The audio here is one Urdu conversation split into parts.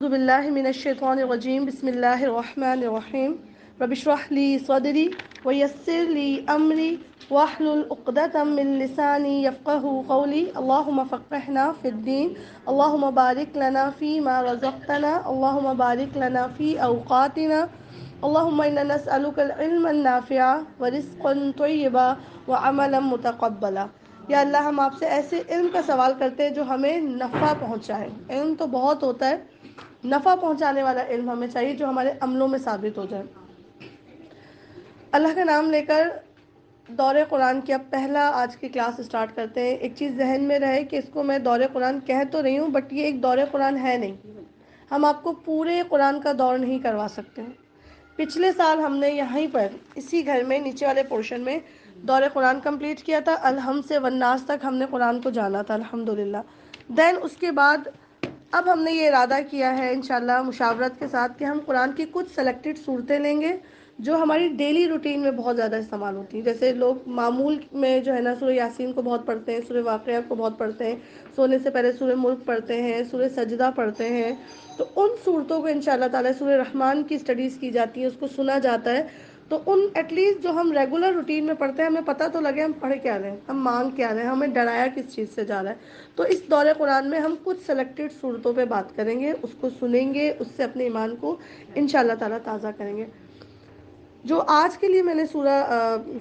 أعوذ بالله من الشيطان الرجيم بسم الله الرحمن الرحيم رب اشرح لي صدري ويسر لي أمري واحلل عقدة من لساني يفقه قولي اللهم فقهنا في الدين اللهم بارك لنا فيما رزقتنا اللهم بارك لنا في أوقاتنا اللهم إنا نسألك العلم النافع ورزقا طيبا وعملا متقبلا. یا اللہ ہم آپ سے ایسے علم کا سوال کرتے ہیں جو ہمیں نفع پہنچائے. علم تو بہت ہوتا ہے، نفع پہنچانے والا علم ہمیں چاہیے جو ہمارے عملوں میں ثابت ہو جائے. اللہ کا نام لے کر دور قرآن کی اب پہلا آج کی کلاس سٹارٹ کرتے ہیں. ایک چیز ذہن میں رہے کہ اس کو میں دور قرآن کہہ تو رہی ہوں بٹ یہ ایک دور قرآن ہے نہیں. ہم آپ کو پورے قرآن کا دور نہیں کروا سکتے. پچھلے سال ہم نے یہیں پر اسی گھر میں نیچے والے پورشن میں دور قرآن کمپلیٹ کیا تھا. الحمد سے والناس تک ہم نے قرآن کو جانا تھا الحمدللہ. دین اس کے بعد اب ہم نے یہ ارادہ کیا ہے انشاءاللہ مشاورت کے ساتھ کہ ہم قرآن کی کچھ سلیکٹڈ صورتیں لیں گے جو ہماری ڈیلی روٹین میں بہت زیادہ استعمال ہوتی ہیں. جیسے لوگ معمول میں جو ہے نا سورہ یاسین کو بہت پڑھتے ہیں، سورہ واقعہ کو بہت پڑھتے ہیں، سونے سے پہلے سورہ ملک پڑھتے ہیں، سورہ سجدہ پڑھتے ہیں. تو ان صورتوں کو انشاءاللہ تعالی سورہ رحمان کی اسٹڈیز کی جاتی ہے، اس کو سنا جاتا ہے. تو ان ایٹ لیسٹ جو ہم ریگولر روٹین میں پڑھتے ہیں ہمیں پتہ تو لگے ہم پڑھ کیا رہے ہیں، ہم مانگ کیا رہے ہیں، ہمیں ڈرایا کس چیز سے جا رہا ہے. تو اس دور قرآن میں ہم کچھ سلیکٹڈ صورتوں پہ بات کریں گے، اس کو سنیں گے، اس سے اپنے ایمان کو انشاءاللہ تعالی تازہ کریں گے. جو آج کے لیے میں نے سورہ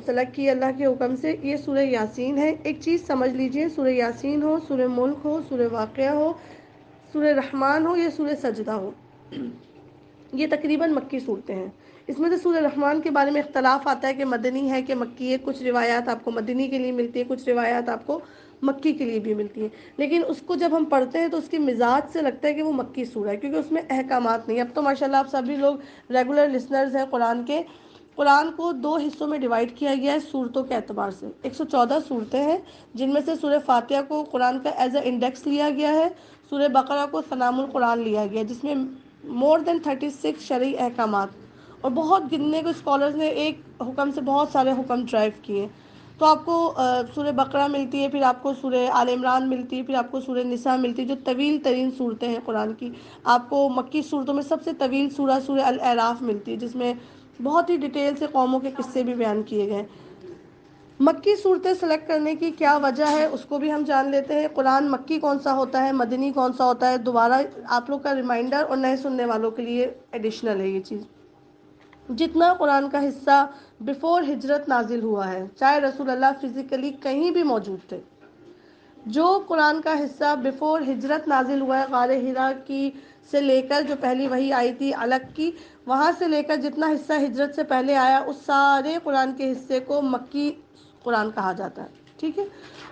سلیکٹ کی اللہ کے حکم سے یہ سورہ یاسین ہے. ایک چیز سمجھ لیجئے، سورہ یاسین ہو، سورہ ملک ہو، سورہ واقعہ ہو، سورہ رحمان ہو یا سورہ سجدہ ہو، یہ تقریباً مکی صورتیں ہیں. اس میں سے سورہ رحمان کے بارے میں اختلاف آتا ہے کہ مدنی ہے کہ مکی ہے. کچھ روایات آپ کو مدنی کے لیے ملتی ہیں، کچھ روایات آپ کو مکی کے لیے بھی ملتی ہیں. لیکن اس کو جب ہم پڑھتے ہیں تو اس کی مزاج سے لگتا ہے کہ وہ مکی سورہ ہے کیونکہ اس میں احکامات نہیں. اب تو ماشاءاللہ آپ سبھی لوگ ریگولر لسنرز ہیں قرآن کے. قرآن کو 2 حصوں میں ڈیوائڈ کیا گیا ہے صورتوں کے اعتبار سے. 114 صورتیں ہیں جن میں سے سورہ فاتحہ کو قرآن کا ایز اے انڈیکس لیا گیا ہے. سورہ بقرہ کو ثنام القرآن لیا گیا جس میں مور دین 36 شرعی احکامات اور بہت گننے کو اسکالرز نے ایک حکم سے بہت سارے حکم ڈرائیو کیے. تو آپ کو سورہ بقرہ ملتی ہے، پھر آپ کو سورہ آل عمران ملتی ہے، پھر آپ کو سورہ نساء ملتی ہے جو طویل ترین صورتیں ہیں قرآن کی. آپ کو مکی صورتوں میں سب سے طویل سورہ سورہ الاعراف ملتی ہے جس میں بہت ہی ڈیٹیل سے قوموں کے قصے بھی بیان کیے گئے. مکی صورتیں سلیکٹ کرنے کی کیا وجہ ہے اس کو بھی ہم جان لیتے ہیں. قرآن مکی کون سا ہوتا ہے، مدنی کون سا ہوتا ہے، دوبارہ آپ لوگ کا ریمائنڈر اور نئے سننے والوں کے لیے ایڈیشنل ہے یہ چیز. جتنا قرآن کا حصہ بیفور ہجرت نازل ہوا ہے چاہے رسول اللہ فزیکلی کہیں بھی موجود تھے، جو قرآن کا حصہ بیفور ہجرت نازل ہوا ہے غار حرا کی سے لے کر جو پہلی وحی آئی تھی الگ کی، وہاں سے لے کر جتنا حصہ ہجرت سے پہلے آیا اس سارے قرآن کے حصے کو مکی قرآن کہا جاتا ہے. ٹھیک ہے.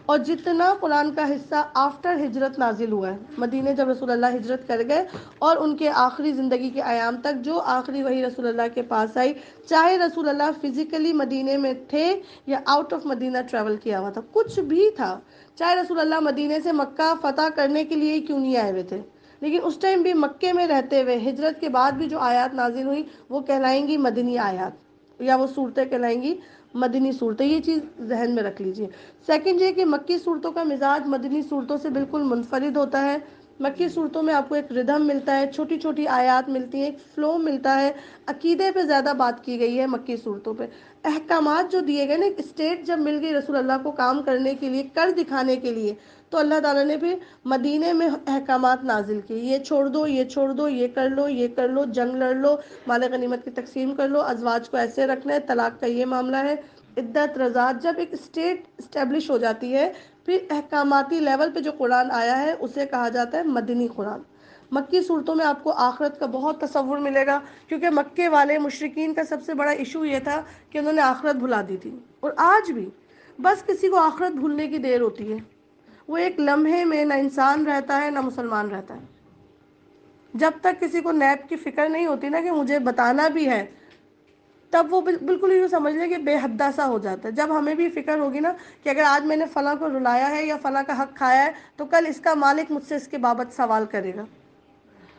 اور جتنا قرآن کا حصہ آفٹر ہجرت نازل ہوا ہے مدینے جب رسول اللہ ہجرت کر گئے اور ان کے آخری زندگی کے ایام تک جو آخری وحی رسول اللہ کے پاس آئی، چاہے رسول اللہ فزیکلی مدینے میں تھے یا آؤٹ آف مدینہ ٹریول کیا ہوا تھا، کچھ بھی تھا، چاہے رسول اللہ مدینے سے مکہ فتح کرنے کے لیے کیوں نہیں آئے ہوئے تھے، لیکن اس ٹائم بھی مکے میں رہتے ہوئے ہجرت کے بعد بھی جو آیات نازل ہوئی وہ کہلائیں گی مدنی آیات یا وہ صورتیں کہلائیں گی مدنی صورتیں. یہ چیز ذہن میں رکھ لیجئے. سیکنڈ یہ کہ مکی صورتوں کا مزاج مدنی صورتوں سے بالکل منفرد ہوتا ہے. مکی صورتوں میں آپ کو ایک ردھم ملتا ہے، چھوٹی چھوٹی آیات ملتی ہیں، ایک فلو ملتا ہے. عقیدے پہ زیادہ بات کی گئی ہے مکی صورتوں پہ. احکامات جو دیے گئے نا، ایک اسٹیٹ جب مل گئی رسول اللہ کو کام کرنے کے لیے، کر دکھانے کے لیے، تو اللہ تعالیٰ نے پھر مدینے میں احکامات نازل کیے. یہ چھوڑ دو، یہ چھوڑ دو، یہ کر لو، یہ کر لو، جنگ لڑ لو، مال غنیمت کی تقسیم کر لو، ازواج کو ایسے رکھنا ہے، طلاق کا یہ معاملہ ہے، عدت رضاعت. جب ایک اسٹیٹ اسٹیبلش ہو جاتی ہے پھر احکاماتی لیول پہ جو قرآن آیا ہے اسے کہا جاتا ہے مدنی قرآن. مکی صورتوں میں آپ کو آخرت کا بہت تصور ملے گا کیونکہ مکے والے مشرکین کا سب سے بڑا ایشو یہ تھا کہ انہوں نے آخرت بھلا دی تھی. اور آج بھی بس کسی کو آخرت بھولنے کی دیر ہوتی ہے، وہ ایک لمحے میں نہ انسان رہتا ہے نہ مسلمان رہتا ہے. جب تک کسی کو نیب کی فکر نہیں ہوتی نا کہ مجھے بتانا بھی ہے، تب وہ بالکل ہی سمجھ لیں کہ بے حدہ سا ہو جاتا ہے. جب ہمیں بھی فکر ہوگی نا کہ اگر آج میں نے فلاں کو رلایا ہے یا فلاں کا حق کھایا ہے تو کل اس کا مالک مجھ سے اس کے بابت سوال کرے گا.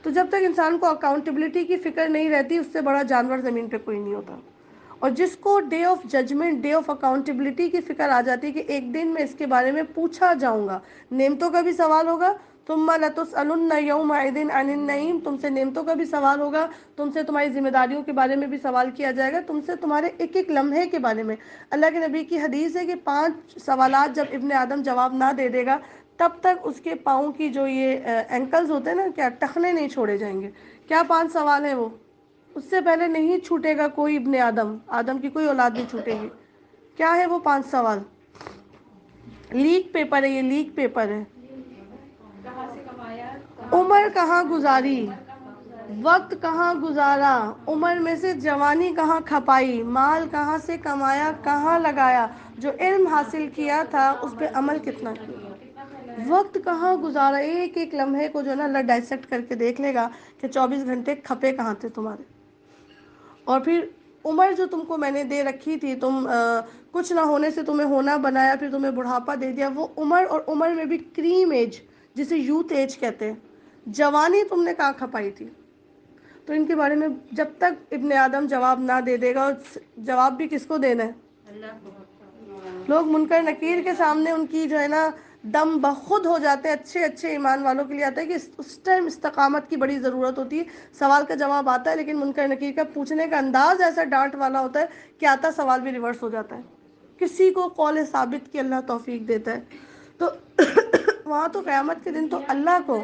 تو جب تک انسان کو اکاؤنٹیبلٹی کی فکر نہیں رہتی اس سے بڑا جانور زمین پہ کوئی نہیں ہوتا. اور جس کو day of judgment, day of accountability کی فکر آ جاتی ہے کہ ایک دن میں اس کے بارے میں پوچھا جاؤں گا، نعمتوں کا بھی سوال ہوگا، ثم لتسألن یومئذ عن النعیم، تم سے نعمتوں کا بھی سوال ہوگا، تم سے تمہاری ذمہ داریوں کے بارے میں بھی سوال کیا جائے گا، تم سے تمہارے ایک ایک لمحے کے بارے میں۔ اللہ کے نبی کی حدیث ہے کہ 5 سوالات جب ابن آدم جواب نہ دے دے گا تب تک اس کے پاؤں کی جو یہ اینکلز ہوتے ہیں نا، کیا ٹخنے نہیں چھوڑے جائیں گے۔ کیا 5 سوال ہیں وہ؟ اس سے پہلے نہیں چھوٹے گا کوئی ابن آدم، آدم کی کوئی اولاد نہیں چھوٹے گی۔ کیا ہے وہ 5 سوال؟ لیک پیپر ہے، یہ لیک پیپر ہے۔ عمر کہاں گزاری، وقت کہاں گزارا، عمر میں سے جوانی کہاں کھپائی، مال کہاں سے کمایا کہاں لگایا، جو علم حاصل کیا تھا اس پہ عمل کتنا کیا، وقت کہاں گزارا۔ ایک ایک لمحے کو جو ہے نا اللہ ڈائسیکٹ کر کے دیکھ لے گا کہ 24 گھنٹے کھپے کہاں تھے تمہارے۔ اور پھر عمر جو تم کو میں نے دے رکھی تھی، تم کچھ نہ ہونے سے تمہیں ہونا بنایا، پھر تمہیں بڑھاپا دے دیا، وہ عمر، اور عمر میں بھی کریم ایج جسے یوتھ ایج کہتے ہیں، جوانی تم نے کہاں کھپائی تھی۔ تو ان کے بارے میں جب تک ابن آدم جواب نہ دے دے گا، اور جواب بھی کس کو دینا ہے؟ لوگ منکر نکیر کے سامنے ان کی جو ہے نا دم بخود ہو جاتے ہیں۔ اچھے اچھے ایمان والوں کے لیے آتا ہے کہ اس ٹائم استقامت کی بڑی ضرورت ہوتی ہے، سوال کا جواب آتا ہے لیکن منکر نکیر کا پوچھنے کا انداز ایسا ڈانٹ والا ہوتا ہے کہ آتا سوال بھی ریورس ہو جاتا ہے۔ کسی کو قول ثابت کی اللہ توفیق دیتا ہے۔ تو وہاں تو قیامت کے دن تو اللہ کو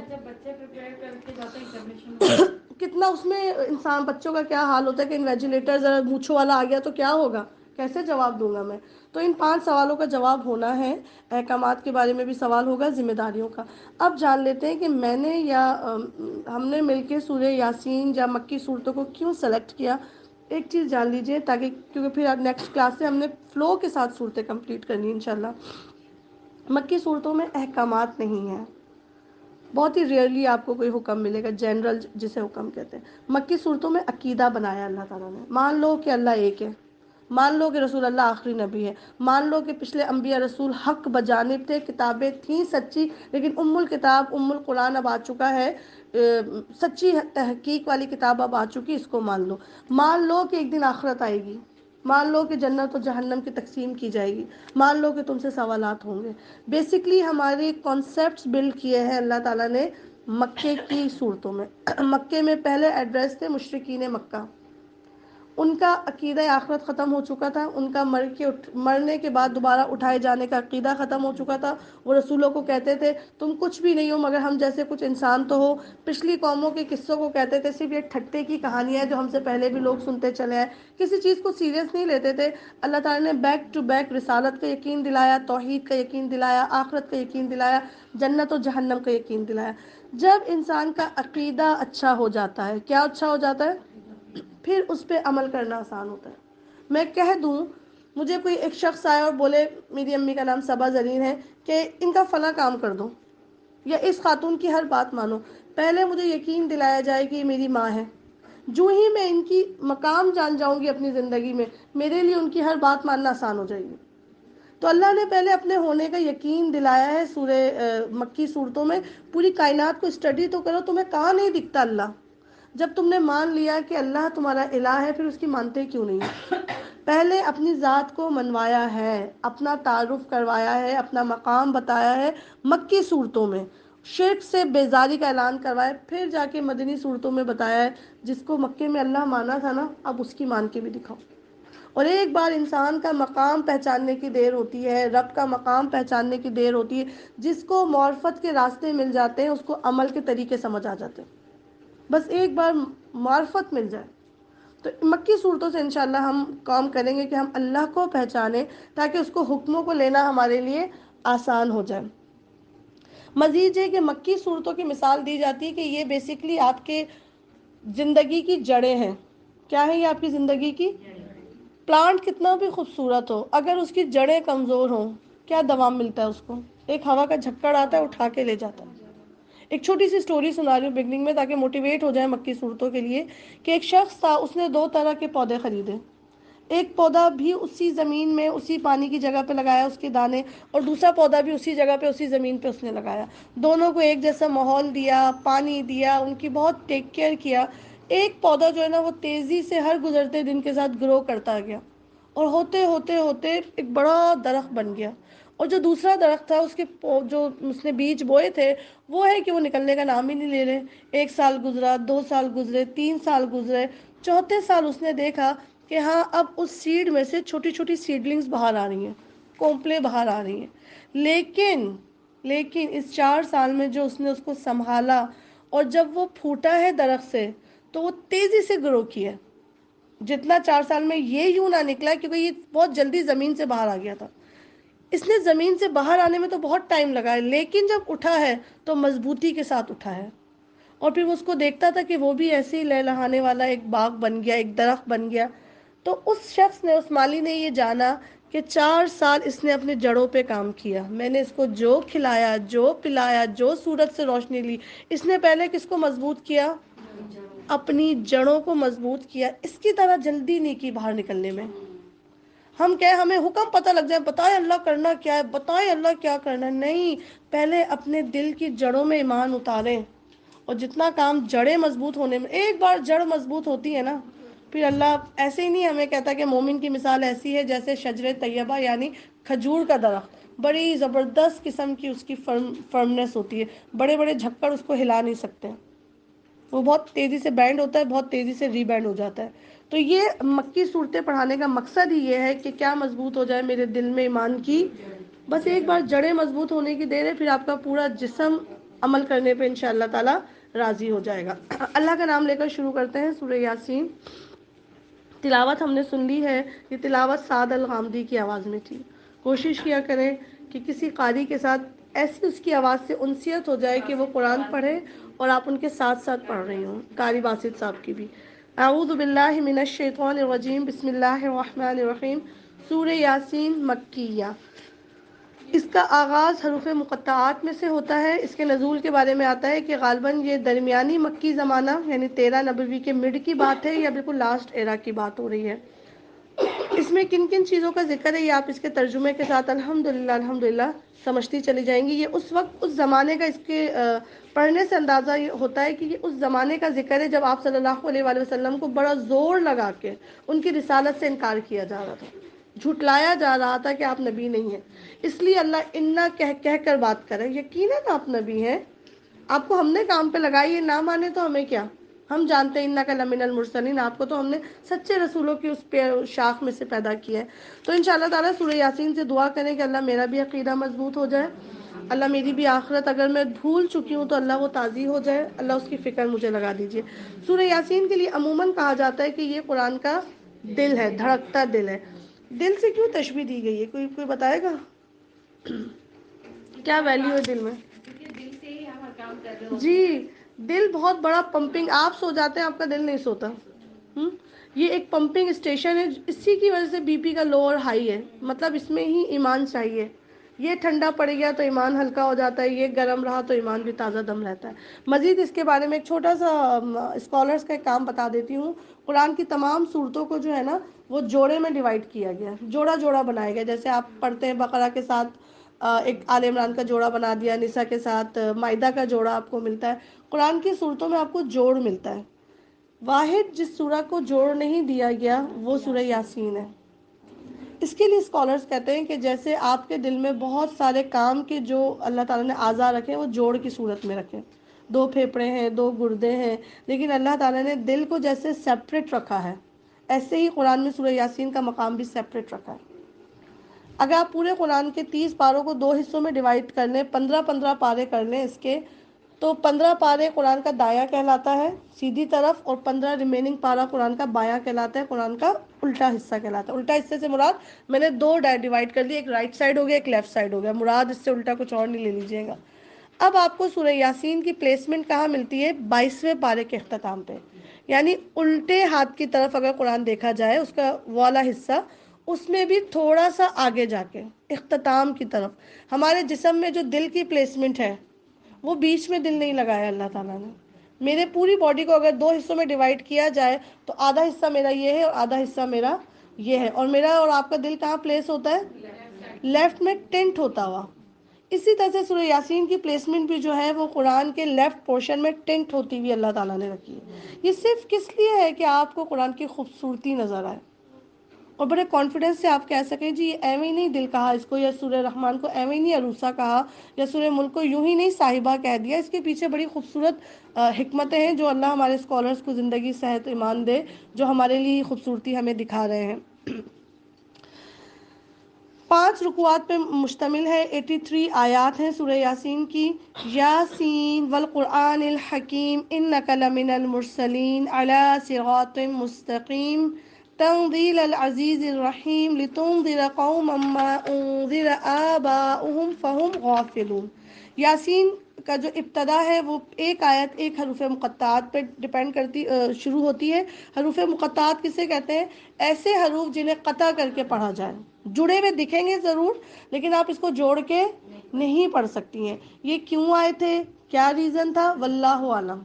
کتنا اس میں انسان بچوں کا کیا حال ہوتا ہے کہ انویجولیٹر ذرا مونچھوں والا آ گیا تو کیا ہوگا، کیسے جواب دوں گا میں۔ تو ان 5 سوالوں کا جواب ہونا ہے، احکامات کے بارے میں بھی سوال ہوگا، ذمہ داریوں کا۔ اب جان لیتے ہیں کہ میں نے یا ہم نے مل کے سورہ یاسین یا مکی صورتوں کو کیوں سلیکٹ کیا۔ ایک چیز جان لیجئے، تاکہ کیونکہ پھر نیکسٹ کلاس سے ہم نے فلو کے ساتھ صورتیں کمپلیٹ کرنی انشاءاللہ۔ مکی صورتوں میں احکامات نہیں ہیں، بہت ہی ریئرلی آپ کو کوئی حکم ملے گا جنرل جسے حکم کہتے ہیں۔ مکی صورتوں میں عقیدہ بنایا اللہ تعالیٰ نے، مان لو کہ اللہ ایک ہے، مان لو کہ رسول اللہ آخری نبی ہے، مان لو کہ پچھلے انبیاء رسول حق بجانب تھے، کتابیں تھیں سچی، لیکن ام الکتاب ام القرآن اب آ چکا ہے، سچی تحقیق والی کتاب اب آ چکی، اس کو مان لو۔ مان لو کہ ایک دن آخرت آئے گی، مان لو کہ جنت و جہنم کی تقسیم کی جائے گی، مان لو کہ تم سے سوالات ہوں گے۔ بیسکلی ہمارے کانسیپٹس بلڈ کیے ہیں اللہ تعالیٰ نے مکے کی صورتوں میں۔ مکے میں پہلے ایڈریس تھے مشرکین مکہ، ان کا عقیدہ آخرت ختم ہو چکا تھا، ان کا مرنے کے بعد دوبارہ اٹھائے جانے کا عقیدہ ختم ہو چکا تھا۔ وہ رسولوں کو کہتے تھے تم کچھ بھی نہیں ہو مگر ہم جیسے کچھ انسان تو ہو۔ پچھلی قوموں کے قصوں کو کہتے تھے صرف یہ ٹھٹے کی کہانیاں جو ہم سے پہلے بھی لوگ سنتے چلے ہیں، کسی چیز کو سیریس نہیں لیتے تھے۔ اللہ تعالیٰ نے بیک ٹو بیک رسالت کا یقین دلایا، توحید کا یقین دلایا، آخرت کا یقین دلایا، جنت و جہنم کا یقین دلایا۔ جب انسان کا عقیدہ اچھا ہو جاتا ہے، کیا اچھا ہو جاتا ہے؟ پھر اس پہ عمل کرنا آسان ہوتا ہے۔ میں کہہ دوں، مجھے کوئی ایک شخص آئے اور بولے میری امی کا نام صبا زرین ہے کہ ان کا فلاں کام کر دو یا اس خاتون کی ہر بات مانو، پہلے مجھے یقین دلایا جائے کہ یہ میری ماں ہے۔ جو ہی میں ان کی مقام جان جاؤں گی اپنی زندگی میں، میرے لیے ان کی ہر بات ماننا آسان ہو جائے گی۔ تو اللہ نے پہلے اپنے ہونے کا یقین دلایا ہے سورہ مکی صورتوں میں۔ پوری کائنات کو اسٹڈی تو کرو، تمہیں کہاں نہیں دکھتا اللہ؟ جب تم نے مان لیا کہ اللہ تمہارا الہ ہے، پھر اس کی مانتے کیوں نہیں؟ پہلے اپنی ذات کو منوایا ہے، اپنا تعارف کروایا ہے، اپنا مقام بتایا ہے مکی صورتوں میں، شرک سے بیزاری کا اعلان کروایا، پھر جا کے مدنی صورتوں میں بتایا ہے جس کو مکے میں اللہ مانا تھا نا، اب اس کی مان کے بھی دکھاؤ۔ اور ایک بار انسان کا مقام پہچاننے کی دیر ہوتی ہے، رب کا مقام پہچاننے کی دیر ہوتی ہے۔ جس کو معرفت کے راستے مل جاتے ہیں اس کو عمل کے طریقے سمجھ آ جاتے ہیں، بس ایک بار معرفت مل جائے۔ تو مکی صورتوں سے انشاءاللہ ہم کام کریں گے کہ ہم اللہ کو پہچانیں تاکہ اس کو حکموں کو لینا ہمارے لیے آسان ہو جائے۔ مزید یہ کہ مکی صورتوں کی مثال دی جاتی ہے کہ یہ بیسکلی آپ کے زندگی کی جڑیں ہیں۔ کیا ہے یہ آپ کی زندگی کی؟ پلانٹ کتنا بھی خوبصورت ہو، اگر اس کی جڑیں کمزور ہوں کیا دوام ملتا ہے اس کو؟ ایک ہوا کا جھکڑ آتا ہے اٹھا کے لے جاتا ہے۔ ایک چھوٹی سی سٹوری سنا رہی ہوں بگننگ میں تاکہ موٹیویٹ ہو جائے مکی صورتوں کے لیے، کہ ایک شخص تھا، اس نے 2 طرح کے پودے خریدے۔ ایک پودا بھی اسی زمین میں اسی پانی کی جگہ پہ لگایا اس کے دانے، اور دوسرا پودا بھی اسی جگہ پہ اسی زمین پہ اس نے لگایا۔ دونوں کو ایک جیسا ماحول دیا، پانی دیا، ان کی بہت ٹیک کیئر کیا۔ ایک پودا جو ہے نا وہ تیزی سے ہر گزرتے دن کے ساتھ گرو کرتا گیا، اور ہوتے ہوتے ہوتے ایک بڑا درخت بن گیا۔ اور جو دوسرا درخت تھا اس کے جو اس نے بیج بوئے تھے وہ ہے کہ وہ نکلنے کا نام ہی نہیں لے رہے. 1 سال گزرا، 2 سال گزرے، 3 سال گزرے، چوتھے سال اس نے دیکھا کہ ہاں اب اس سیڈ میں سے چھوٹی چھوٹی سیڈلنگز باہر آ رہی ہیں، کونپلیں باہر آ رہی ہیں. لیکن اس 4 سال میں جو اس نے اس کو سنبھالا اور جب وہ پھوٹا ہے درخت سے تو وہ تیزی سے گرو کیا. جتنا 4 سال میں یہ یوں نہ نکلا کیونکہ یہ بہت جلدی زمین سے باہر آ گیا تھا. اس نے زمین سے باہر آنے میں تو بہت ٹائم لگا ہے، لیکن جب اٹھا ہے تو مضبوطی کے ساتھ اٹھا ہے. اور پھر وہ اس کو دیکھتا تھا کہ وہ بھی ایسے ہی لہلہانے والا ایک باغ بن گیا، ایک درخت بن گیا. تو اس شخص نے، اس مالی نے یہ جانا کہ 4 سال اس نے اپنے جڑوں پہ کام کیا. میں نے اس کو جو کھلایا، جو پلایا، جو سورج سے روشنی لی، اس نے پہلے کس کو مضبوط کیا؟ اپنی جڑوں کو مضبوط کیا. اس کی طرح جلدی نہیں کی باہر نکلنے میں. ہم کہیں ہمیں حکم پتہ لگ جائے، بتائیں اللہ کرنا کیا ہے، بتائیں اللہ کیا کرنا ہے. نہیں، پہلے اپنے دل کی جڑوں میں ایمان اتاریں. اور جتنا کام جڑیں مضبوط ہونے میں، ایک بار جڑ مضبوط ہوتی ہے نا، پھر اللہ ایسے ہی نہیں ہمیں کہتا کہ مومن کی مثال ایسی ہے جیسے شجر طیبہ یعنی کھجور کا درخت. بڑی زبردست قسم کی اس کی فرمنس ہوتی ہے، بڑے بڑے جھکڑ اس کو ہلا نہیں سکتے. وہ بہت تیزی سے بینڈ ہوتا ہے، بہت تیزی سے ری بینڈ ہو جاتا ہے. تو یہ مکی صورتیں پڑھانے کا مقصد ہی یہ ہے کہ کیا مضبوط ہو جائے میرے دل میں ایمان کی. بس ایک بار جڑیں مضبوط ہونے کی دیر ہے، پھر آپ کا پورا جسم عمل کرنے پہ انشاءاللہ تعالی راضی ہو جائے گا. اللہ کا نام لے کر شروع کرتے ہیں سورہ یاسین. تلاوت ہم نے سن لی ہے. یہ تلاوت سعد الغامدی کی آواز میں تھی. کوشش کیا کریں کہ کسی قاری کے ساتھ ایسی اس کی آواز سے انسیت ہو جائے کہ وہ قرآن پڑھے اور آپ ان کے ساتھ ساتھ پڑھ رہی ہوں. قاری باسط صاحب کی بھی. اعوذ باللہ من الشیطان الرجیم، بسم اللہ الرحمن الرحیم. سورہ یاسین مکیہ. اس کا آغاز حروف مقطعات میں سے ہوتا ہے. اس کے نزول کے بارے میں آتا ہے کہ غالباً یہ درمیانی مکی زمانہ یعنی 13 نبوی کے مڈ کی بات ہے یا بالکل لاسٹ ایرا کی بات ہو رہی ہے. اس میں کن کن چیزوں کا ذکر ہے یہ آپ اس کے ترجمے کے ساتھ الحمدللہ سمجھتی چلی جائیں گی. یہ اس وقت اس زمانے کا، اس کے پڑھنے سے اندازہ یہ ہوتا ہے کہ یہ اس زمانے کا ذکر ہے جب آپ صلی اللہ علیہ وآلہ وسلم کو بڑا زور لگا کے ان کی رسالت سے انکار کیا جا رہا تھا، جھٹلایا جا رہا تھا کہ آپ نبی نہیں ہیں. اس لیے اللہ انا کہہ کر بات کرے. یقیناً آپ نبی ہیں، آپ کو ہم نے کام پہ لگائی ہے، نہ مانے تو ہمیں کیا. ہم جانتے ہیں انک لمن المرسلین، آپ کو تو ہم نے سچے رسولوں کی اس پہ شاخ میں سے پیدا کیا ہے. تو انشاءاللہ تعالیٰ سورہ یاسین سے دعا کریں کہ اللہ میرا بھی عقیدہ مضبوط ہو جائے، اللہ میری بھی آخرت اگر میں بھول چکی ہوں تو اللہ وہ تازی ہو جائے، اللہ اس کی فکر مجھے لگا دیجیے. سورہ یاسین کے لیے عموماً کہا جاتا ہے کہ یہ قرآن کا دل ہے، دھڑکتا دل ہے. دل سے کیوں تشبیہ دی گئی ہے؟ کوئی بتائے گا کیا ویلیو ہے دل میں؟ دل سے ہی ہم کام کر رہے ہوتے ہیں. جی، دل بہت بڑا پمپنگ. آپ سو جاتے ہیں، آپ کا دل نہیں سوتا. یہ ایک پمپنگ اسٹیشن ہے، اسی کی وجہ سے بی پی کا لو اور ہائی ہے. مطلب اس میں ہی ایمان چاہیے. یہ ٹھنڈا پڑ گیا تو ایمان ہلکا ہو جاتا ہے، یہ گرم رہا تو ایمان بھی تازہ دم رہتا ہے. مزید اس کے بارے میں ایک چھوٹا سا اسکالرس کا ایک کام بتا دیتی ہوں. قرآن کی تمام صورتوں کو جو ہے نا وہ جوڑے میں ڈیوائڈ کیا گیا، جوڑا جوڑا بنایا گیا. جیسے آپ پڑھتے ہیں بقرہ کے ساتھ ایک آل عمران کا جوڑا بنا دیا، نساء کے ساتھ مائدہ کا جوڑا آپ کو ملتا ہے. قرآن کی صورتوں میں آپ کو جوڑ ملتا ہے. واحد جس سورہ کو جوڑ نہیں دیا گیا وہ سورہ یاسین ہے. اس کے لیے اسکالرز کہتے ہیں کہ جیسے آپ کے دل میں بہت سارے کام کے جو اللہ تعالیٰ نے اعضاء رکھے وہ جوڑ کی صورت میں رکھے. 2 پھیپھڑے ہیں، 2 گردے ہیں، لیکن اللہ تعالیٰ نے دل کو جیسے سیپریٹ رکھا ہے، ایسے ہی قرآن میں سورہ یاسین کا مقام بھی سیپریٹ رکھا ہے. اگر آپ پورے قرآن کے 30 پاروں کو 2 حصوں میں ڈیوائڈ کر لیں، 15 پارے کر لیں اس کے، تو 15 پارے قرآن کا دایاں کہلاتا ہے سیدھی طرف، اور 15 ریمیننگ پارا قرآن کا بایاں کہلاتا ہے، قرآن کا الٹا حصہ کہلاتا ہے. الٹا حصے سے مراد میں نے 2 ڈیوائڈ کر دی، ایک رائٹ سائڈ ہو گیا، ایک لیفٹ سائڈ ہو گیا. مراد اس سے الٹا کچھ اور نہیں لے لیجیے گا. اب آپ کو سورہ یاسین کی پلیسمنٹ کہاں ملتی ہے؟ 22ویں پارے کے اختتام پہ، یعنی الٹے ہاتھ کی طرف اگر قرآن دیکھا جائے اس کا والا حصہ، اس میں بھی تھوڑا سا آگے جا کے اختتام کی طرف. ہمارے جسم میں جو دل کی پلیسمنٹ ہے وہ بیچ میں دل نہیں لگایا اللہ تعالیٰ نے. میرے پوری باڈی کو اگر 2 حصوں میں ڈیوائڈ کیا جائے تو آدھا حصہ میرا یہ ہے اور آدھا حصہ میرا یہ ہے، اور میرا اور آپ کا دل کہاں پلیس ہوتا ہے؟ لیفٹ میں ٹنٹ ہوتا ہوا. اسی طرح سے سورہ یاسین کی پلیسمنٹ بھی جو ہے وہ قرآن کے لیفٹ پورشن میں ٹنٹ ہوتی ہوئی اللہ تعالیٰ نے رکھی ہے. یہ صرف کس لیے ہے کہ آپ کو قرآن کی خوبصورتی نظر آئے. اور بڑے کانفیڈنس سے آپ کہہ سکیں جی ایویں ہی نہیں دل کہا اس کو، یا سورہ رحمان کو ایویں ہی نہیں عروسہ کہا، یا سورہ ملک کو یوں ہی نہیں صاحبہ کہہ دیا، اس کے پیچھے بڑی خوبصورت حکمتیں ہیں جو اللہ ہمارے اسکالرس کو زندگی صحت ایمان دے، جو ہمارے لیے خوبصورتی ہمیں دکھا رہے ہیں۔ 5 رکوعات پہ مشتمل ہے، 83 آیات ہیں سورہ یاسین کی۔ یاسین والقرآن الحکیم انک لمن المرسلین علی صراط مستقیم تنزیل العزیز الرحیم لتنذر قوما ما انذر آباؤہم فہم غافلون۔ یاسین کا جو ابتدا ہے وہ ایک آیت ایک حروف مقطعات پہ ڈیپینڈ کرتی شروع ہوتی ہے۔ حروف مقطعات کسے کہتے ہیں؟ ایسے حروف جنہیں قطع کر کے پڑھا جائے، جڑے ہوئے دکھیں گے ضرور لیکن آپ اس کو جوڑ کے نہیں پڑھ سکتی ہیں۔ یہ کیوں آئے تھے، کیا ریزن تھا، واللہ عالم۔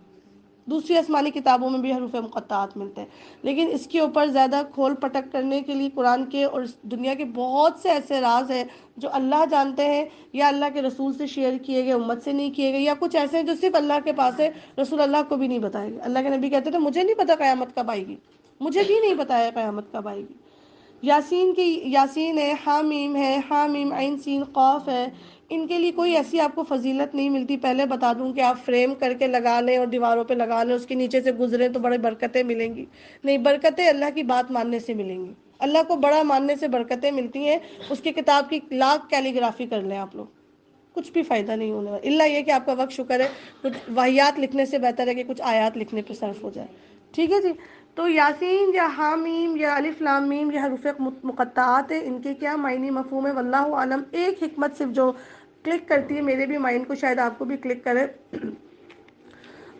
دوسری آسمانی کتابوں میں بھی حروف مقطعات ملتے ہیں، لیکن اس کے اوپر زیادہ کھول پٹک کرنے کے لیے قرآن کے اور دنیا کے بہت سے ایسے راز ہیں جو اللہ جانتے ہیں، یا اللہ کے رسول سے شیئر کیے گئے، امت سے نہیں کیے گئے، یا کچھ ایسے ہیں جو صرف اللہ کے پاس ہے، رسول اللہ کو بھی نہیں بتائے گا۔ اللہ کے نبی کہتے تھے مجھے نہیں پتا قیامت کب آئے گی، مجھے بھی نہیں بتایا قیامت کب آئے گی۔ یاسین کی یاسین ہے، حامیم ہے، حامیم عین سین قاف ہے، ان کے لیے کوئی ایسی آپ کو فضیلت نہیں ملتی۔ پہلے بتا دوں کہ آپ فریم کر کے لگا لیں اور دیواروں پہ لگا لیں، اس کے نیچے سے گزریں تو بڑے برکتیں ملیں گی، نہیں، برکتیں اللہ کی بات ماننے سے ملیں گی۔ اللہ کو بڑا ماننے سے برکتیں ملتی ہیں، اس کی کتاب کی لاکھ کیلیگرافی کر لیں آپ لوگ، کچھ بھی فائدہ نہیں ہونے والا، الا یہ کہ آپ کا وقت شکر ہے کچھ واہیات لکھنے سے بہتر ہے کہ کچھ آیات لکھنے پہ صرف ہو جائے، ٹھیک ہے جی۔ تو یاسین یا حامیم یا الف لام میم یہ حروف مقطعات ہیں، ان کے کیا معنی مفہوم ہے واللہ عالم۔ ایک حکمت صرف جو کلک کرتی ہے میرے بھی مائنڈ کو، شاید آپ کو بھی کلک کرے۔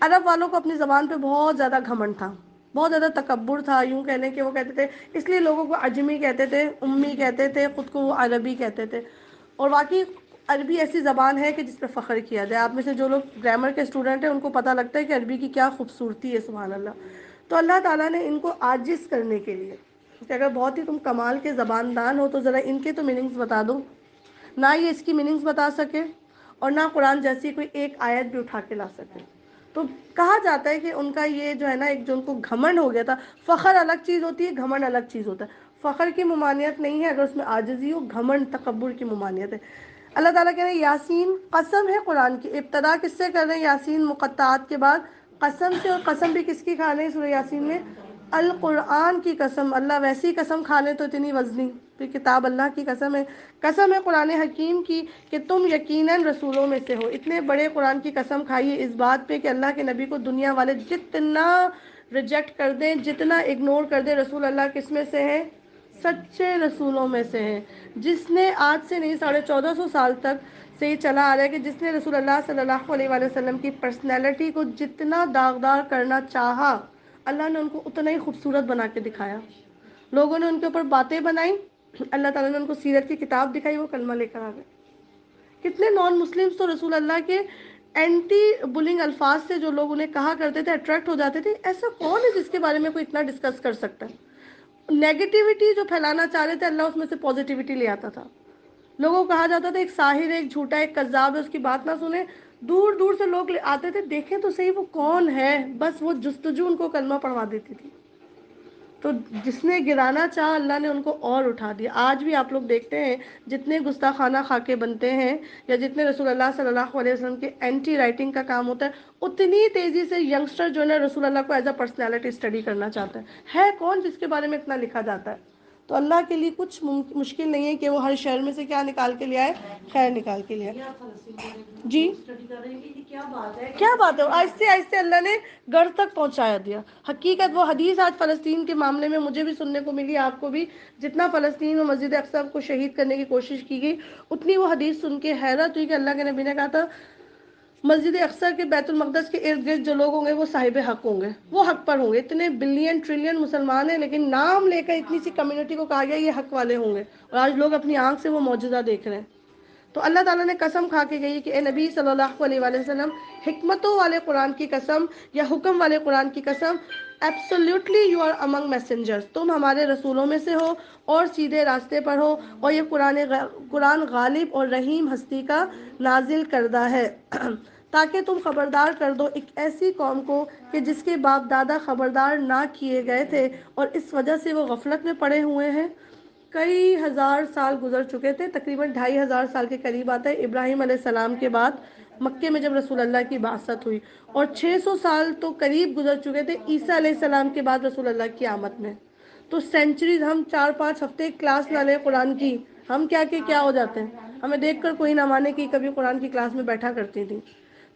عرب والوں کو اپنی زبان پہ بہت زیادہ گھمنڈ تھا، بہت زیادہ تکبر تھا، یوں کہہ لیں کہ وہ کہتے تھے، اس لیے لوگوں کو عجمی کہتے تھے، امی کہتے تھے، خود کو وہ عربی کہتے تھے، اور واقعی عربی ایسی زبان ہے کہ جس پہ فخر کیا جائے۔ آپ میں سے جو لوگ گرامر کے اسٹوڈنٹ ہیں ان کو پتہ لگتا ہے کہ عربی کی کیا خوبصورتی ہے، سبحان اللہ۔ تو اللہ تعالیٰ نے ان کو عاجز کرنے کے لیے کہ اگر بہت ہی تم کمال کے زبان دان ہو تو ذرا ان کے تو میننگز بتا دو، نہ یہ اس کی میننگز بتا سکے اور نہ قرآن جیسی کوئی ایک آیت بھی اٹھا کے لا سکے۔ تو کہا جاتا ہے کہ ان کا یہ جو ہے نا ایک جو ان کو گھمنڈ ہو گیا تھا، فخر الگ چیز ہوتی ہے، گھمنڈ الگ چیز ہوتا ہے۔ فخر کی ممانعت نہیں ہے اگر اس میں عاجزی ہو، گھمنڈ تکبر کی ممانعت ہے۔ اللہ تعالیٰ کہہ رہے ہیں یاسین، قسم ہے قرآن کی، ابتدا کس سے کر رہے ہیں؟ یاسین مقطعات کے بعد قسم سے، اور قسم بھی کس کی کھا رہے ہیں سورہ یاسین میں؟ القرآن کی قسم۔ اللہ ویسی قسم کھا لے تو اتنی وزنی، پھر کتاب اللہ کی قسم ہے۔ قسم ہے قرآن حکیم کی کہ تم یقیناً رسولوں میں سے ہو۔ اتنے بڑے قرآن کی قسم کھائیے اس بات پہ کہ اللہ کے نبی کو دنیا والے جتنا ریجیکٹ کر دیں، جتنا اگنور کر دیں، رسول اللہ کس میں سے ہیں؟ سچے رسولوں میں سے ہیں، جس نے آج سے نہیں 1450 سال تک سے یہ چلا آ رہا ہے کہ جس نے رسول اللہ صلی اللہ علیہ وآلہ وسلم کی پرسنالٹی کو جتنا داغدار کرنا چاہا، اللہ نے ان کو اتنا ہی خوبصورت بنا کے دکھایا۔ لوگوں نے ان کے اوپر باتیں بنائیں، اللہ تعالیٰ نے ان کو سیرت کی کتاب دکھائی، وہ کلمہ لے کر آ گئے۔ کتنے نان مسلمس تو رسول اللہ کے اینٹی بلنگ الفاظ سے جو لوگ انہیں کہا کرتے تھے اٹریکٹ ہو جاتے تھے۔ ایسا کون ہے جس کے بارے میں کوئی اتنا ڈسکس کر سکتا ہے؟ نیگیٹیوٹی جو پھیلانا چاہ رہے تھے اللہ اس میں سے پازیٹیوٹی لے آتا تھا۔ لوگوں کو کہا جاتا تھا ایک ساحر ہے، ایک جھوٹا ہے، ایک کذاب ہے، اس کی بات نہ سنیں۔ دور دور سے لوگ آتے تھے، دیکھیں تو صحیح وہ کون ہے، بس وہ جستجو ان کو کلمہ پڑھوا دیتی تھی۔ تو جس نے گرانا چاہا اللہ نے ان کو اور اٹھا دیا۔ آج بھی آپ لوگ دیکھتے ہیں جتنے گستاخانہ خاکے بنتے ہیں یا جتنے رسول اللہ صلی اللہ علیہ وسلم کے اینٹی رائٹنگ کا کام ہوتا ہے، اتنی تیزی سے ینگسٹر جو ہے نا رسول اللہ کو ایز اے پرسنالٹی اسٹڈی کرنا چاہتا ہے کون جس کے بارے میں اتنا لکھا جاتا ہے؟ تو اللہ کے لیے کچھ مشکل نہیں ہے کہ وہ ہر شہر میں سے کیا نکال کے لے آئے، خیر نکال کے لے آئے۔ جی کیا بات ہے، آہستہ آہستہ اللہ نے گھر تک پہنچایا دیا۔ حقیقت وہ حدیث آج فلسطین کے معاملے میں مجھے بھی سننے کو ملی، آپ کو بھی، جتنا فلسطین و مسجد اقصی کو شہید کرنے کی کوشش کی گئی، اتنی وہ حدیث سن کے حیرت ہوئی کہ اللہ کے نبی نے کہا تھا مسجد اقصی کے بیت المقدس کے ارد گرد جو لوگ ہوں گے وہ صاحب حق ہوں گے، وہ حق پر ہوں گے۔ اتنے بلین ٹریلین مسلمان ہیں لیکن نام لے کر اتنی سی کمیونٹی کو کہا گیا یہ حق والے ہوں گے، اور آج لوگ اپنی آنکھ سے وہ معجزہ دیکھ رہے ہیں۔ تو اللہ تعالیٰ نے قسم کھا کے گئی کہ اے نبی صلی اللہ علیہ وآلہ وسلم، حکمتوں والے قرآن کی قسم یا حکم والے قرآن کی قسم، absolutely you are among messengers, تم ہمارے رسولوں میں سے ہو اور سیدھے راستے پر ہو، اور یہ قرآن غالب اور رحیم ہستی کا نازل کردہ ہے تاکہ تم خبردار کر دو ایک ایسی قوم کو کہ جس کے باپ دادا خبردار نہ کیے گئے تھے اور اس وجہ سے وہ غفلت میں پڑے ہوئے ہیں۔ کئی ہزار سال گزر چکے تھے، تقریباً 2500 سال کے قریب آتا ہے ابراہیم علیہ السلام کے بعد مکے میں جب رسول اللہ کی بعثت ہوئی، اور 600 سال تو قریب گزر چکے تھے عیسیٰ علیہ السلام کے بعد رسول اللہ کی آمد میں۔ تو سینچریز، ہم 4-5 ہفتے کلاس نہ لیں قرآن کی، ہم کیا ہو جاتے ہیں، ہمیں دیکھ کر کوئی نہ مانے کہ کبھی قرآن کی کلاس میں بیٹھا کرتی تھی۔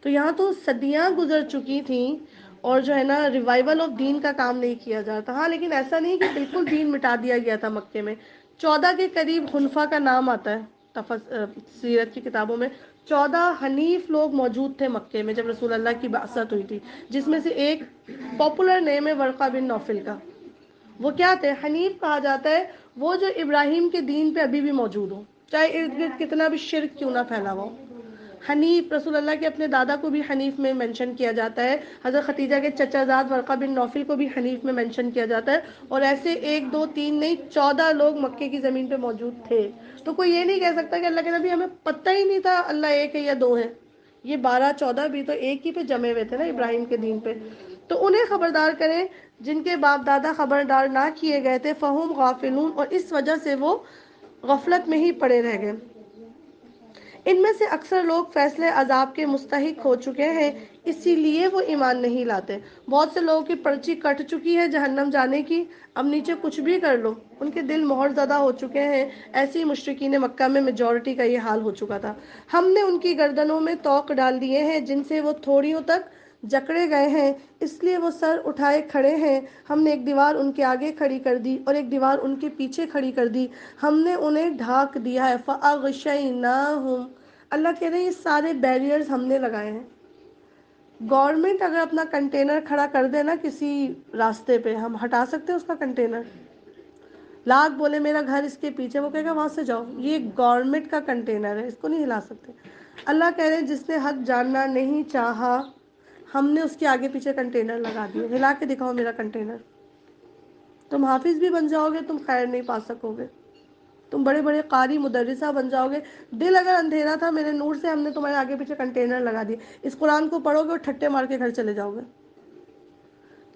تو یہاں تو صدیاں گزر چکی تھیں، اور جو ہے نا ریوائول آف دین کا کام نہیں کیا جاتا۔ ہاں لیکن ایسا نہیں کہ بالکل دین مٹا دیا گیا تھا مکے میں۔ 14 کے قریب حنفا کا نام آتا ہے سیرت کی کتابوں میں۔ 14 حنیف لوگ موجود تھے مکے میں جب رسول اللہ کی بعثت ہوئی تھی، جس میں سے ایک پاپولر نیم ہے ورقہ بن نوفل کا۔ وہ کیا تھے؟ حنیف کہا جاتا ہے وہ جو ابراہیم کے دین پہ ابھی بھی موجود ہو، چاہے ارد گرد کتنا بھی شرک کیوں نہ پھیلا ہو۔ حنیف، رسول اللہ کے اپنے دادا کو بھی حنیف میں منشن کیا جاتا ہے، حضرت خدیجہ کے چچا زاد ورقہ بن نوفل کو بھی حنیف میں منشن کیا جاتا ہے، اور ایسے 1 2 3 نہیں 14 لوگ مکے کی زمین پہ موجود تھے۔ تو کوئی یہ نہیں کہہ سکتا کہ اللہ کے نبی ہمیں پتہ ہی نہیں تھا اللہ ایک ہے یا 2 ہے۔ یہ 12-14 بھی تو ایک ہی پہ جمے ہوئے تھے نا ابراہیم کے دین پہ۔ تو انہیں خبردار کریں جن کے باپ دادا خبردار نہ کیے گئے تھے، فہم غافلون، اور اس وجہ سے وہ غفلت میں ہی پڑے رہ گئے۔ ان میں سے اکثر لوگ فیصلے عذاب کے مستحق ہو چکے ہیں، اسی لیے وہ ایمان نہیں لاتے۔ بہت سے لوگوں کی پرچی کٹ چکی ہے جہنم جانے کی، اب نیچے کچھ بھی کر لو، ان کے دل مہر زدہ ہو چکے ہیں۔ ایسی مشرکین مکہ میں میجورٹی کا یہ حال ہو چکا تھا۔ ہم نے ان کی گردنوں میں طوق ڈال دیے ہیں جن سے وہ تھوڑیوں تک جکڑے گئے ہیں، اس لیے وہ سر اٹھائے کھڑے ہیں۔ ہم نے ایک دیوار ان کے آگے کھڑی کر دی اور ایک دیوار ان کے پیچھے کھڑی کر دی، ہم نے انہیں ڈھانک دیا ہے۔ فَأَغْشَيْنَاهُمْ، اللہ کہہ رہے ہیں یہ سارے بیریئرز ہم نے لگائے ہیں۔ گورنمنٹ اگر اپنا کنٹینر کھڑا کر دے نا کسی راستے پہ، ہم ہٹا سکتے ہیں اس کا کنٹینر؟ لاکھ بولے میرا گھر اس کے پیچھے، وہ کہے گا وہاں سے جاؤ، یہ گورنمنٹ کا کنٹینر ہے، اس کو نہیں ہلا سکتے۔ اللہ کہہ رہے ہیں جس نے حق جاننا نہیں چاہا، ہم نے اس کے آگے پیچھے کنٹینر لگا دیے، ہلا کے دکھاؤ میرا کنٹینر۔ تم حافظ بھی بن جاؤ گے، تم خیر نہیں پا سکو گے، تم بڑے بڑے قاری مدرسہ بن جاؤ گے، دل اگر اندھیرا تھا میرے نور سے، ہم نے تمہارے آگے پیچھے کنٹینر لگا دیے، اس قرآن کو پڑھو گے اور ٹھٹے مار کے گھر چلے جاؤ گے۔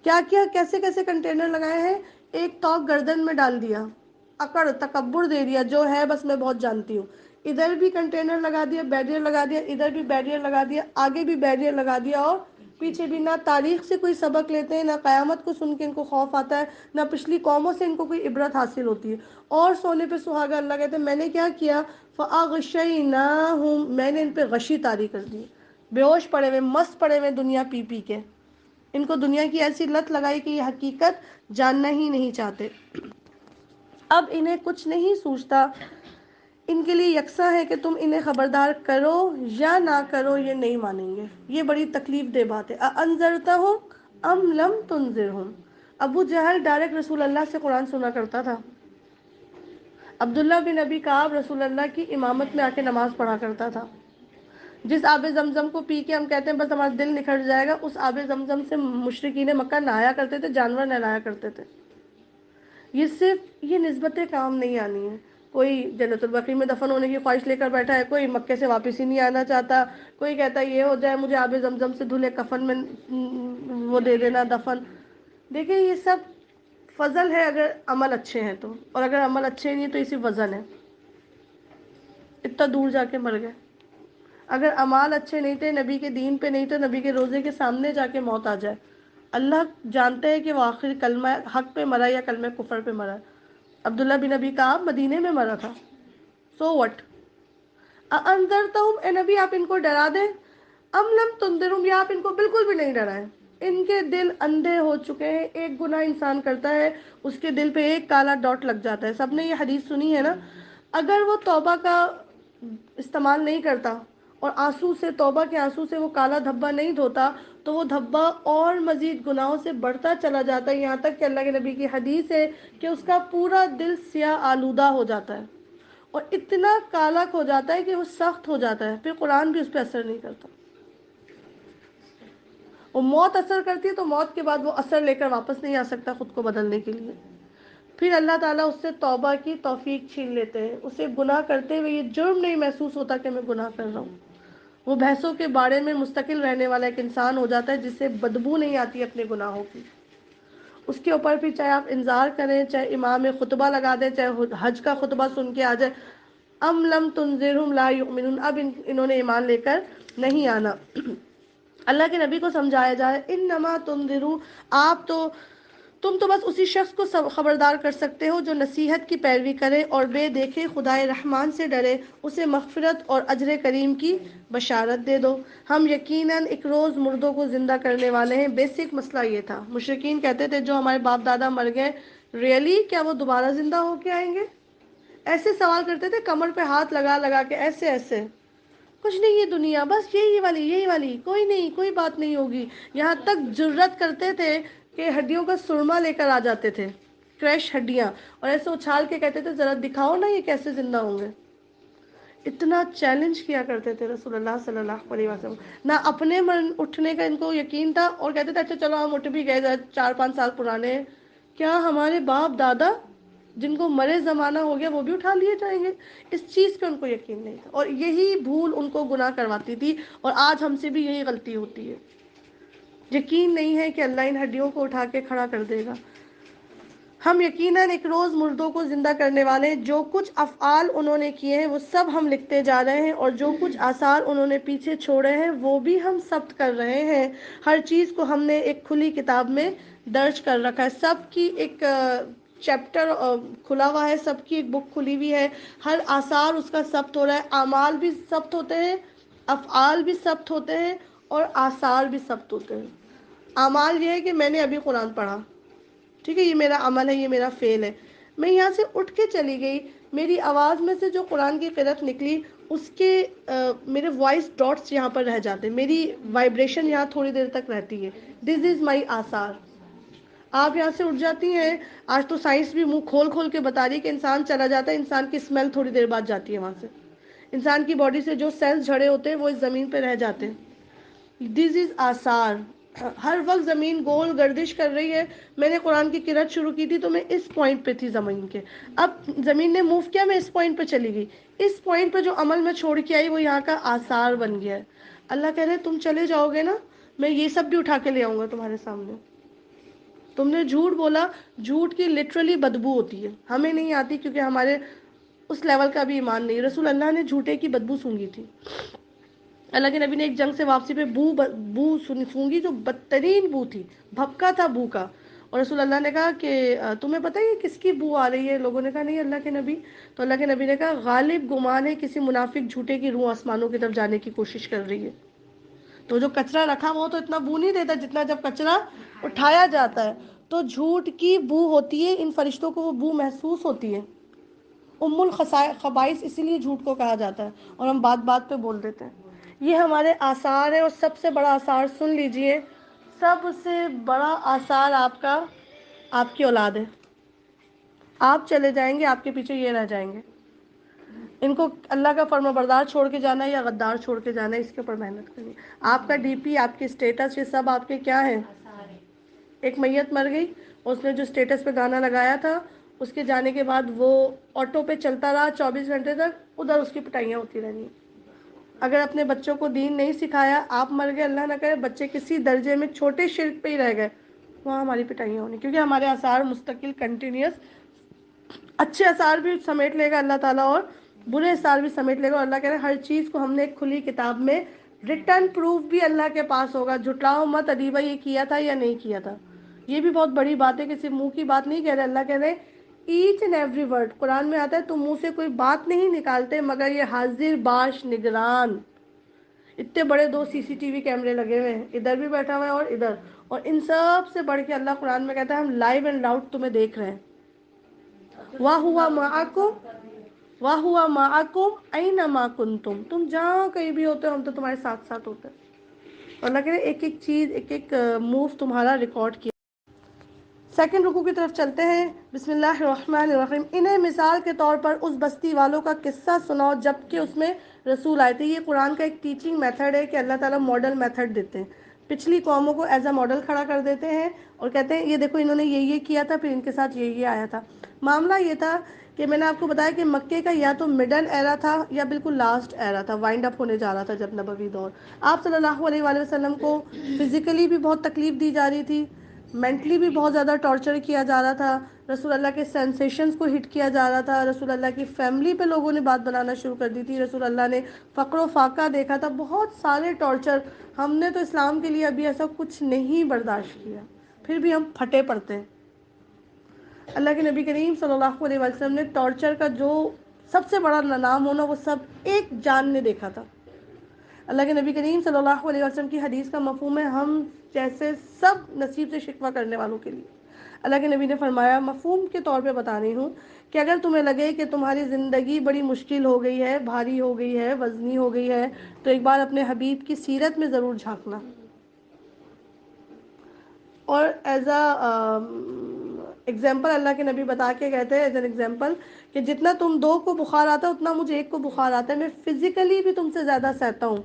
کیا کیا کیسے کیسے کنٹینر لگائے ہیں؟ ایک توق گردن میں ڈال دیا، اکڑ تکبر دے دیا، جو ہے بس میں بہت جانتی ہوں، ادھر بھی کنٹینر لگا دیا، بیریئر لگا دیا، ادھر بھی بیریئر لگا دیا، آگے بھی بیریئر لگا دیا، اور پیچھے بھی۔ نہ تاریخ سے کوئی سبق لیتے ہیں، نہ قیامت کو سن کے ان کو خوف آتا ہے، نہ پچھلی قوموں سے ان کو کوئی عبرت حاصل ہوتی ہے۔ اور سونے پہ سہاگا، اللہ کہتے ہیں میں نے کیا کیا؟ فَأَغْشَيْنَاهُمْ، میں نے ان پہ غشی طاری کر دی، بے ہوش پڑے ہوئے، مست پڑے ہوئے دنیا پی پی کے، ان کو دنیا کی ایسی لت لگائی کہ یہ حقیقت جاننا ہی نہیں چاہتے۔ اب انہیں کچھ نہیں سوچتا، ان کے لیے یکساں ہے کہ تم انہیں خبردار کرو یا نہ کرو، یہ نہیں مانیں گے۔ یہ بڑی تکلیف دہ بات ہے۔ أَأَنذَرْتَهُمْ أَمْ لَمْ تُنذِرْهُمْ، ابو جہل ڈائریکٹ رسول اللہ سے قرآن سنا کرتا تھا۔ عبداللہ بن ابی کعب رسول اللہ کی امامت میں آ کے نماز پڑھا کرتا تھا۔ جس آب زمزم کو پی کے ہم کہتے ہیں بس ہمارا دل نکھر جائے گا، اس آب زمزم سے مشرکین مکہ نہایا کرتے تھے، جانور نہلایا کرتے تھے۔ یہ صرف یہ نسبتیں کام نہیں آنی ہے۔ کوئی جنت البقیع میں دفن ہونے کی خواہش لے کر بیٹھا ہے، کوئی مکے سے واپس ہی نہیں آنا چاہتا، کوئی کہتا ہے یہ ہو جائے مجھے آب زمزم سے دھلے کفن میں وہ دے دینا دفن۔ دیکھیں یہ سب فضل ہے اگر عمل اچھے ہیں تو، اور اگر عمل اچھے نہیں تو اسی وزن ہے، اتنا دور جا کے مر گئے۔ اگر اعمال اچھے نہیں تھے، نبی کے دین پہ نہیں، تو نبی کے روزے کے سامنے جا کے موت آ جائے، اللہ جانتے ہیں کہ وہ آخر کلمہ حق پہ مرا یا کلمہ کفر پہ مرا۔ عبداللہ بن ابی کعب مدینے میں مرا تھا، سو وٹ؟ اَأَنذَرْتَهُمْ، اے نبی آپ ان کو ڈرا دیں، ام لم تنذرہم، یا آپ ان کو بالکل بھی نہیں ڈرائیں۔ ان کے دل اندھے ہو چکے ہیں، ایک گناہ انسان کرتا ہے اس کے دل پہ ایک کالا ڈاٹ لگ جاتا ہے۔ سب نے یہ حدیث سنی ہے نا، اگر وہ توبہ کا استعمال نہیں کرتا اور آنسو سے، توبہ کے آنسو سے وہ کالا دھبا نہیں دھوتا، تو وہ دھبا اور مزید گناہوں سے بڑھتا چلا جاتا ہے، یہاں تک کہ اللہ کے نبی کی حدیث ہے کہ اس کا پورا دل سیاہ آلودہ ہو جاتا ہے، اور اتنا کالا ہو جاتا ہے کہ وہ سخت ہو جاتا ہے، پھر قرآن بھی اس پہ اثر نہیں کرتا۔ وہ موت اثر کرتی ہے تو موت کے بعد وہ اثر لے کر واپس نہیں آ سکتا خود کو بدلنے کے لیے، پھر اللہ تعالیٰ اس سے توبہ کی توفیق چھین لیتے ہیں، اسے گناہ کرتے ہوئے یہ جرم نہیں محسوس ہوتا کہ میں گناہ کر رہا ہوں، وہ بحثوں کے بارے میں مستقل رہنے والا ایک انسان ہو جاتا ہے جس سے بدبو نہیں آتی اپنے گناہوں کی. اس کے اوپر بھی چاہے آپ انذار کریں، چاہے امام خطبہ لگا دیں، چاہے حج کا خطبہ سن کے آ جائے، ام لم تنذرہم لا یؤمنون، اب انہوں نے ایمان لے کر نہیں آنا. اللہ کے نبی کو سمجھایا جائے انما تنذروا، آپ تو تم تو بس اسی شخص کو خبردار کر سکتے ہو جو نصیحت کی پیروی کرے اور بے دیکھے خدائے رحمان سے ڈرے، اسے مغفرت اور اجر کریم کی بشارت دے دو. ہم یقیناً ایک روز مردوں کو زندہ کرنے والے ہیں. بیسک مسئلہ یہ تھا. مشرکین کہتے تھے جو ہمارے باپ دادا مر گئے، ریئلی کیا وہ دوبارہ زندہ ہو کے آئیں گے؟ ایسے سوال کرتے تھے، کمر پہ ہاتھ لگا لگا کے، ایسے ایسے. کچھ نہیں یہ دنیا، بس یہی والی، کوئی نہیں، کوئی بات نہیں ہوگی. یہاں تک جرت کرتے تھے کہ ہڈیوں کا سرما لے کر آ جاتے تھے، کریش ہڈیاں، اور ایسے اچھال کے کہتے تھے ذرا دکھاؤ نا یہ کیسے زندہ ہوں گے. اتنا چیلنج کیا کرتے تھے رسول اللہ صلی اللہ علیہ وسلم. نہ اپنے اٹھنے کا ان کو یقین تھا، اور کہتے تھے اچھا چلو ہم اٹھ بھی گئے 4-5 سال پرانے ہیں، کیا ہمارے باپ دادا جن کو مرے زمانہ ہو گیا وہ بھی اٹھا لیے جائیں گے؟ اس چیز پہ ان کو یقین نہیں تھا، اور یہی بھول ان کو گناہ کرواتی تھی. اور آج ہم سے بھی یہی غلطی ہوتی ہے. یقین نہیں ہے کہ اللہ ان ہڈیوں کو اٹھا کے کھڑا کر دے گا. ہم یقیناً ایک روز مردوں کو زندہ کرنے والے ہیں. جو کچھ افعال انہوں نے کیے ہیں وہ سب ہم لکھتے جا رہے ہیں، اور جو کچھ آثار انہوں نے پیچھے چھوڑے ہیں وہ بھی ہم ثبت کر رہے ہیں. ہر چیز کو ہم نے ایک کھلی کتاب میں درج کر رکھا ہے. سب کی ایک چیپٹر کھلا ہوا ہے، سب کی ایک بک کھلی ہوئی ہے. ہر آثار اس کا ثبت ہو رہا ہے. اعمال بھی ثبت ہوتے ہیں، افعال بھی ثبت ہوتے ہیں، اور آثار بھی ثبت ہوتے ہیں. اعمال یہ ہے کہ میں نے ابھی قرآن پڑھا، ٹھیک ہے، یہ میرا عمل ہے، یہ میرا فعل ہے. میں یہاں سے اٹھ کے چلی گئی، میری آواز میں سے جو قرآن کی قرأت نکلی اس کے میرے وائس ڈاٹس یہاں پر رہ جاتے ہیں، میری وائبریشن یہاں تھوڑی دیر تک رہتی ہے. دس از مائی آثار. آپ یہاں سے اٹھ جاتی ہیں. آج تو سائنس بھی منہ کھول کھول کے بتا رہی ہے کہ انسان چلا جاتا ہے، انسان کی اسمیل تھوڑی دیر بعد جاتی ہے وہاں سے. انسان کی باڈی سے جو سیلز جھڑے ہوتے ہیں وہ اس زمین پہ رہ جاتے ہیں. دس از آثار. ہر وقت زمین گول گردش کر رہی ہے. میں نے قرآن کی قرأت شروع کی تھی تو میں اس پوائنٹ پہ تھی زمین کے، اب زمین نے موو کیا، میں اس پوائنٹ پہ چلی گئی. اس پوائنٹ پہ جو عمل میں چھوڑ کے آئی وہ یہاں کا آثار بن گیا ہے. اللہ کہہ رہے تم چلے جاؤ گے نا، میں یہ سب بھی اٹھا کے لے آؤں گا تمہارے سامنے. تم نے جھوٹ بولا، جھوٹ کی لٹرلی بدبو ہوتی ہے، ہمیں نہیں آتی کیونکہ ہمارے اس لیول کا بھی ایمان نہیں. رسول اللہ نے جھوٹے کی بدبو سونگھی تھی. اللہ کے نبی نے ایک جنگ سے واپسی پہ بو سونگھی جو بدترین بو تھی، بھپکا تھا بو کا. اور رسول اللہ نے کہا کہ تمہیں پتہ ہے کس کی بو آ رہی ہے؟ لوگوں نے کہا نہیں اللہ کے نبی. تو اللہ کے نبی نے کہا غالب گمان ہے کسی منافق جھوٹے کی روح آسمانوں کی طرف جانے کی کوشش کر رہی ہے. تو جو کچرا رکھا وہ تو اتنا بو نہیں دیتا جتنا جب کچرا اٹھایا جاتا ہے. تو جھوٹ کی بو ہوتی ہے، ان فرشتوں کو وہ بو محسوس ہوتی ہے. ام الخبائث اسی لیے جھوٹ کو کہا جاتا ہے، اور ہم بات بات پہ بول دیتے ہیں. یہ ہمارے آثار ہے، اور سب سے بڑا آثار سن لیجئے، سب سے بڑا آثار آپ کی اولاد ہے. آپ چلے جائیں گے، آپ کے پیچھے یہ رہ جائیں گے. ان کو اللہ کا فرما بردار چھوڑ کے جانا ہے یا غدار چھوڑ کے جانا ہے، اس کے اوپر محنت کرنی. آپ کا ڈی پی، آپ کی اسٹیٹس، یہ سب آپ کے کیا ہیں؟ ایک میت مر گئی، اس نے جو اسٹیٹس پہ گانا لگایا تھا، اس کے جانے کے بعد وہ آٹو پہ چلتا رہا 24 گھنٹے تک، ادھر اس کی پٹائیاں ہوتی رہی. اگر اپنے بچوں کو دین نہیں سکھایا، آپ مر گئے، اللہ نہ کرے بچے کسی درجے میں چھوٹے شرک پہ ہی رہ گئے، وہاں ہماری پٹائیاں ہونی. کیونکہ ہمارے آثار مستقل کنٹینیوس، اچھے آثار بھی سمیٹ لے گا اللہ تعالیٰ اور برے آثار بھی سمیٹ لے گا. اور اللہ کہہ رہے ہر چیز کو ہم نے ایک کھلی کتاب میں ریٹن پروف بھی اللہ کے پاس ہوگا. جھٹلاؤ مت ادیبہ یہ کیا تھا یا نہیں کیا تھا. یہ بھی بہت بڑی بات ہے کہ صرف منہ کی بات نہیں کہہ رہے. اللہ کہہ رہے ایچ اینڈ ایوری ورڈ قرآن میں آتا ہے تم منہ سے کوئی بات نہیں نکالتے مگر یہ حاضر باش نگران. اتنے بڑے 2 سی سی ٹی وی کیمرے لگے ہوئے ہیں، ادھر بھی بیٹھا ہوا ہے اور ادھر. اور ان سب سے بڑھ کے اللہ قرآن میں کہتا ہے ہم لائیو اینڈ لاؤڈ تمہیں دیکھ رہے ہیں. وَهُوَ مَعَكُمْ وَهُوَ مَعَكُمْ أَيْنَمَا كُنْتُمْ. تم جہاں کہیں بھی ہوتے ہو ہم تو تمہارے ساتھ ساتھ ہوتے ہیں. اللہ کہہ رہے ایک ایک چیز، ایک ایک موو تمہارا ریکارڈ کیا. سیکنڈ رکوع کی طرف چلتے ہیں. بسم اللہ الرحمن الرحیم. انہیں مثال کے طور پر اس بستی والوں کا قصہ سناؤ جب کہ اس میں رسول آئے تھے. یہ قرآن کا ایک ٹیچنگ میتھڈ ہے کہ اللہ تعالیٰ ماڈل میتھڈ دیتے ہیں. پچھلی قوموں کو ایز اے ماڈل کھڑا کر دیتے ہیں اور کہتے ہیں یہ دیکھو انہوں نے یہ کیا تھا، پھر ان کے ساتھ یہ آیا تھا۔ معاملہ یہ تھا کہ میں نے آپ کو بتایا کہ مکے کا یا تو مڈل ایرا تھا یا بالکل لاسٹ ایرا تھا، وائنڈ اپ ہونے جا رہا تھا جب نبوی دور۔ آپ صلی اللہ علیہ وآلہ وسلم کو فزیکلی بھی بہت تکلیف دی جا رہی تھی، مینٹلی بھی بہت زیادہ ٹارچر کیا جا رہا تھا، رسول اللہ کے سینسیشنز کو ہٹ کیا جا رہا تھا، رسول اللہ کی فیملی پہ لوگوں نے بات بنانا شروع کر دی تھی، رسول اللہ نے فقر و فاقہ دیکھا تھا، بہت سارے ٹارچر۔ ہم نے تو اسلام کے لیے ابھی ایسا کچھ نہیں برداشت کیا، پھر بھی ہم پھٹے پڑتے ہیں۔ اللہ کے نبی کریم صلی اللہ علیہ وسلم نے ٹارچر کا جو سب سے بڑا نام ہونا وہ سب ایک جان نے دیکھا تھا۔ اللہ کے نبی کریم صلی اللہ علیہ وسلم کی حدیث کا مفہوم ہے ہم جیسے سب نصیب سے شکوہ کرنے والوں کے لیے۔ اللہ کے نبی نے فرمایا، مفہوم کے طور پہ بتا رہی ہوں، کہ اگر تمہیں لگے کہ تمہاری زندگی بڑی مشکل ہو گئی ہے، بھاری ہو گئی ہے، وزنی ہو گئی ہے، تو ایک بار اپنے حبیب کی سیرت میں ضرور جھانکنا۔ اور ایز اے ایگزامپل اللہ کے نبی بتا کے کہتے ہیں، ایز این ایگزامپل، کہ جتنا تم دو کو بخار آتا ہے اتنا مجھے ایک کو بخار آتا ہے، میں فزیکلی بھی تم سے زیادہ سہتا ہوں۔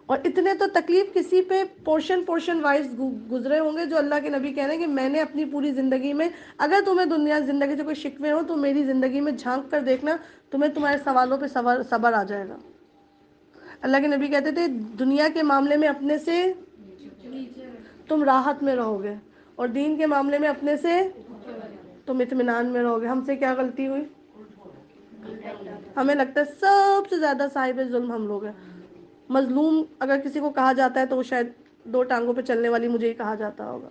اور اتنے تو تکلیف کسی پہ پورشن وائز گزرے ہوں گے جو اللہ کے نبی کہہ رہے ہیں کہ میں نے اپنی پوری زندگی میں، اگر تمہیں دنیا زندگی سے کوئی شکوے ہو تو میری زندگی میں جھانک کر دیکھنا، تمہیں تمہارے سوالوں پہ صبر آ جائے گا۔ اللہ کے نبی کہتے تھے دنیا کے معاملے میں اپنے سے تم راحت میں رہو گے، اور دین کے معاملے میں اپنے سے تم اطمینان میں رہو گے۔ ہم سے کیا غلطی ہوئی؟ ہمیں لگتا ہے سب سے زیادہ صاحب ظلم ہم لوگ ہیں۔ مظلوم اگر کسی کو کہا جاتا ہے تو وہ شاید دو ٹانگوں پہ چلنے والی مجھے ہی کہا جاتا ہوگا۔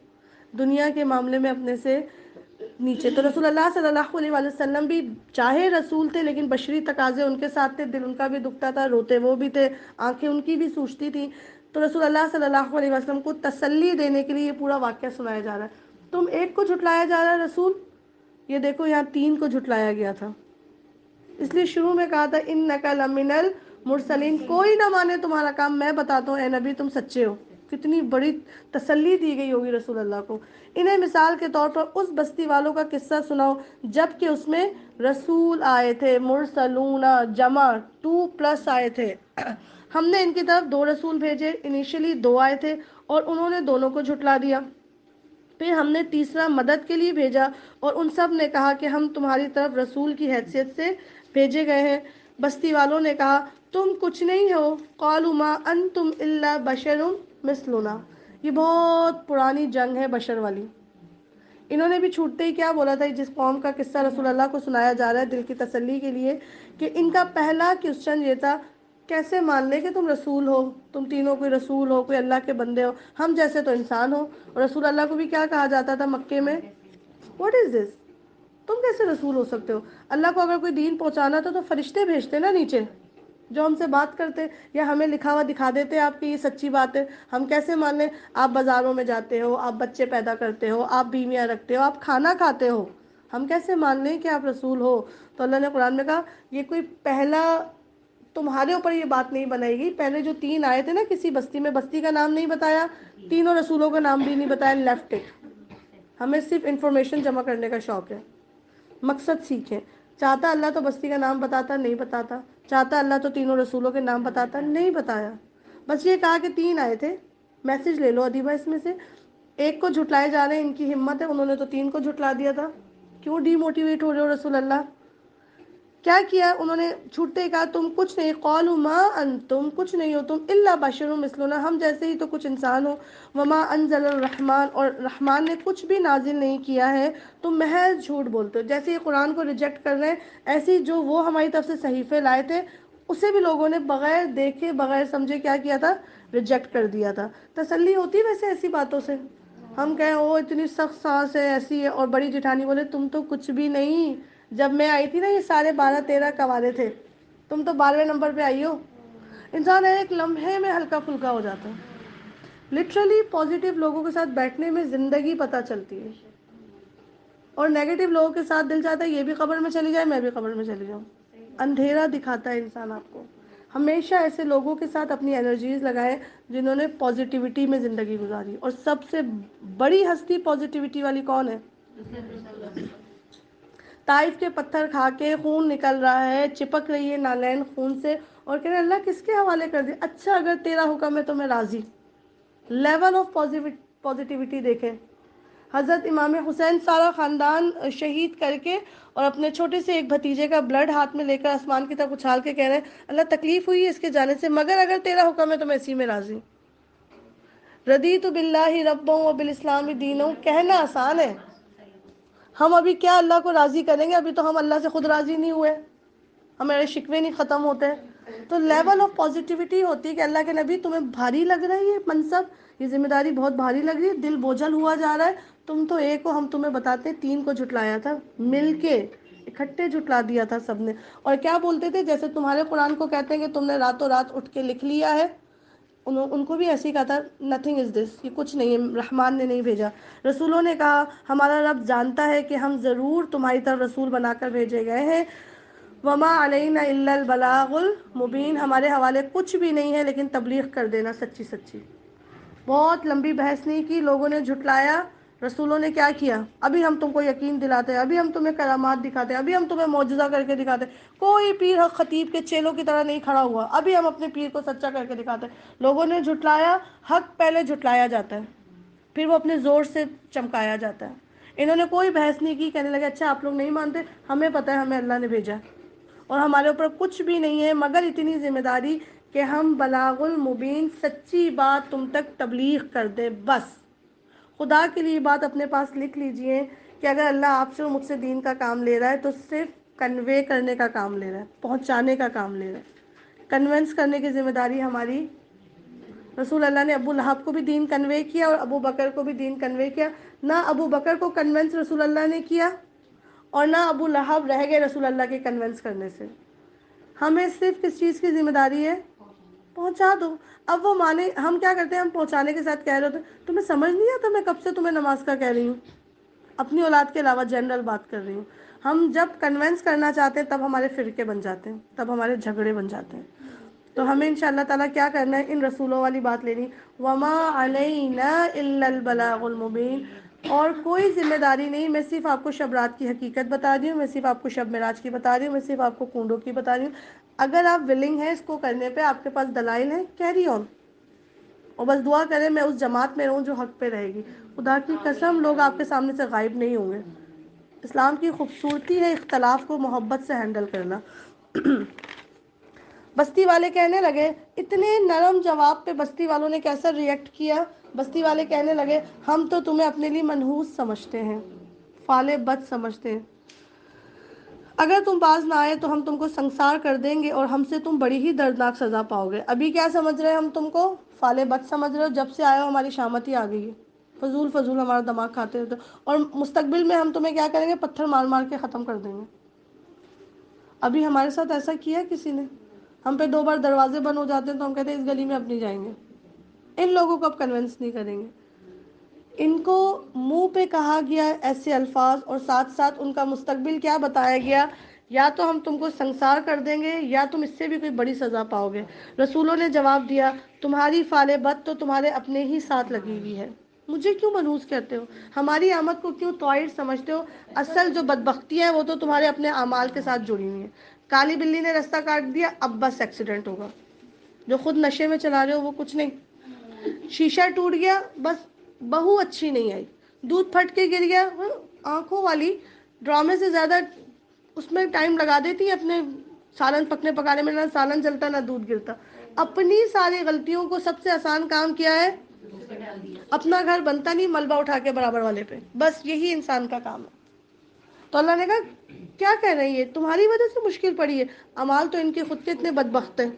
دنیا کے معاملے میں اپنے سے نیچے۔ تو رسول اللہ صلی اللہ علیہ وآلہ وسلم بھی چاہے رسول تھے لیکن بشری تقاضے ان کے ساتھ تھے، دل ان کا بھی دکھتا تھا، روتے وہ بھی تھے، آنکھیں ان کی بھی سوجتی تھیں۔ تو رسول اللہ صلی اللہ علیہ وسلم کو تسلی دینے کے لیے یہ پورا واقعہ سنایا جا رہا ہے۔ تم ایک کو جھٹلایا جا رہا ہے رسول، یہ دیکھو یہاں 3 کو جھٹلایا گیا تھا۔ اس لیے شروع میں کہا تھا انک لمن المرسلین، کوئی نہ مانے تمہارا کام، میں بتاتا ہوں اے نبی تم سچے ہو۔ کتنی بڑی تسلی دی گئی ہوگی رسول اللہ کو۔ انہیں مثال کے طور پر اس بستی والوں کا قصہ سناؤ جب کہ اس میں رسول آئے تھے، مرسلون جمع 2+ آئے تھے۔ ہم نے ان کی طرف 2 رسول بھیجے، انیشلی 2 آئے تھے اور انہوں نے دونوں کو جھٹلا دیا۔ پھر ہم نے تیسرا مدد کے لیے بھیجا اور ان سب نے کہا کہ ہم تمہاری طرف رسول کی حیثیت سے بھیجے گئے ہیں۔ بستی والوں نے کہا تم کچھ نہیں ہو، قالوا ما انتم الا بشر مثلنا۔ یہ بہت پرانی جنگ ہے بشر والی۔ انہوں نے بھی چھوٹتے ہی کیا بولا تھا، جس قوم کا قصہ رسول اللہ کو سنایا جا رہا ہے دل کی تسلی کے لیے، کہ ان کا پہلا کوسچن یہ تھا کیسے مان لے کہ تم رسول ہو، تم تینوں کوئی رسول ہو، کوئی اللہ کے بندے ہو، ہم جیسے تو انسان ہو۔ اور رسول اللہ کو بھی کیا کہا جاتا تھا مکے میں، واٹ از دس، تم کیسے رسول ہو سکتے ہو؟ اللہ کو اگر کوئی دین پہنچانا تھا تو فرشتے بھیجتے نا نیچے، جو ہم سے بات کرتے یا ہمیں لکھا ہوا دکھا دیتے آپ کی یہ سچی بات ہے، ہم کیسے مان لیں؟ آپ بازاروں میں جاتے ہو، آپ بچے پیدا کرتے ہو، آپ بیویاں رکھتے ہو، آپ کھانا کھاتے ہو، ہم کیسے مان لیں کہ آپ رسول ہو؟ تو اللہ نے قرآن میں کہا یہ کوئی پہلا تمہارے اوپر یہ بات نہیں بنائی گئی، پہلے جو 3 آئے تھے نا کسی بستی میں، بستی کا نام نہیں بتایا، تینوں رسولوں کا نام بھی نہیں بتایا، لیفٹ اٹ۔ ہمیں صرف انفارمیشن جمع کرنے کا شوق ہے، مقصد سیکھیں۔ چاہتا اللہ تو بستی کا نام بتاتا، نہیں بتاتا، چاہتا اللہ تو تینوں رسولوں کے نام بتاتا، نہیں بتایا، بس یہ کہا کہ 3 آئے تھے۔ میسج لے لو ادیبہ اس میں سے، ایک کو جھٹلائے جا رہے ہیں، ان کی ہمت ہے، انہوں نے تو 3 کو جھٹلا دیا تھا، کیوں ڈی موٹیویٹ ہو رہے ہو رسول اللہ؟ کیا کیا انہوں نے؟ چھوٹتے ہی کہا تم کچھ نہیں، قالوا ما انتم، کچھ نہیں ہو تم، الا بشر مثلنا، ہم جیسے ہی تو کچھ انسان ہو، وما انزل الرحمن، اور رحمان نے کچھ بھی نازل نہیں کیا ہے، تم محض جھوٹ بولتے ہو۔ جیسے یہ قرآن کو ریجیکٹ کر رہے ہیں، ایسے ہی جو وہ ہماری طرف سے صحیفے لائے تھے اسے بھی لوگوں نے بغیر دیکھے بغیر سمجھے کیا کیا تھا، ریجیکٹ کر دیا تھا۔ تسلی ہوتی ویسے ایسی باتوں سے، ہم کہیں او اتنی سخت سانس ہے ایسی ہے، اور بڑی جٹھانی بولے تم تو کچھ بھی نہیں، جب میں آئی تھی نا یہ سارے 12-13 قوارے تھے، تم تو 12ویں نمبر پہ آئی ہو۔ انسان ایک لمحے میں ہلکا پھلکا ہو جاتا ہے۔ لٹرلی پازیٹیو لوگوں کے ساتھ بیٹھنے میں زندگی پتہ چلتی ہے، اور نیگیٹو لوگوں کے ساتھ دل چاہتا ہے یہ بھی قبر میں چلی جائے میں بھی قبر میں چلی جاؤں۔ اندھیرا دکھاتا ہے انسان آپ کو۔ ہمیشہ ایسے لوگوں کے ساتھ اپنی انرجیز لگائیں جنہوں نے پازیٹیوٹی میں زندگی گزاری، اور سب سے بڑی ہستی پازیٹیوٹی والی کون ہے؟ طائف کے پتھر کھا کے خون نکل رہا ہے، چپک رہی ہے نالین خون سے، اور کہہ رہے اللہ کس کے حوالے کر دیا؟ اچھا اگر تیرا حکم ہے تو میں راضی۔ لیول آف پازیٹیوٹی دیکھیں. حضرت امام حسین سارا خاندان شہید کر کے اور اپنے چھوٹے سے ایک بھتیجے کا بلڈ ہاتھ میں لے کر آسمان کی طرف اچھال کے کہہ رہے ہیں اللہ تکلیف ہوئی ہے اس کے جانے سے مگر اگر تیرا حکم ہے تو میں اسی میں راضی ہوں. رضیت باللہ ربا و بالاسلام دینوں کہنا آسان ہے, ہم ابھی کیا اللہ کو راضی کریں گے, ابھی تو ہم اللہ سے خود راضی نہیں ہوئے, ہمارے شکوے نہیں ختم ہوتے. تو لیول آف پازیٹیوٹی ہوتی ہے کہ اللہ کے نبی تمہیں بھاری لگ رہا ہے یہ منصب, یہ ذمہ داری بہت بھاری لگ رہی ہے, دل بوجھل ہوا جا رہا ہے, تم تو ایک کو, ہم تمہیں بتاتے 3 کو جھٹلایا تھا مل کے, اکٹھے جھٹلا دیا تھا سب نے. اور کیا بولتے تھے, جیسے تمہارے قرآن کو کہتے ہیں کہ تم نے راتوں رات اٹھ کے لکھ لیا ہے, ان کو بھی ایسے ہی کہا تھا نتھنگ از دس, یہ کچھ نہیں ہے, رحمان نے نہیں بھیجا. رسولوں نے کہا ہمارا رب جانتا ہے کہ ہم ضرور تمہاری طرف رسول بنا کر بھیجے گئے ہیں, وما علینا الا البلاغ المبین, ہمارے حوالے کچھ بھی نہیں ہے لیکن تبلیغ کر دینا سچی سچی. بہت لمبی بحث نہیں کی, لوگوں نے جھٹلایا, رسولوں نے کیا کیا, ابھی ہم تم کو یقین دلاتے ہیں, ابھی ہم تمہیں کرامات دکھاتے ہیں, ابھی ہم تمہیں معجزہ کر کے دکھاتے ہیں. کوئی پیر حق خطیب کے چیلوں کی طرح نہیں کھڑا ہوا, ابھی ہم اپنے پیر کو سچا کر کے دکھاتے ہیں. لوگوں نے جھٹلایا, حق پہلے جھٹلایا جاتا ہے پھر وہ اپنے زور سے چمکایا جاتا ہے. انہوں نے کوئی بحث نہیں کی, کہنے لگے اچھا آپ لوگ نہیں مانتے, ہمیں پتہ ہے ہمیں اللہ نے بھیجا اور ہمارے اوپر کچھ بھی نہیں ہے مگر اتنی ذمہ داری کہ ہم بلاغ المبین سچی بات تم تک تبلیغ کر دیں بس. خدا کے لیے بات اپنے پاس لکھ لیجئے کہ اگر اللہ آپ سے اور مجھ سے دین کا کام لے رہا ہے تو صرف کنوے کرنے کا کام لے رہا ہے, پہنچانے کا کام لے رہا ہے. کنونس کرنے کی ذمہ داری ہماری. رسول اللہ نے ابو لہب کو بھی دین کنوے کیا اور ابو بکر کو بھی دین کنوے کیا. نہ ابو بکر کو کنونس رسول اللہ نے کیا اور نہ ابو لہب رہ گئے رسول اللہ کے کنونس کرنے سے. ہمیں صرف کس چیز کی ذمہ داری ہے, پہنچا دو. اب وہ مانے, ہم کیا کرتے ہیں, ہم پہنچانے کے ساتھ کہہ رہے ہوتے ہیں تمہیں سمجھ نہیں آتا میں کب سے تمہیں نماز کا کہہ رہی ہوں, اپنی اولاد کے علاوہ جنرل بات کر رہی ہوں. ہم جب کنونس کرنا چاہتے ہیں تب ہمارے فرقے بن جاتے ہیں, تب ہمارے جھگڑے بن جاتے ہیں. تو ہمیں انشاءاللہ تعالیٰ کیا کرنا ہے, ان رسولوں والی بات لینی, وما علینا الا البلاغ المبین, اور کوئی ذمہ داری نہیں. میں صرف آپ کو شب رات کی حقیقت بتا رہی ہوں, میں صرف آپ کو شب معراج کی بتا رہی ہوں, میں صرف آپ کو کنڈوں کی بتا رہی ہوں. اگر آپ ولنگ ہیں اس کو کرنے پہ, آپ کے پاس دلائل ہیں, کیری آن, اور بس دعا کریں میں اس جماعت میں رہوں جو حق پہ رہے گی. خدا کی قسم لوگ آپ کے سامنے سے غائب نہیں ہوں گے. اسلام کی خوبصورتی ہے اختلاف کو محبت سے ہینڈل کرنا. بستی والے کہنے لگے, اتنے نرم جواب پہ بستی والوں نے کیسا ریئیکٹ کیا. بستی والے کہنے لگے ہم تو تمہیں اپنے لیے منحوس سمجھتے ہیں, فالے بد سمجھتے ہیں, اگر تم باز نہ آئے تو ہم تم کو سنسار کر دیں گے اور ہم سے تم بڑی ہی دردناک سزا پاؤ گے. ابھی کیا سمجھ رہے ہیں ہم تم کو, فالے بد سمجھ رہے ہو, جب سے آئے ہو ہماری شامت ہی آ گئی ہے, فضول فضول ہمارا دماغ کھاتے رہتے, اور مستقبل میں ہم تمہیں کیا کریں گے, پتھر مار مار کے ختم کر دیں گے. ابھی ہمارے ساتھ ایسا کیا کسی نے, ہم پہ 2 بار دروازے بند ہو جاتے ہیں تو ہم کہتے ہیں اس گلی میں اب نہیں جائیں گے. ان لوگوں کو اب کنونس نہیں کریں گے. ان کو منہ پہ کہا گیا ایسے الفاظ اور ساتھ ساتھ ان کا مستقبل کیا بتایا گیا, یا تو ہم تم کو سنسار کر دیں گے یا تم اس سے بھی کوئی بڑی سزا پاؤ گے. رسولوں نے جواب دیا تمہاری فال بد تو تمہارے اپنے ہی ساتھ لگی ہوئی ہے, مجھے کیوں منحوس کہتے ہو, ہماری آمد کو کیوں توائر سمجھتے ہو. اصل جو بدبختی ہے وہ تو تمہارے اپنے اعمال کے ساتھ جڑی ہوئی ہیں. کالی بلی نے راستہ کاٹ دیا, اب بس ایکسیڈنٹ ہوگا. جو خود نشے میں چلا رہے ہو وہ کچھ نہیں, شیشہ ٹوٹ گیا بس بہو اچھی نہیں آئی, دودھ پھٹ کے گر گیا, آنکھوں والی ڈرامے سے زیادہ اس میں ٹائم لگا دیتی ہیں اپنے سالن پکنے پکانے میں, نہ سالن جلتا نہ دودھ گرتا. اپنی ساری غلطیوں کو سب سے آسان کام کیا ہے, اپنا گھر بنتا نہیں ملبہ اٹھا کے برابر والے پہ, بس یہی انسان کا کام ہے. تو اللہ نے کہا کیا کہہ رہی ہے, تمہاری وجہ سے مشکل پڑی ہے, اعمال تو ان کے خود کے اتنے بدبخت ہیں.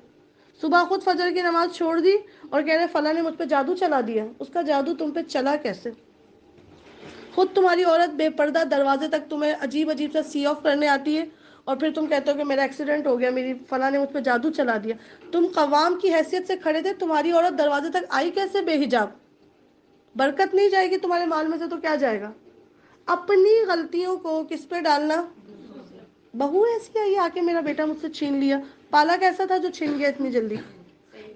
صبح خود فجر کی نماز چھوڑ دی اور کہہ رہے فلاں نے مجھ پہ جادو چلا دیا. اس کا جادو تم پہ چلا کیسے, خود تمہاری عورت بے پردہ دروازے تک تمہیں عجیب عجیب سا سی آف کرنے آتی ہے اور پھر تم کہتے ہو کہ میرا ایکسیڈنٹ ہو گیا, میری فلاں نے مجھ پہ جادو چلا دیا. تم قوام کی حیثیت سے کھڑے تھے, تمہاری عورت دروازے تک آئی کیسے بے حجاب. برکت نہیں جائے گی تمہارے مال میں سے تو کیا جائے گا. اپنی غلطیوں کو کس پہ ڈالنا, بہو ایسی آئی آ کے میرا بیٹا مجھ سے چھین لیا, پالا کیسا تھا جو چھین گیا اتنی جلدی.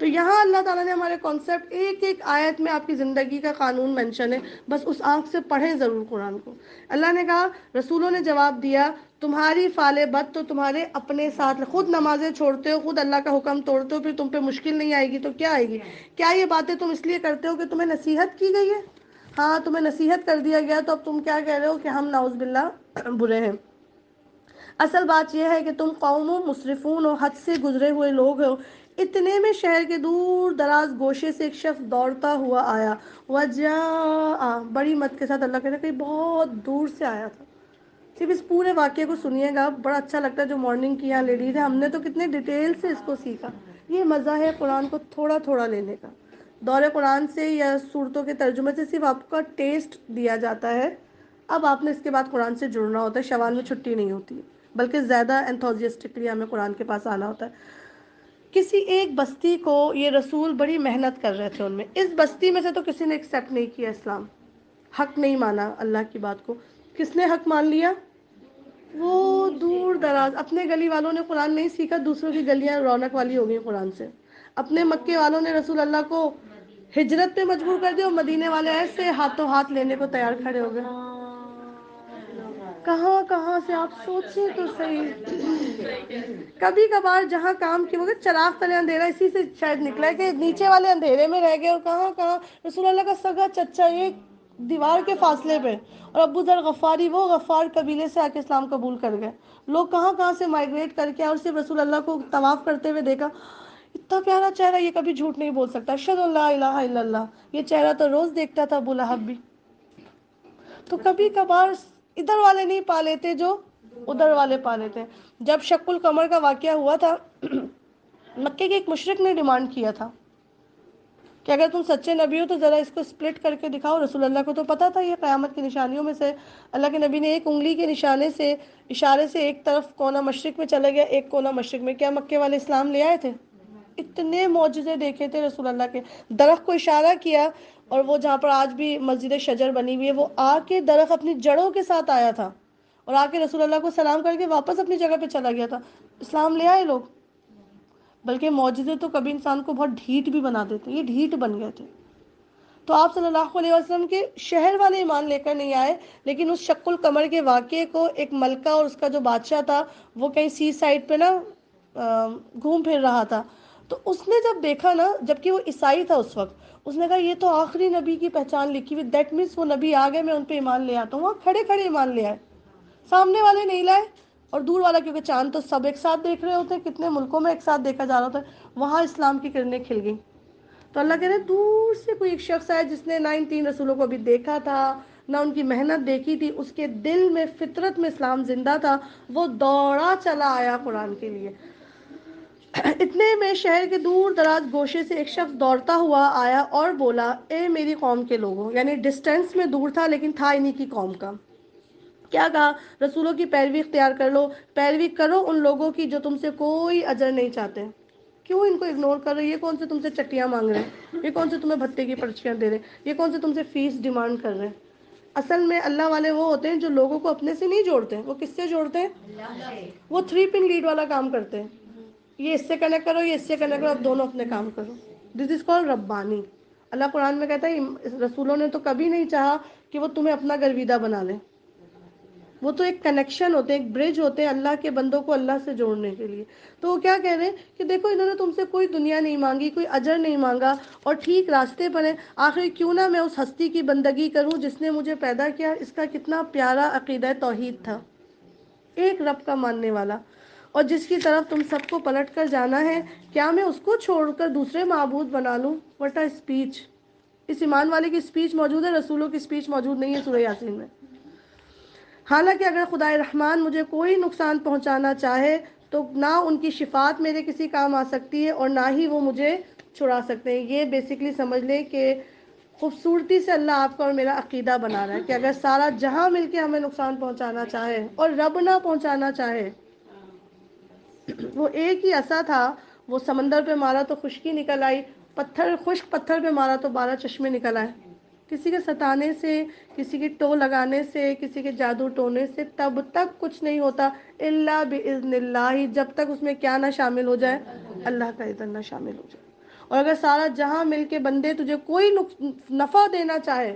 تو یہاں اللہ تعالیٰ نے ہمارے کانسیپٹ ایک ایک آیت میں آپ کی زندگی کا قانون مینشن ہے، بس اس آنکھ سے پڑھیں ضرور قرآن کو۔ اللہ نے کہا، رسولوں نے جواب دیا، تمہاری فال بد تو تمہارے اپنے ساتھ، خود نمازیں چھوڑتے ہو، خود اللہ کا حکم توڑتے ہو، پھر تم پہ مشکل نہیں آئے گی تو کیا آئے گی؟ کیا یہ باتیں تم اس لیے کرتے ہو کہ تمہیں نصیحت کی گئی ہے؟ ہاں تمہیں نصیحت کر دیا گیا تو اب تم کیا کہہ رہے ہو کہ ہم نعوذ باللہ برے ہیں۔ اصل بات یہ ہے کہ تم قوم مسرفون اور حد سے گزرے ہوئے لوگ ہو۔ اتنے میں شہر کے دور دراز گوشے سے ایک شخص دوڑتا ہوا آیا، وجاء بڑی مت کے ساتھ، اللہ کہتے ہیں کہ بہت دور سے آیا تھا۔ صرف اس پورے واقعے کو سنیے گا، بڑا اچھا لگتا ہے۔ جو مارننگ کی یہاں لیڈیز ہیں، ہم نے تو کتنے ڈیٹیل سے اس کو سیکھا۔ یہ مزہ ہے قرآن کو تھوڑا تھوڑا لینے کا۔ دور قرآن سے یا صورتوں کے ترجمے سے صرف آپ کا ٹیسٹ دیا جاتا ہے، اب آپ نے اس کے بعد قرآن سے جڑنا ہوتا ہے۔ شوال میں چھٹی نہیں ہوتی ہے، بلکہ زیادہ انتھوزیسٹکلی ہمیں قرآن کے پاس آنا ہوتا ہے۔ کسی ایک بستی کو یہ رسول بڑی محنت کر رہے تھے، ان میں اس بستی میں سے تو کسی نے ایکسیپٹ نہیں کیا اسلام، حق نہیں مانا اللہ کی بات کو۔ کس نے حق مان لیا؟ وہ دور دراز اپنے گلی والوں نے قرآن نہیں سیکھا، دوسروں کی گلیاں رونق والی ہو گئی قرآن سے۔ اپنے مکے والوں نے رسول اللہ کو ہجرت پہ مجبور کر دیا، اور مدینے والے ایسے ہاتھوں ہاتھ لینے کو تیار کھڑے ہو گئے۔ کہاں کہاں سے آپ سوچیں تو صحیح۔ کبھی کبھار جہاں کام کی وقت چراغ تلے اندھیرا، اسی سے شاید نکلا ہے کہ نیچے والے اندھیرے میں رہ گئے، اور کہاں کہاں رسول اللہ کا سگا چچا ایک دیوار کے فاصلے پہ، اور ابو ذر غفاری وہ غفار قبیلے سے آ کے اسلام قبول کر گئے۔ لوگ کہاں کہاں سے مائگریٹ کر کے، اور صرف رسول اللہ کو طواف کرتے ہوئے دیکھا۔ اتنا پیارا چہرہ، یہ کبھی جھوٹ نہیں بول سکتا، اشہد ان لا الہ الا اللہ۔ یہ چہرہ تو روز دیکھتا تھا ابو لہب بھی۔ تو کبھی کبھار ادھر والے نہیں پا لیتے جو ادھر والے پا لیتے ہیں۔ جب شق القمر کا واقعہ ہوا تھا، مکے کے ایک مشرک نے ڈیمانڈ کیا تھا کہ اگر تم سچے نبی ہو تو ذرا اس کو سپلٹ کر کے دکھاؤ۔ رسول اللہ کو تو پتا تھا یہ قیامت کی نشانیوں میں سے۔ اللہ کے نبی نے ایک انگلی کے اشارے سے ایک طرف کونا مشرق میں چلا گیا، ایک کونا مشرق میں۔ کیا مکے والے اسلام لے آئے تھے؟ اتنے معجزے دیکھے تھے رسول اللہ کے۔ درخت کو اشارہ کیا، اور وہ جہاں پر آج بھی مسجد شجر بنی ہوئی ہے، وہ آ کے درخت اپنی جڑوں کے ساتھ آیا تھا، اور آ کے رسول اللہ کو سلام کر کے واپس اپنی جگہ پہ چلا گیا تھا۔ اسلام لے آئے لوگ، بلکہ معجزے تو کبھی انسان کو بہت ڈھیٹ بھی بنا دیتے، یہ ڈھیٹ بن گئے تھے۔ تو آپ صلی اللہ علیہ وسلم کے شہر والے ایمان لے کر نہیں آئے، لیکن اس شق القمر کے واقعے کو ایک ملکہ اور اس کا جو بادشاہ تھا، وہ کہیں سی سائڈ پہ نا گھوم پھر رہا تھا، تو اس نے جب دیکھا نا، جبکہ وہ عیسائی تھا اس وقت، اس نے کہا یہ تو آخری نبی کی پہچان لکھی ہوئی، دیٹ مینس وہ نبی آ گئے، میں ان پہ ایمان لے آتا ہوں۔ وہاں کھڑے کھڑے ایمان لے آئے، سامنے والے نہیں لائے، اور دور والا، کیونکہ چاند تو سب ایک ساتھ دیکھ رہے ہوتے ہیں، کتنے ملکوں میں ایک ساتھ دیکھا جا رہا ہوتا ہے، وہاں اسلام کی کرنیں کھل گئیں۔ تو اللہ کہہ رہے دور سے کوئی ایک شخص آیا جس نے نہ ان 3 رسولوں کو ابھی دیکھا تھا، نہ ان کی محنت دیکھی تھی، اس کے دل میں فطرت میں اسلام زندہ تھا، وہ دوڑا چلا آیا قرآن کے لیے۔ اتنے میں شہر کے دور دراز گوشے سے ایک شخص دوڑتا ہوا آیا اور بولا، اے میری قوم کے لوگوں، یعنی ڈسٹینس میں دور تھا لیکن تھا انہی کی قوم کا۔ کیا کہا؟ رسولوں کی پیروی اختیار کر لو، پیروی کرو ان لوگوں کی جو تم سے کوئی اجر نہیں چاہتے۔ کیوں ان کو اگنور کر رہے؟ یہ کون سے تم سے چٹیاں مانگ رہے ہیں؟ یہ کون سے تمہیں بھتے کی پرچیاں دے رہے ہیں؟ یہ کون سے تم سے فیس ڈیمانڈ کر رہے ہیں؟ اصل میں اللہ والے وہ ہوتے ہیں جو لوگوں کو اپنے سے نہیں جوڑتے، وہ کس سے جوڑتے ہیں؟ وہ 3 پن لیڈ والا کام کرتے ہیں، یہ اس سے کنیکٹ کرو، یہ اس سے کنیکٹ کرو، اب دونوں اپنے کام کرو۔ دس از کال ربانی۔ اللہ قرآن میں کہتا ہے رسولوں نے تو کبھی نہیں چاہا کہ وہ تمہیں اپنا گرویدہ بنا لیں، وہ تو ایک کنیکشن ہوتے ہیں، ایک برج ہوتے ہیں اللہ کے بندوں کو اللہ سے جوڑنے کے لیے۔ تو وہ کیا کہہ رہے ہیں کہ دیکھو انہوں نے تم سے کوئی دنیا نہیں مانگی، کوئی اجر نہیں مانگا، اور ٹھیک راستے پر ہیں۔ آخر کیوں نہ میں اس ہستی کی بندگی کروں جس نے مجھے پیدا کیا۔ اس کا کتنا پیارا عقیدہ توحید تھا، ایک رب کا ماننے والا، اور جس کی طرف تم سب کو پلٹ کر جانا ہے۔ کیا میں اس کو چھوڑ کر دوسرے معبود بنا لوں؟ What a speech! اس ایمان والے کی اسپیچ موجود ہے، رسولوں کی اسپیچ موجود نہیں ہے سورہ یاسین میں۔ حالانکہ اگر خدائے رحمان مجھے کوئی نقصان پہنچانا چاہے تو نہ ان کی شفاعت میرے کسی کام آ سکتی ہے، اور نہ ہی وہ مجھے چھڑا سکتے ہیں۔ یہ بیسیکلی سمجھ لیں کہ خوبصورتی سے اللہ آپ کا اور میرا عقیدہ بنا رہا ہے کہ اگر سارا جہاں مل کے ہمیں نقصان پہنچانا چاہے اور رب نہ پہنچانا چاہے، وہ ایک ہی عصا تھا، وہ سمندر پہ مارا تو خشکی نکل آئی، خشک پتھر پہ مارا تو 12 چشمے نکل آئے۔ کسی کے ستانے سے، کسی کی ٹو لگانے سے، کسی کے جادو ٹونے سے تب تک کچھ نہیں ہوتا الا باذن اللہ، جب تک اس میں کیا نہ شامل ہو جائے، اللہ کا اذن نہ شامل ہو جائے۔ اور اگر سارا جہاں مل کے بندے تجھے کوئی نفع دینا چاہے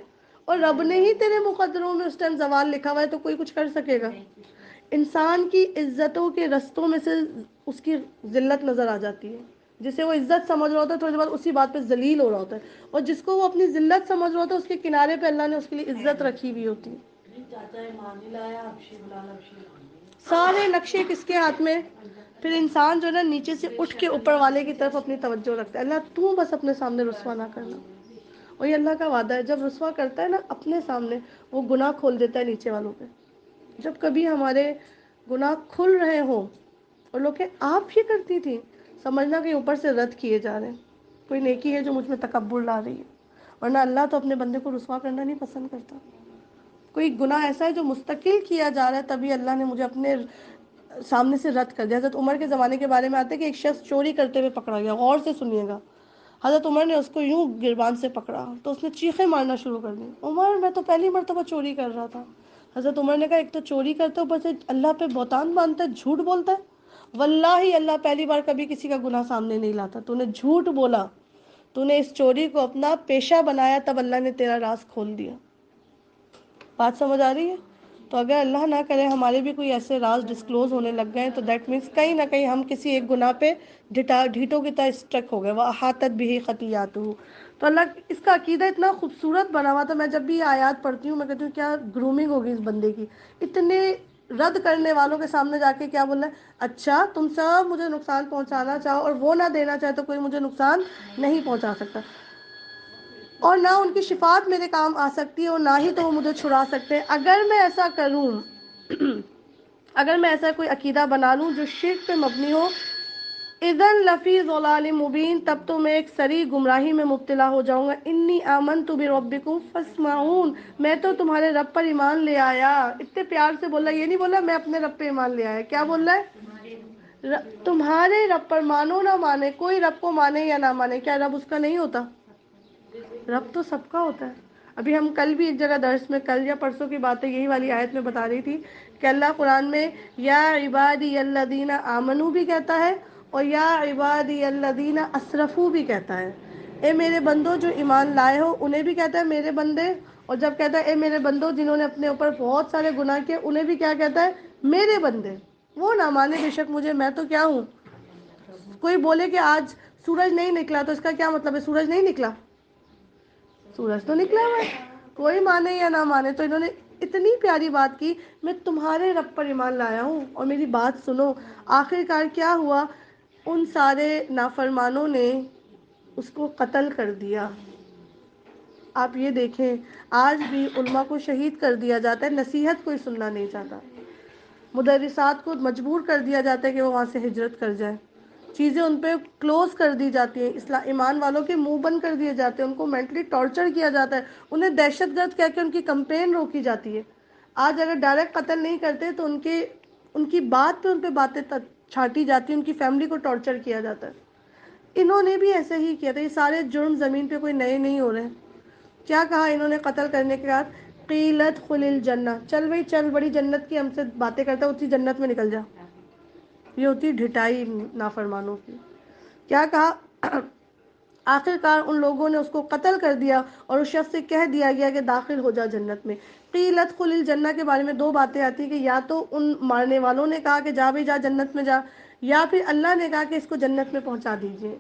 اور رب نے ہی تیرے مقدروں میں اس ٹائم زوال لکھا ہوا ہے تو کوئی کچھ کر سکے گا؟ انسان کی عزتوں کے رستوں میں سے اس کی ذلت نظر آ جاتی ہے. جسے وہ عزت سمجھ رہا ہوتا ہے تھوڑی دیر بعد اسی بات پہ ذلیل ہو رہا ہوتا ہے، اور جس کو وہ اپنی ذلت سمجھ رہا ہوتا ہے اس کے کنارے پہ اللہ نے اس کے لیے عزت رکھی ہوئی ہوتی ہے. سارے نقشے کس کے ہاتھ میں؟ پھر انسان جو ہے نا نیچے سے اٹھ کے اوپر والے کی طرف اپنی توجہ رکھتا ہے، اللہ تو بس اپنے سامنے رسوا نہ کرنا. اور یہ اللہ کا وعدہ ہے، جب رسوا کرتا ہے نا اپنے سامنے، وہ گناہ کھول دیتا ہے نیچے والوں پہ. جب کبھی ہمارے گناہ کھل رہے ہوں اور لوگ کہ آپ ہی کرتی تھی، سمجھنا کہ اوپر سے رد کیے جا رہے ہیں، کوئی نیکی ہے جو مجھ میں تکبر لا رہی ہے. ورنہ اللہ تو اپنے بندے کو رسوا کرنا نہیں پسند کرتا. کوئی گناہ ایسا ہے جو مستقل کیا جا رہا ہے تبھی اللہ نے مجھے اپنے سامنے سے رد کر دیا. حضرت عمر کے زمانے کے بارے میں آتے کہ ایک شخص چوری کرتے ہوئے پکڑا گیا، غور سے سنیے گا. حضرت عمر نے اس کو یوں گربان سے پکڑا تو اس نے چیخیں مارنا شروع کر دی، عمر میں تو پہلی مرتبہ چوری کر رہا تھا. حضرت عمر نے کہا ایک تو چوری کرتا ہے اوپر سے اللہ پہ بہتان باندھتا ہے، جھوٹ بولتا ہے. واللہ اللہ پہلی بار کبھی کسی کا گناہ سامنے نہیں لاتا، تو نے جھوٹ بولا، تو نے اس چوری کو اپنا پیشہ بنایا، تب اللہ نے تیرا راز کھول دیا. بات سمجھ آ رہی ہے؟ تو اگر اللہ نہ کرے ہمارے بھی کوئی ایسے راز ڈسکلوز ہونے لگ گئے تو دیٹ مینس کہیں نہ کہیں ہم کسی ایک گناہ پہ ڈھیٹوں کی طرح اسٹک ہو گئے. وَأَحَاطَتْ بِهِ خَطِیَّاتُهُ. تو اللہ اس کا عقیدہ اتنا خوبصورت بنا ہوا تھا. میں جب بھی یہ آیات پڑھتی ہوں میں کہتی ہوں کیا گرومنگ ہوگی اس بندے کی. اتنے رد کرنے والوں کے سامنے جا کے کیا بولنا ہے، اچھا تم سب مجھے نقصان پہنچانا چاہو اور وہ نہ دینا چاہے تو کوئی مجھے نقصان نہیں پہنچا سکتا، اور نہ ان کی شفاعت میرے کام آ سکتی ہے اور نہ ہی تو وہ مجھے چھڑا سکتے ہیں. اگر میں ایسا کروں اگر میں ایسا کوئی عقیدہ بنا لوں جو شرک پہ مبنی ہو، اذن لفی ضلال مبین، تب تو میں ایک صریح گمراہی میں مبتلا ہو جاؤں گا. انی آمنت بربکم فاسمعون، میں تو تمہارے رب پر ایمان لے آیا. اتنے پیار سے بولا، یہ نہیں بولا میں اپنے رب پہ ایمان لے آیا. کیا بول رہا ہے؟ تمہارے رب پر. مانو نہ مانے، کوئی رب کو مانے یا نہ مانے، کیا رب اس کا نہیں ہوتا؟ رب تو سب کا ہوتا ہے. ابھی ہم کل بھی ایک جگہ درس میں، کل یا پرسوں کی بات ہے، یہی والی آیت میں بتا رہی تھی کہ اللہ قرآن میں یا عبادی الذین آمنو بھی کہتا ہے اور یا عبادی الذین اسرفو بھی کہتا ہے. اے میرے بندو جو ایمان لائے ہو انہیں بھی کہتا ہے میرے بندے، اور جب کہتا ہے اے میرے بندو جنہوں نے اپنے اوپر بہت سارے گناہ کیے انہیں بھی کیا کہتا ہے؟ میرے بندے. وہ نہ مانے بے شک مجھے، میں تو کیا ہوں. کوئی بولے کہ آج سورج نہیں نکلا تو اس کا کیا مطلب ہے؟ سورج نہیں نکلا، سورج تو نکلا ہوا ہے. کوئی مانے یا نہ مانے، تو انہوں نے اتنی پیاری بات کی، میں تمہارے رب پر ایمان لایا ہوں اور میری بات سنو. آخر کار کیا ہوا؟ ان سارے نافرمانوں نے اس کو قتل کر دیا. آپ یہ دیکھیں آج بھی علماء کو شہید کر دیا جاتا ہے، نصیحت کوئی سننا نہیں چاہتا. مدرسات کو مجبور کر دیا جاتا ہے کہ وہ وہاں سے ہجرت کر جائیں. چیزیں ان پہ کلوز کر دی جاتی ہیں، ایمان والوں کے منہ بند کر دیے جاتے ہیں، ان کو مینٹلی ٹارچر کیا جاتا ہے، انہیں دہشت گرد کہہ کے ان کی کمپین روکی جاتی ہے. آج اگر ڈائریکٹ قتل نہیں کرتے تو ان کی بات پہ ان پہ باتیں چھانٹی جاتی ہیں، ان کی فیملی کو ٹارچر کیا جاتا ہے. انہوں نے بھی ایسے ہی کیا تھا. یہ سارے جرم زمین پہ کوئی نئے نہیں ہو رہے ہیں. کیا کہا انہوں نے قتل کرنے کے بعد؟ قیلت خل الجنہ، چل بھائی چل، بڑی جنت کی ہم سے باتیں کرتا ہے، اسی جنت میں نکل جا. یہ ہوتی ڈھٹائی نافرمانوں کی. کیا کہا؟ آخر کار ان لوگوں نے اس کو قتل کر دیا اور اس شخص سے کہہ دیا گیا کہ داخل ہو جا جنت میں. قیلت خل الجنہ کے بارے میں دو باتیں آتی ہیں کہ یا تو ان مارنے والوں نے کہا کہ جا بھائی جا جنت میں جا، یا پھر اللہ نے کہا کہ اس کو جنت میں پہنچا دیجیے.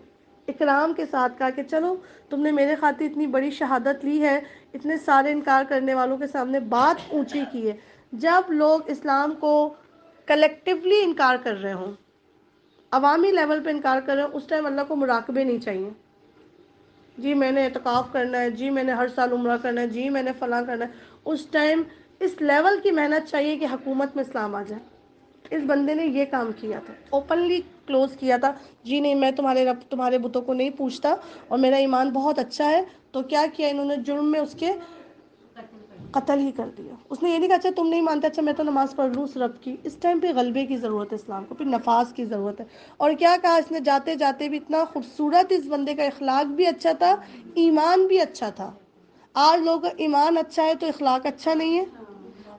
اکرام کے ساتھ کہا کہ چلو تم نے میرے خاطر اتنی بڑی شہادت لی ہے، اتنے سارے انکار کرنے والوں کے سامنے بات اونچی کی ہے. جب لوگ اسلام کو کلیکٹیولی انکار کر رہے ہوں، عوامی لیول پہ انکار کر رہے ہوں، اس ٹائم اللہ کو مراقبے نہیں چاہیے. جی میں نے اعتکاف کرنا ہے، جی میں نے ہر سال عمرہ کرنا ہے، جی میں نے فلاں کرنا ہے. اس ٹائم اس لیول کی محنت چاہیے کہ حکومت میں اسلام آ جائے. اس بندے نے یہ کام کیا تھا، اوپنلی کلوز کیا تھا. جی نہیں میں تمہارے رب تمہارے بتوں کو نہیں پوچھتا اور میرا ایمان بہت اچھا ہے. تو کیا کیا انہوں نے؟ جرم میں اس کے قتل ہی کر دیا. اس نے یہ نہیں کہا اچھا تم نہیں مانتے، اچھا میں تو نماز پڑھ لوں اس رب کی. اس ٹائم پہ غلبے کی ضرورت ہے اسلام کو، پھر نفاذ کی ضرورت ہے. اور کیا کہا اس نے؟ جاتے جاتے بھی اتنا خوبصورت، اس بندے کا اخلاق بھی اچھا تھا، ایمان بھی اچھا تھا. آج لوگوں کا ایمان اچھا ہے تو اخلاق اچھا نہیں ہے.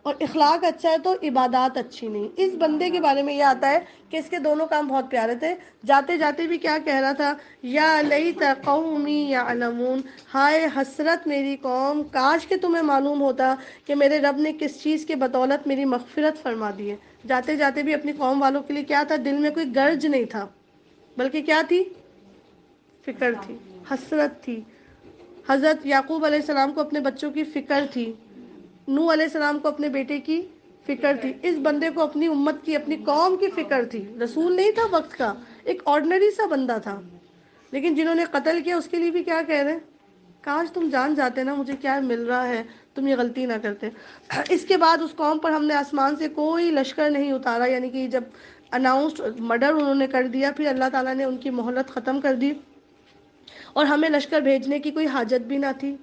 اور اخلاق اچھا ہے تو عبادات اچھی نہیں. اس بندے کے بارے میں یہ آتا ہے کہ اس کے دونوں کام بہت پیارے تھے. جاتے جاتے بھی کیا کہہ رہا تھا؟ یا لیت قومی یعلمون، ہائے حسرت میری قوم، کاش کہ تمہیں معلوم ہوتا کہ میرے رب نے کس چیز کے بدولت میری مغفرت فرما دی ہے. جاتے جاتے بھی اپنی قوم والوں کے لیے کیا تھا؟ دل میں کوئی گرج نہیں تھا، بلکہ کیا تھی؟ فکر تھی، حسرت تھی. حضرت یعقوب علیہ السلام کو اپنے بچوں کی فکر تھی، نوح علیہ السلام کو اپنے بیٹے کی فکر تھی. اس بندے کو اپنی امت کی، اپنی قوم کی فکر تھی. رسول نہیں تھا وقت کا، ایک آرڈنری سا بندہ تھا. لیکن جنہوں نے قتل کیا اس کے لیے بھی کیا کہہ رہے ہیں؟ کاش تم جان جاتے نا، مجھے کیا مل رہا ہے، تم یہ غلطی نہ کرتے. اس کے بعد اس قوم پر ہم نے آسمان سے کوئی لشکر نہیں اتارا، یعنی کہ جب اناؤنسڈ مرڈر انہوں نے کر دیا، پھر اللہ تعالیٰ نے ان کی مہلت ختم کر دی اور ہمیں لشکر بھیجنے کی کوئی حاجت بھی نہ تھی.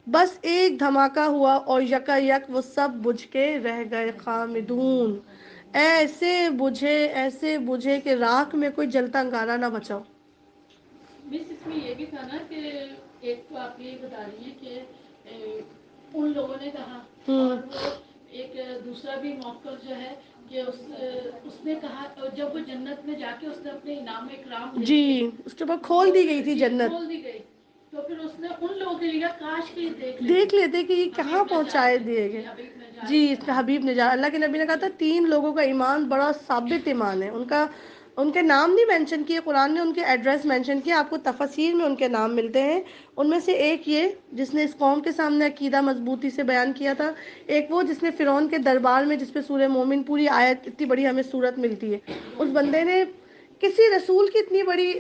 بس ایک دھماکہ ہوا اور یکا یک وہ سب بجھ کے رہ گئے خامدون. ایسے بجھے کہ راکھ میں کوئی جلتا انگارہ نہ بچا. مس اس میں یہ بھی تھا نا کہ ایک تو آپ یہ بتا رہی ہیں کہ ان لوگوں نے کہا، اور وہ ایک دوسرا بھی موقف جو ہے کہ اس نے کہا جب وہ جنت میں جا کے اس نے اپنے انعام اکرام جی اس کے بعد کھول دی گئی تھی جنت، کھول دی گئی، تو پھر اس نے ان لوگوں کے لیے کاش کے دیکھ لیتے کہ یہ کہاں پہنچائے دیے گئے. جی اس کا حبیب نجات، اللہ کے نبی نے کہا تھا 3 لوگوں کا ایمان بڑا ثابت ایمان ہے. ان کے نام نہیں مینشن کیے قرآن نے، ان کے ایڈریس مینشن کیا. آپ کو تفاسیر میں ان کے نام ملتے ہیں. ان میں سے ایک یہ جس نے اس قوم کے سامنے عقیدہ مضبوطی سے بیان کیا تھا، ایک وہ جس نے فرعون کے دربار میں، جس پہ سورہ مومن پوری آیت اتنی بڑی ہمیں صورت ملتی ہے، اس بندے نے کسی رسول کی اتنی بڑی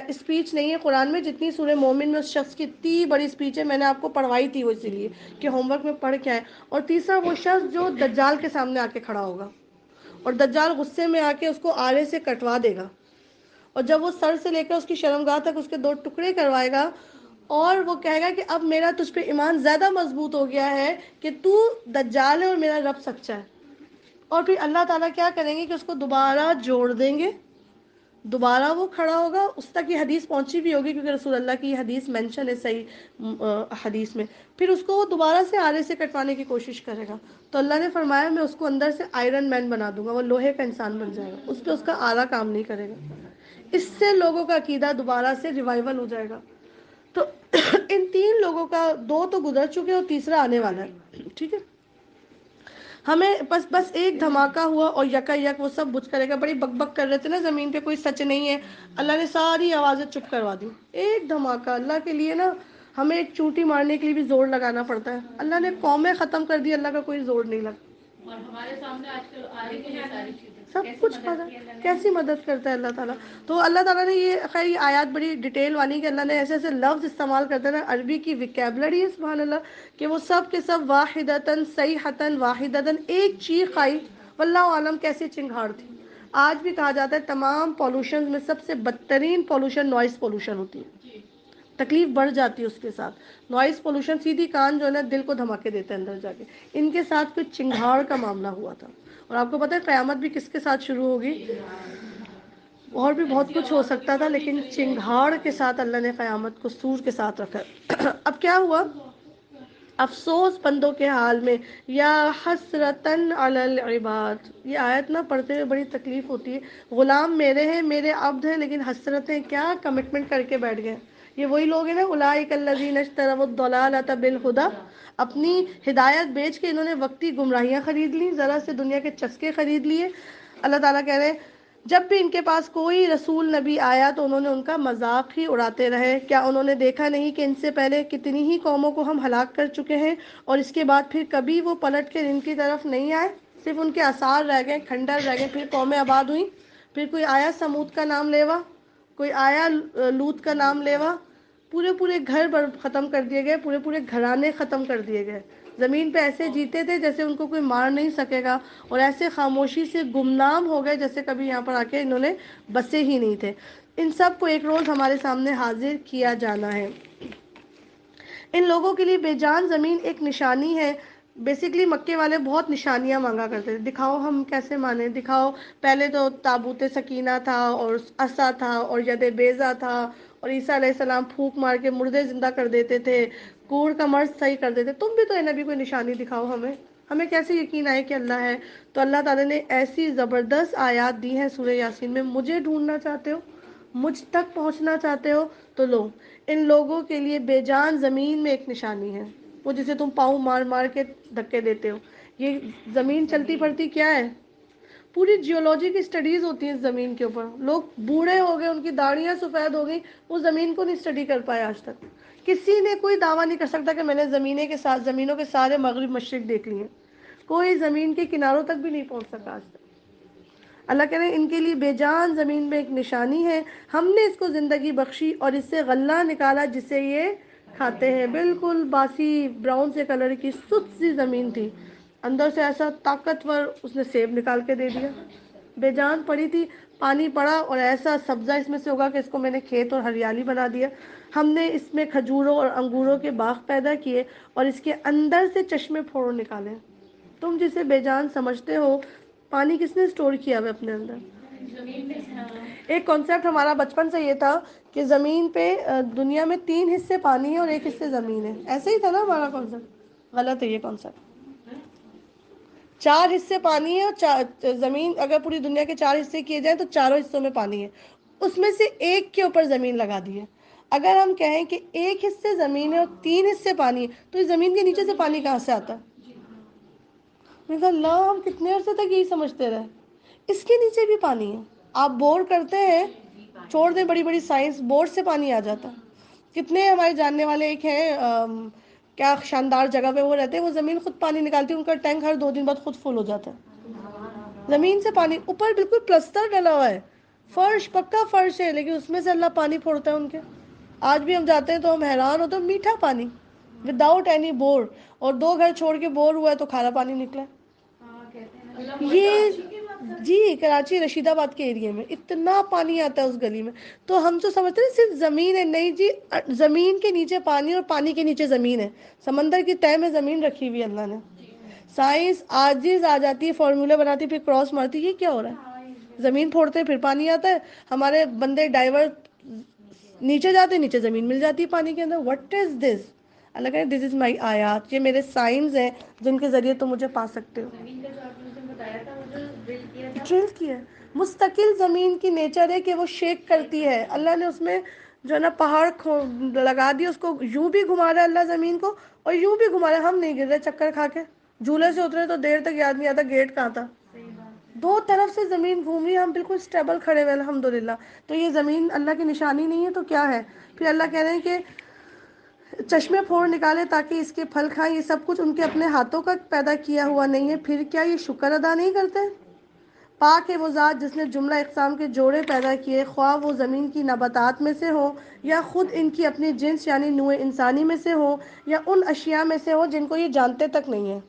اسپیچ نہیں ہے قرآن میں جتنی سورہ مومن میں اس شخص کی اتنی بڑی اسپیچ ہے. میں نے آپ کو پڑھوائی تھی وہ اسی لیے کہ ہوم ورک میں پڑھ کے آئے. اور تیسرا وہ شخص جو دجال کے سامنے آ کے کھڑا ہوگا اور دجال غصے میں آ کے اس کو آرے سے کٹوا دے گا، اور جب وہ سر سے لے کر اس کی شرمگاہ تک اس کے 2 ٹکڑے کروائے گا اور وہ کہے گا کہ اب میرا تجھ پہ ایمان زیادہ مضبوط ہو گیا ہے کہ تو دجال ہے اور میرا رب سچا ہے. اور پھر اللہ تعالیٰ کیا کریں گے کہ اس کو دوبارہ جوڑ دیں گے، دوبارہ وہ کھڑا ہوگا. اس تک یہ حدیث پہنچی بھی ہوگی کیونکہ رسول اللہ کی یہ حدیث مینشن ہے صحیح حدیث میں. پھر اس کو وہ دوبارہ سے آرے سے کٹوانے کی کوشش کرے گا، تو اللہ نے فرمایا میں اس کو اندر سے آئرن مین بنا دوں گا، وہ لوہے کا انسان بن جائے گا، اس پہ اس کا آلہ کام نہیں کرے گا. اس سے لوگوں کا عقیدہ دوبارہ سے ریوائول ہو جائے گا. تو ان 3 لوگوں کا 2 تو گزر چکے اور تیسرا آنے والا ہے. ٹھیک ہے، ہمیں بس ایک دھماکہ ہوا اور یکا یک وہ سب بجھ کرے گا. بڑی بک بک کر رہے تھے نا زمین پہ کوئی سچ نہیں ہے، اللہ نے ساری آوازیں چپ کروا دی. ایک دھماکہ. اللہ کے لیے نا ہمیں ایک چونٹی مارنے کے لیے بھی زور لگانا پڑتا ہے. اللہ نے قومیں ختم کر دی، اللہ کا کوئی زور نہیں لگا. اور ہمارے سامنے آج کل آ رہی ہیں ساری چیزیں، سب کچھ پتا کیسی مدد کرتا ہے اللہ تعالیٰ. تو اللہ تعالیٰ نے یہ خیر یہ آیات بڑی ڈیٹیل والی کہ اللہ نے ایسے ایسے لفظ استعمال کرتے ہیں نا، عربی کی ویکیبلری ہے سبحان اللہ، کہ وہ سب کے سب واحدتاً صیحتاً واحدتاً ایک چیخ آئی. واللہ عالم کیسی چنگھاڑ تھی. آج بھی کہا جاتا ہے تمام پولوشن میں سب سے بدترین پولوشن نوائز پولوشن ہوتی ہے. تکلیف بڑھ جاتی ہے اس کے ساتھ. نوائز پولوشن سیدھی کان جو ہے نا دل کو دھماکے دیتے ہیں اندر جا کے. ان کے ساتھ کوئی چنگھاڑ کا معاملہ ہوا تھا. اور آپ کو پتہ ہے قیامت بھی کس کے ساتھ شروع ہوگی؟ اور بھی بہت کچھ ہو سکتا تھا لیکن چنگھاڑ کے ساتھ اللہ نے قیامت کو سور کے ساتھ رکھا. اب کیا ہوا؟ افسوس بندوں کے حال میں، یا حسرتن علی العباد. یہ آیت نہ پڑھتے ہوئے بڑی تکلیف ہوتی ہے. غلام میرے ہیں، میرے عبد ہیں، لیکن حسرتیں کیا کمٹمنٹ کر کے بیٹھ گئے. یہ وہی لوگ ہیں نا اولئک الذین اشتروا الضلالۃ بالہدی، اپنی ہدایت بیچ کے انہوں نے وقتی گمراہیاں خرید لی، ذرا سے دنیا کے چسکے خرید لیے. اللہ تعالیٰ کہہ رہے ہیں جب بھی ان کے پاس کوئی رسول نبی آیا تو انہوں نے ان کا مذاق ہی اڑاتے رہے. کیا انہوں نے دیکھا نہیں کہ ان سے پہلے کتنی ہی قوموں کو ہم ہلاک کر چکے ہیں اور اس کے بعد پھر کبھی وہ پلٹ کے ان کی طرف نہیں آئے، صرف ان کے آثار رہ گئے، کھنڈر رہ گئے. پھر قومیں آباد ہوئیں، پھر کوئی آیا سمود کا نام لیوا، کوئی آیا لوط کا نام لیوا. پورے گھر ختم کر دیے گئے، پورے گھرانے ختم کر دیے گئے. زمین پہ ایسے جیتے تھے جیسے ان کو کوئی مار نہیں سکے گا، اور ایسے خاموشی سے گمنام ہو گئے جیسے کبھی یہاں پر آ کے انہوں نے بسے ہی نہیں تھے. ان سب کو ایک روز ہمارے سامنے حاضر کیا جانا ہے. ان لوگوں کے لیے بے جان زمین ایک نشانی ہے. بیسیکلی مکے والے بہت نشانیاں مانگا کرتے تھے، دکھاؤ ہم کیسے مانیں، دکھاؤ. پہلے تو تابوت سکینہ تھا اور عصا تھا اور ید بیضا تھا، اور عیسیٰ علیہ السلام پھونک مار کے مردے زندہ کر دیتے تھے، کوڑ کا مرض صحیح کر دیتے. تم بھی تو ہے نبی کوئی نشانی دکھاؤ ہمیں. ہمیں کیسے یقین آئے کہ اللہ ہے؟ تو اللہ تعالیٰ نے ایسی زبردست آیات دی ہیں سورہ یاسین میں. مجھے ڈھونڈنا چاہتے ہو، مجھ تک پہنچنا چاہتے ہو تو لو. ان لوگوں کے لیے بے جان زمین میں ایک نشانی ہے، وہ جسے تم پاؤں مار مار کے دھکے دیتے ہو. یہ زمین چلتی پھرتی کیا ہے؟ پوری جیولوجی کی سٹڈیز ہوتی ہیں اس زمین کے اوپر. لوگ بوڑھے ہو گئے، ان کی داڑیاں سفید ہو گئی، وہ زمین کو نہیں اسٹڈی کر پائے آج تک. کسی نے کوئی دعویٰ نہیں کر سکتا کہ میں نے زمینوں کے سارے مغرب مشرق دیکھ لیے. کوئی زمین کے کناروں تک بھی نہیں پہنچ سکا آج تک. اللہ کہہ رہے ہیں ان کے لیے بے جان زمین میں ایک نشانی ہے. ہم نے اس کو زندگی بخشی اور اس سے غلہ نکالا جسے یہ کھاتے ہیں. بالکل باسی براؤن سے کلر کی سست سی زمین تھی، اندر سے ایسا طاقتور اس نے سیب نکال کے دے دیا. بے جان پڑی تھی، پانی پڑا اور ایسا سبزہ اس میں سے ہوگا کہ اس کو میں نے کھیت اور ہریالی بنا دیا. ہم نے اس میں کھجوروں اور انگوروں کے باغ پیدا کیے اور اس کے اندر سے چشمے پھوڑ نکالے. تم جسے بے جان سمجھتے ہو، پانی کس نے اسٹور کیا ہوا اپنے اندر؟ زمین میں سے. ایک کانسیپٹ ہمارا بچپن سے یہ تھا کہ زمین پہ دنیا میں 3 حصے پانی ہے اور 1 حصے زمین ہے. ایسے ہی تھا نا ہمارا کانسیپٹ؟ غلط ہے یہ کانسیپٹ. 4 حصے پانی ہے اور زمین اگر پوری دنیا کے 4 حصے کیے جائیں تو چاروں حصوں میں پانی ہے. اس میں سے ایک کے اوپر زمین لگا دی ہے. اگر ہم کہیں کہ 1 حصے زمین ہے اور 3 حصے پانی ہے تو اس زمین کے نیچے سے پانی کہاں سے آتا ہے؟ میں کہا اللہ، ہم کتنے عرصے تک یہی سمجھتے رہے. اس کے نیچے بھی پانی ہے. آپ بور کرتے ہیں، چھوڑ دیں بڑی بڑی سائنس، بور سے پانی آ جاتا. کتنے ہمارے جاننے والے ایک ہیں کیا شاندار جگہ پہ وہ رہتے ہیں، وہ زمین خود پانی نکالتی ہے، ان کا ٹینک ہر 2 دن بعد خود فل ہو جاتا ہے. زمین سے پانی اوپر بالکل پلستر ڈلا ہوا ہے، فرش پکا فرش ہے، لیکن اس میں سے اللہ پانی پھوڑتا ہے ان کے. آج بھی ہم جاتے ہیں تو ہم حیران ہوتے ہیں، میٹھا پانی وداؤٹ اینی بور. اور 2 گھر چھوڑ کے بور ہوا ہے تو کھارا پانی نکلا. یہ جی کراچی رشید آباد کے ایریے میں اتنا پانی آتا ہے اس گلی میں. تو ہم تو سمجھتے ہیں صرف زمین ہے. نہیں جی، زمین کے نیچے پانی اور پانی کے نیچے زمین ہے. سمندر کی تہہ میں زمین رکھی ہوئی اللہ نے. سائنس عاجز آ جاتی ہے، فارمولہ بناتی پھر کراس مارتی. یہ کیا ہو رہا ہے؟ زمین پھوڑتے پھر پانی آتا ہے. ہمارے بندے ڈائیورٹ نیچے جاتے، نیچے زمین مل جاتی ہے پانی کے اندر. وٹ از دس؟ اللہ کہے دس از مائی آیات، یہ میرے سائنس ہیں جن کے ذریعے تم مجھے پا سکتے ہو. زمین کا جو آپ نے بتایا تھا وہ جو ڈرل کیا تھا، ڈرل کیا ہے. مستقل زمین کی نیچر ہے کہ وہ شیک کرتی ہے. اللہ نے اس میں جو ہے نا پہاڑ لگا دیا، اس کو یوں بھی گھما رہا ہے اللہ زمین کو اور یوں بھی گھما رہا ہے. ہم نہیں گر رہے چکر کھا کے. جھولے سے اترے تو دیر تک یاد نہیں آتا گیٹ کہاں تھا. 2 طرف سے زمین گھوم رہی ہے، ہم بالکل اسٹیبل کھڑے ہوئے الحمدللہ. تو یہ زمین اللہ کی نشانی نہیں ہے تو کیا ہے؟ پھر اللہ کہہ رہے ہیں کہ چشمے پھوڑ نکالے تاکہ اس کے پھل کھائیں. یہ سب کچھ ان کے اپنے ہاتھوں کا پیدا کیا ہوا نہیں ہے، پھر کیا یہ شکر ادا نہیں کرتے؟ پاک ہے وہ ذات جس نے جملہ اقسام کے جوڑے پیدا کیے، خواہ وہ زمین کی نباتات میں سے ہو یا خود ان کی اپنی جنس یعنی نوع انسانی میں سے ہو یا ان اشیاء میں سے ہو جن کو یہ جانتے تک نہیں ہے.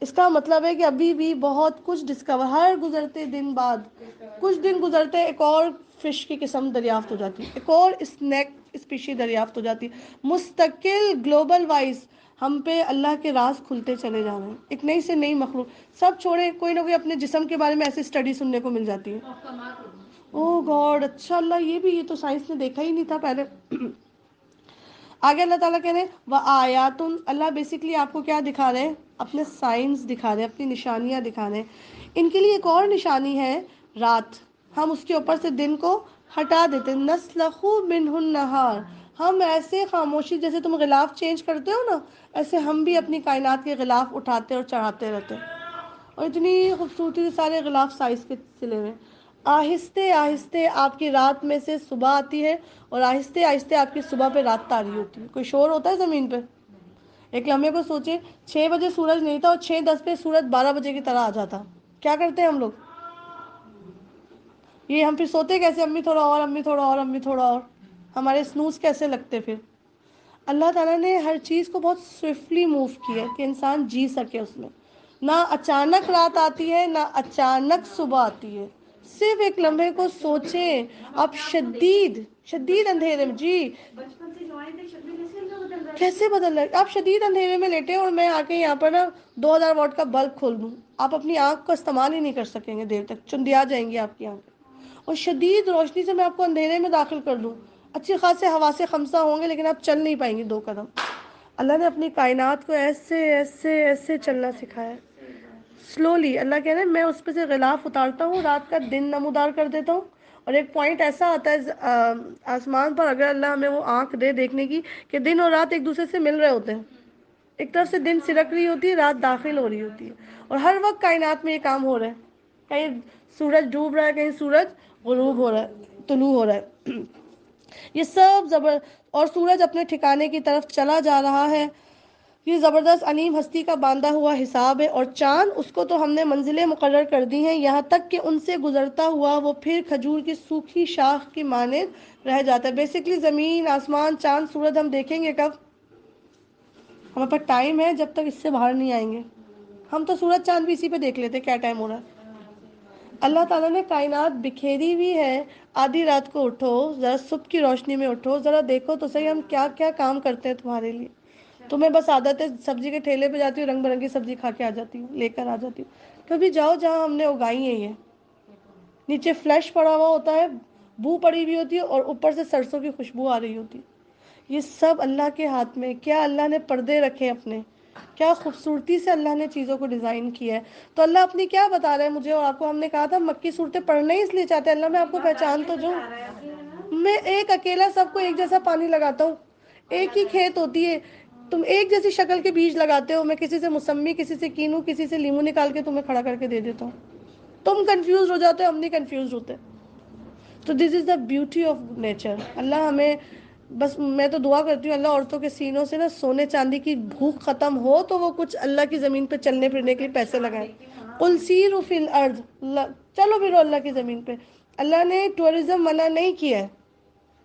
اس کا مطلب ہے کہ ابھی بھی بہت کچھ ڈسکور، ہر گزرتے دن بعد کچھ دن گزرتے ایک اور فش کی قسم دریافت ہو جاتی ہے، ایک اور اسنیک اسپیشی دریافت ہو جاتی ہے. مستقل گلوبل وائز ہم پہ اللہ کے راز کھلتے چلے جا رہے ہیں. ایک نئی سے نئی مخلوق. سب چھوڑے، کوئی نہ کوئی اپنے جسم کے بارے میں ایسی اسٹڈی سننے کو مل جاتی ہے. او گاڈ، اچھا اللہ، یہ تو سائنس نے دیکھا ہی نہیں تھا پہلے. آگے اللہ تعالیٰ کہہ رہے ہیں وَآیَاتٌ، اللہ بیسکلی آپ کو کیا دکھا رہے ہیں؟ اپنے سائنس دکھا رہے ہیں، اپنی نشانیاں دکھا رہے ہیں. ان کے لیے ایک اور نشانی ہے رات. ہم اس کے اوپر سے دن کو ہٹا دیتے ہیں. نَسْلَخُ مِنْهُ النَّهَارَ، ہم ایسے خاموشی جیسے تم غلاف چینج کرتے ہو نا، ایسے ہم بھی اپنی کائنات کے غلاف اٹھاتے اور چڑھاتے رہتے ہیں. اور اتنی خوبصورتی سے سارے غلاف سائز کے سلے ہوئے. آہستے آہستے آپ کی رات میں سے صبح آتی ہے اور آہستے آہستے آپ کی صبح پہ رات طاری ہوتی ہے. کوئی شور ہوتا ہے زمین پہ؟ ایک لمحے کو سوچے 6 بجے سورج نہیں تھا اور 6:10 پہ سورج 12 بجے کی طرح آ جاتا. کیا کرتے ہیں ہم لوگ؟ یہ ہم پھر سوتے کیسے؟ امی تھوڑا اور، امی تھوڑا اور، امی تھوڑا اور. ہمارے سنوز کیسے لگتے پھر؟ اللہ تعالیٰ نے ہر چیز کو بہت سوئفٹلی موو کیا کہ انسان جی سکے اس میں. نہ اچانک رات آتی ہے، نہ اچانک صبح آتی ہے. صرف ایک لمحے کو سوچیں. آپ شدید اندھیرے میں، جی کیسے بدل رہے؟ آپ شدید اندھیرے میں لیٹے اور میں آ کے یہاں پر نا 2000 واٹ کا بلب کھول دوں، آپ اپنی آنکھ کو استعمال ہی نہیں کر سکیں گے دیر تک، چندیا جائیں گی آپ کی آنکھیں. اور شدید روشنی سے میں آپ کو اندھیرے میں داخل کر دوں، اچھی خاصے حواس خمسہ ہوں گے لیکن آپ چل نہیں پائیں گے 2 قدم. اللہ نے اپنی کائنات کو ایسے ایسے ایسے چلنا سکھایا ہے. سلولی اللہ کہہ رہے ہیں میں اس پہ سے غلاف اتارتا ہوں، رات کا دن نمودار کر دیتا ہوں، اور ایک پوائنٹ ایسا آتا ہے آسمان پر، اگر اللہ ہمیں وہ آنکھ دے دیکھنے کی کہ دن اور رات ایک دوسرے سے مل رہے ہوتے ہیں، ایک طرف سے دن سرک رہی ہوتی ہے، رات داخل ہو رہی ہوتی ہے، اور ہر وقت کائنات میں یہ کام ہو رہا ہے، کہیں سورج ڈوب رہا ہے، کہیں سورج غروب ہو رہا ہے، طلوع ہو رہا ہے، یہ سب اور سورج اپنے ٹھکانے کی طرف چلا جا رہا ہے، یہ زبردست علیم ہستی کا باندھا ہوا حساب ہے، اور چاند اس کو تو ہم نے منزلیں مقرر کر دی ہیں، یہاں تک کہ ان سے گزرتا ہوا وہ پھر کھجور کی سوکھی شاخ کی مانند رہ جاتا ہے۔ بیسیکلی زمین، آسمان، چاند، سورج ہم دیکھیں گے کب؟ ہمارے پاس ٹائم ہے جب تک اس سے باہر نہیں آئیں گے، ہم تو سورج چاند بھی اسی پہ دیکھ لیتے کیا ٹائم ہو رہا ہے۔ اللہ تعالیٰ نے کائنات بکھیری ہوئی ہے، آدھی رات کو اٹھو، ذرا صبح کی روشنی میں اٹھو، ذرا دیکھو تو صحیح ہم کیا کیا کام کرتے ہیں تمہارے لیے۔ تمہیں بس عادت ہے سبزی کے ٹھیلے پہ جاتی ہوں، رنگ برنگی سبزی کھا کے آ جاتی ہوں، لے کر آ جاتی ہوں، کبھی جاؤ جہاں ہم نے اگائی ہے، یہ نیچے فلیش پڑا ہوا ہوتا ہے، بو پڑی ہوئی ہوتی ہے، اور اوپر سے سرسوں کی خوشبو آ رہی ہوتی ہے، یہ سب اللہ کے ہاتھ میں۔ کیا اللہ نے پردے رکھے اپنے، کیا خوبصورتی سے اللہ نے چیزوں کو ڈیزائن کیا ہے۔ تو اللہ اپنی کیا بتا رہا ہے مجھے اور آپ کو؟ ہم نے کہا تھا مکی صورتیں پڑھنا ہی اس لیے چاہتے ہیں، اللہ میں آپ کو پہچان تو جو میں ایک اکیلا سب کو ایک جیسا پانی لگاتا ہوں، ایک ہی کھیت ہوتی ہے، تم ایک جیسی شکل کے بیج لگاتے ہو، میں کسی سے موسمی، کسی سے کینو، کسی سے لیمو نکال کے تمہیں کھڑا کر کے دے دیتا ہوں، تم کنفیوز ہو جاتے ہو، ہم نہیں کنفیوز ہوتے۔ تو دس از دا بیوٹی آف نیچر۔ اللہ ہمیں بس، میں تو دعا کرتی ہوں اللہ عورتوں کے سینوں سے نا سونے چاندی کی بھوک ختم ہو، تو وہ کچھ اللہ کی زمین پہ چلنے پھرنے کے لیے پیسے لگائیں۔ قل سیروا فی الارض، چلو پھرو اللہ کی زمین پہ۔ اللہ نے ٹورزم منع نہیں کیا ہے،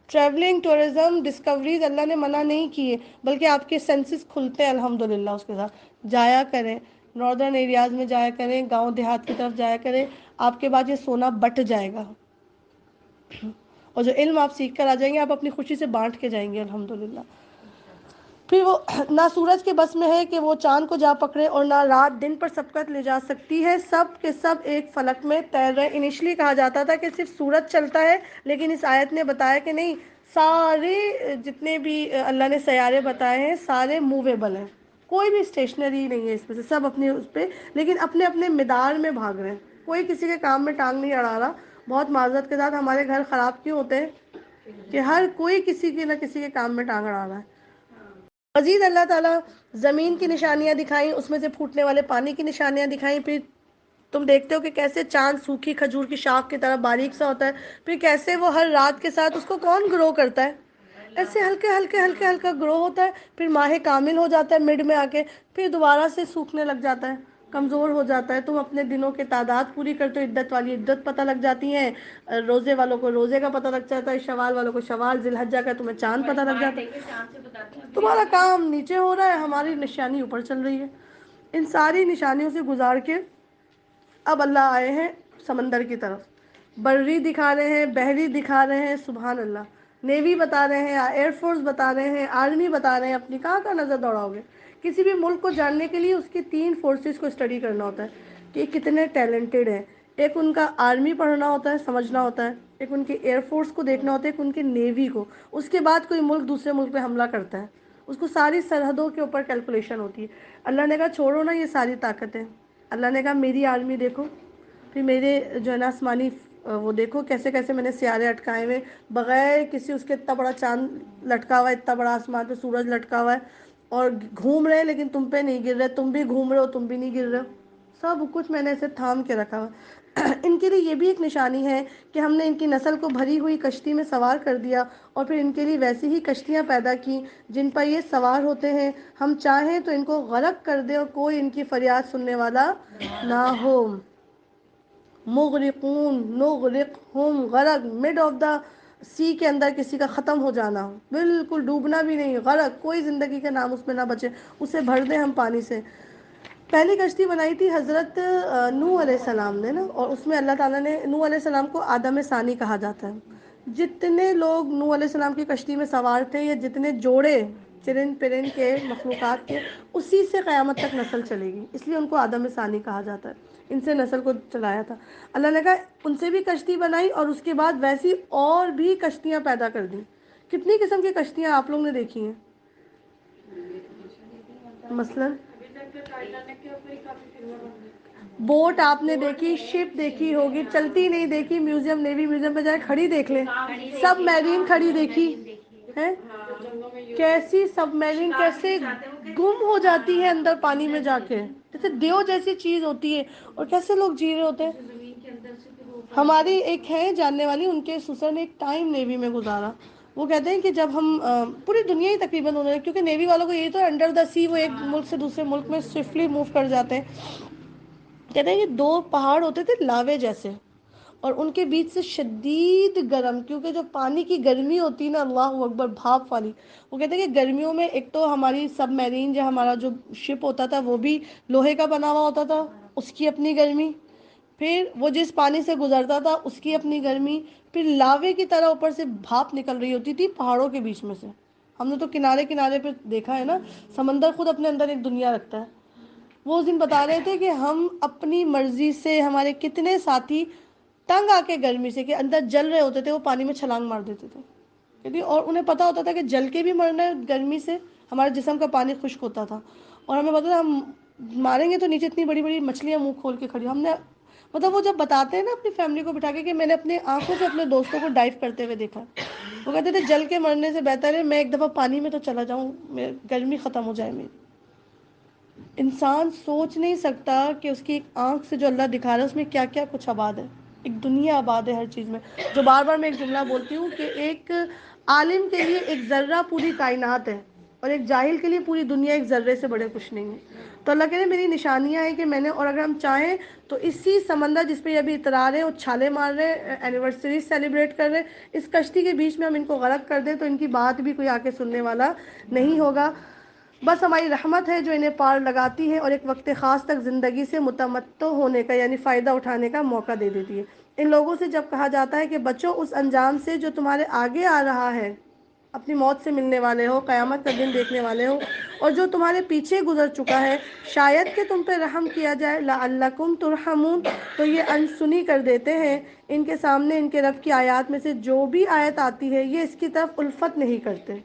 ٹریولنگ، ٹورزم، ڈسکوریز اللہ نے منع نہیں کیے، بلکہ آپ کے سینسز کھلتے ہیں الحمدللہ اس کے ساتھ۔ جایا کریں، ناردرن ایریاز میں جایا کریں، گاؤں دیہات کی طرف جایا کریں، آپ کے بعد یہ سونا بٹ جائے گا، اور جو علم آپ سیکھ کر آ جائیں گے آپ اپنی خوشی سے بانٹ کے جائیں گے الحمدللہ۔ پھر وہ نہ سورج کے بس میں ہے کہ وہ چاند کو جا پکڑے، اور نہ رات دن پر سبقت لے جا سکتی ہے، سب کے سب ایک فلک میں تیر رہے۔ انیشلی کہا جاتا تھا کہ صرف سورج چلتا ہے، لیکن اس آیت نے بتایا کہ نہیں، سارے جتنے بھی اللہ نے سیارے بتائے ہیں سارے موویبل ہیں، کوئی بھی اسٹیشنری نہیں ہے اس میں سے، سب اپنے اس پہ، لیکن اپنے اپنے مدار میں بھاگ رہے ہیں، کوئی کسی کے کام میں ٹانگ نہیں اڑا رہا۔ بہت معذرت کے ساتھ ہمارے گھر خراب کیوں ہوتے ہیں کہ ہر کوئی کسی کے نہ کسی کے کام میں ٹانگ اڑا رہا ہے۔ مزید اللہ تعالیٰ زمین کی نشانیاں دکھائیں، اس میں سے پھوٹنے والے پانی کی نشانیاں دکھائیں، پھر تم دیکھتے ہو کہ کیسے چاند سوکھی کھجور کی شاخ کی طرح باریک سا ہوتا ہے، پھر کیسے وہ ہر رات کے ساتھ اس کو کون گرو کرتا ہے، ایسے ہلکے ہلکے ہلکے ہلکا گرو ہوتا ہے، پھر ماہ کامل ہو جاتا ہے مڈ میں آ کے، پھر دوبارہ سے سوکھنے لگ جاتا ہے، کمزور ہو جاتا ہے، تم اپنے دنوں کی تعداد پوری کرتے ہو، عدت والی عدت پتہ لگ جاتی ہے، روزے والوں کو روزے کا پتہ لگ جاتا ہے، شوال والوں کو شوال، ذی الحجہ کا تمہیں چاند پتہ لگ جاتا ہے، تمہارا کام نیچے ہو رہا ہے، ہماری نشانی اوپر چل رہی ہے۔ ان ساری نشانیوں سے گزار کے اب اللہ آئے ہیں سمندر کی طرف، بری دکھا رہے ہیں، بحری دکھا رہے ہیں، سبحان اللہ، نیوی بتا رہے ہیں، ایئر فورس بتا رہے ہیں، آرمی بتا رہے ہیں، اپنی کہاں کا نظر دوڑاؤ گے؟ کسی بھی ملک کو جاننے کے لیے اس کی 3 فورسز کو اسٹڈی کرنا ہوتا ہے کہ کتنے ٹیلنٹڈ ہیں، ایک ان کا آرمی پڑھنا ہوتا ہے، سمجھنا ہوتا ہے، ایک ان کی ایئر فورس کو دیکھنا ہوتا ہے، ایک ان کی نیوی کو، اس کے بعد کوئی ملک دوسرے ملک پہ حملہ کرتا ہے اس کو ساری سرحدوں کے اوپر کیلکولیشن ہوتی ہے۔ اللہ نے کہا چھوڑو نا یہ ساری طاقتیں، اللہ نے کہا میری آرمی دیکھو، پھر میرے جو ہے نا آسمانی وہ دیکھو کیسے کیسے میں نے سیارے اٹکائے ہوئے، بغیر کسی اس کے اتنا بڑا چاند لٹکا ہوا ہے، اتنا بڑا آسمان پہ سورج لٹکا ہوا ہے، اور گھوم رہے لیکن تم پہ نہیں گر رہے، تم بھی گھوم رہے ہو تم بھی نہیں گر رہے ہو، سب کچھ میں نے اسے تھام کے رکھا ہوا۔ ان کے لیے یہ بھی ایک نشانی ہے کہ ہم نے ان کی نسل کو بھری ہوئی کشتی میں سوار کر دیا، اور پھر ان کے لیے ویسی ہی کشتیاں پیدا کی جن پر یہ سوار ہوتے ہیں، ہم چاہیں تو ان کو غرق کر دیں اور کوئی ان کی فریاد سننے والا نہ ہو۔ مغرقون، نغرقہم، غرق، مڈ آف دا سی کے اندر کسی کا ختم ہو جانا، بالکل ڈوبنا بھی نہیں، غرق، کوئی زندگی کا نام اس میں نہ بچے، اسے بھر دیں ہم پانی سے۔ پہلی کشتی بنائی تھی حضرت نوح علیہ السلام نے نا، اور اس میں اللہ تعالیٰ نے نوح علیہ السلام کو آدم ثانی کہا جاتا ہے۔ جتنے لوگ نوح علیہ السلام کی کشتی میں سوار تھے، یا جتنے جوڑے چرند پرند کے مخلوقات کے، اسی سے قیامت تک نسل چلے گی، اس لیے ان کو آدم ثانی کہا جاتا ہے، ان سے نسل کو چلایا تھا۔ اللہ نے کہا ان سے بھی کشتی بنائی، اور اس کے بعد ویسی اور بھی کشتیاں پیدا کر دیں۔ کتنی قسم کی کشتیاں آپ لوگ نے دیکھی ہیں؟ مثلاً بوٹ آپ نے دیکھی، شپ دیکھی ہوگی، چلتی نہیں دیکھی، میوزیم نیوی میوزیم پہ جائے کھڑی دیکھ لیں، سب میرین کھڑی دیکھی ہے، کیسی سب میرین کیسے گم ہو جاتی ہے اندر پانی میں جا کے، جیسے دیو جیسی چیز ہوتی ہے، اور کیسے لوگ جی رہے ہوتے ہیں۔ ہماری ایک ہے جاننے والی، ان کے سسر نے ایک ٹائم نیوی میں گزارا، وہ کہتے ہیں کہ جب ہم پوری دنیا ہی تقریباً انہوں نے، کیونکہ نیوی والوں کو یہ تو انڈر دا سی وہ ایک ملک سے دوسرے ملک میں سوئفٹلی موو کر جاتے ہیں، کہتے ہیں کہ دو پہاڑ ہوتے تھے لاوے جیسے، اور ان کے بیچ سے شدید گرم، کیونکہ جو پانی کی گرمی ہوتی نا، اللہ اکبر، بھاپ والی، وہ کہتے ہیں کہ گرمیوں میں ایک تو ہماری سب میرین جو ہمارا جو شپ ہوتا تھا وہ بھی لوہے کا بنا ہوا ہوتا تھا، اس کی اپنی گرمی، پھر وہ جس پانی سے گزرتا تھا اس کی اپنی گرمی، پھر لاوے کی طرح اوپر سے بھاپ نکل رہی ہوتی تھی پہاڑوں کے بیچ میں سے، ہم نے تو کنارے کنارے پہ دیکھا ہے نا، سمندر خود اپنے اندر ایک دنیا رکھتا ہے۔ وہ اس دن بتا رہے تھے کہ ہم اپنی مرضی سے، ہمارے کتنے ساتھی تنگ آ کے گرمی سے کہ اندر جل رہے ہوتے تھے، وہ پانی میں چھلانگ مار دیتے تھے، اور انہیں پتا ہوتا تھا کہ جل کے بھی مرنا ہے گرمی سے، ہمارے جسم کا پانی خشک ہوتا تھا، اور ہمیں پتا تھا ہم ماریں گے تو نیچے اتنی بڑی بڑی مچھلیاں منہ کھول کے کھڑی، ہم نے مطلب وہ جب بتاتے ہیں نا اپنی فیملی کو بٹھا کے کہ میں نے اپنے آنکھوں سے اپنے دوستوں کو ڈائیو کرتے ہوئے دیکھا، وہ کہتے تھے جل کے مرنے سے بہتر ہے میں ایک دفعہ پانی میں تو چلا جاؤں، گرمی ختم ہو جائے میری۔ انسان سوچ نہیں سکتا کہ اس کی ایک آنکھ سے جو اللہ دکھا رہا ہے اس میں کیا کیا کچھ آباد ہے، ایک دنیا آباد ہے ہر چیز میں، جو بار بار میں ایک جملہ بولتی ہوں کہ ایک عالم کے لیے ایک ذرہ پوری کائنات ہے، اور ایک جاہل کے لیے پوری دنیا ایک ذرے سے بڑے کچھ نہیں ہے۔ تو اللہ کہہ رہے میری نشانیاں ہیں کہ میں نے، اور اگر ہم چاہیں تو اسی سمندر جس پہ یہ ابھی اترا رہے ہیں اور چھالے مار رہے ہیں، اینیورسری سیلیبریٹ کر رہے ہیں، اس کشتی کے بیچ میں ہم ان کو غرق کر دیں تو ان کی بات بھی کوئی آ کے سننے والا نہیں ہوگا، بس ہماری رحمت ہے جو انہیں پار لگاتی ہے اور ایک وقت خاص تک زندگی سے متمتع ہونے کا یعنی فائدہ اٹھانے کا موقع دے دیتی ہے۔ ان لوگوں سے جب کہا جاتا ہے کہ بچو اس انجام سے جو تمہارے آگے آ رہا ہے، اپنی موت سے ملنے والے ہو، قیامت کا دن دیکھنے والے ہو، اور جو تمہارے پیچھے گزر چکا ہے، شاید کہ تم پہ رحم کیا جائے، لعلکم ترحمون، تو یہ انسنی کر دیتے ہیں ان کے سامنے ان کے رب کی آیات میں سے جو بھی آیت آتی ہے یہ اس کی طرف الفت نہیں کرتے،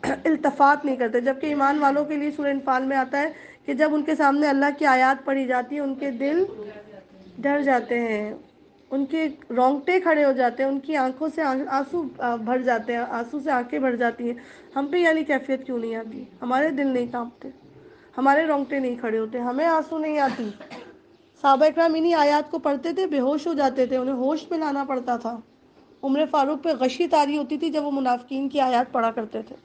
التفات نہیں کرتے، جبکہ ایمان والوں کے لیے سورہ انفال میں آتا ہے کہ جب ان کے سامنے اللہ کی آیات پڑھی جاتی ہے ان کے دل ڈر جاتے ہیں، ان کے رونگٹے کھڑے ہو جاتے ہیں، ان کی آنکھوں سے آنسو بھر جاتے ہیں، آنسو سے آنکھیں بھر جاتی ہیں، ہم پہ یعنی کیفیت کیوں نہیں آتی، ہمارے دل نہیں کانپتے، ہمارے رونگٹے نہیں کھڑے ہوتے، ہمیں آنسو نہیں آتی۔ صحابہ اکرام انہی آیات کو پڑھتے تھے، بے ہوش ہو جاتے تھے، انہیں ہوش میں لانا پڑتا تھا، عمر فاروق پہ غشی طاری ہوتی تھی جب وہ منافقین کی آیات پڑھا کرتے تھے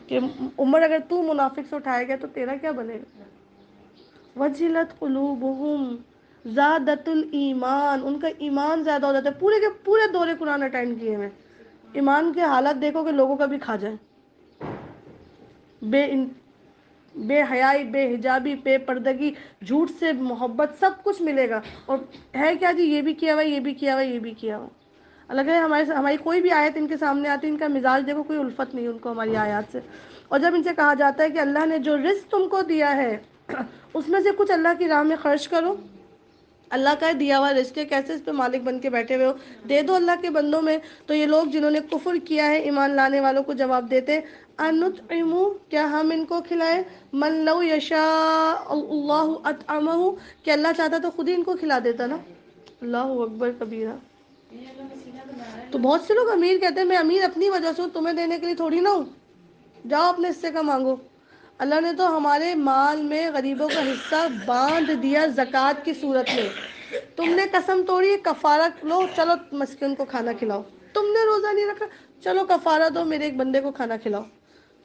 کہ عمر اگر تو منافق سے اٹھائے گا تو تیرا کیا بنے گا۔ وجلت قلوبہم زادت الایمان، ان کا ایمان زیادہ ہو جاتا ہے، پورے کے پورے دورے قرآن اٹینڈ کیے ہوئے، ایمان کے حالت دیکھو کہ لوگوں کا بھی کھا جائیں، بے حیائی، بے حجابی، بے پردگی، جھوٹ سے محبت، سب کچھ ملے گا، اور ہے کیا جی، یہ بھی کیا ہوا، یہ بھی کیا ہوا، یہ بھی کیا ہوا۔ اللہ کہ ہماری کوئی بھی آیت ان کے سامنے آتی ہے ان کا مزاج دیکھو، کوئی الفت نہیں ان کو ہماری آیات سے، اور جب ان سے کہا جاتا ہے کہ اللہ نے جو رزق تم کو دیا ہے اس میں سے کچھ اللہ کی راہ میں خرچ کرو، اللہ کا دیا ہوا رزق ہے، کیسے اس پہ مالک بن کے بیٹھے ہوئے ہو، دے دو اللہ کے بندوں میں، تو یہ لوگ جنہوں نے کفر کیا ہے ایمان لانے والوں کو جواب دیتے انطعمو، کیا ہم ان کو کھلائیں، من لو یشاء اللہ اطعمہ، کہ اللہ چاہتا تو خود ہی ان کو کھلا دیتا نا، اللہ اکبر کبیرہ۔ تو بہت سے لوگ امیر کہتے ہیں میں امیر اپنی وجہ سے ہوں، تمہیں دینے کے لیے تھوڑی نہ ہوں، جاؤ اپنے حصے کا مانگو۔ اللہ نے تو ہمارے مال میں غریبوں کا حصہ باندھ دیا زکوٰۃ کی صورت میں، تم نے قسم توڑی کفارہ لو، چلو مسکین کو کھانا کھلاؤ، تم نے روزہ نہیں رکھا، چلو کفارہ دو میرے ایک بندے کو کھانا کھلاؤ،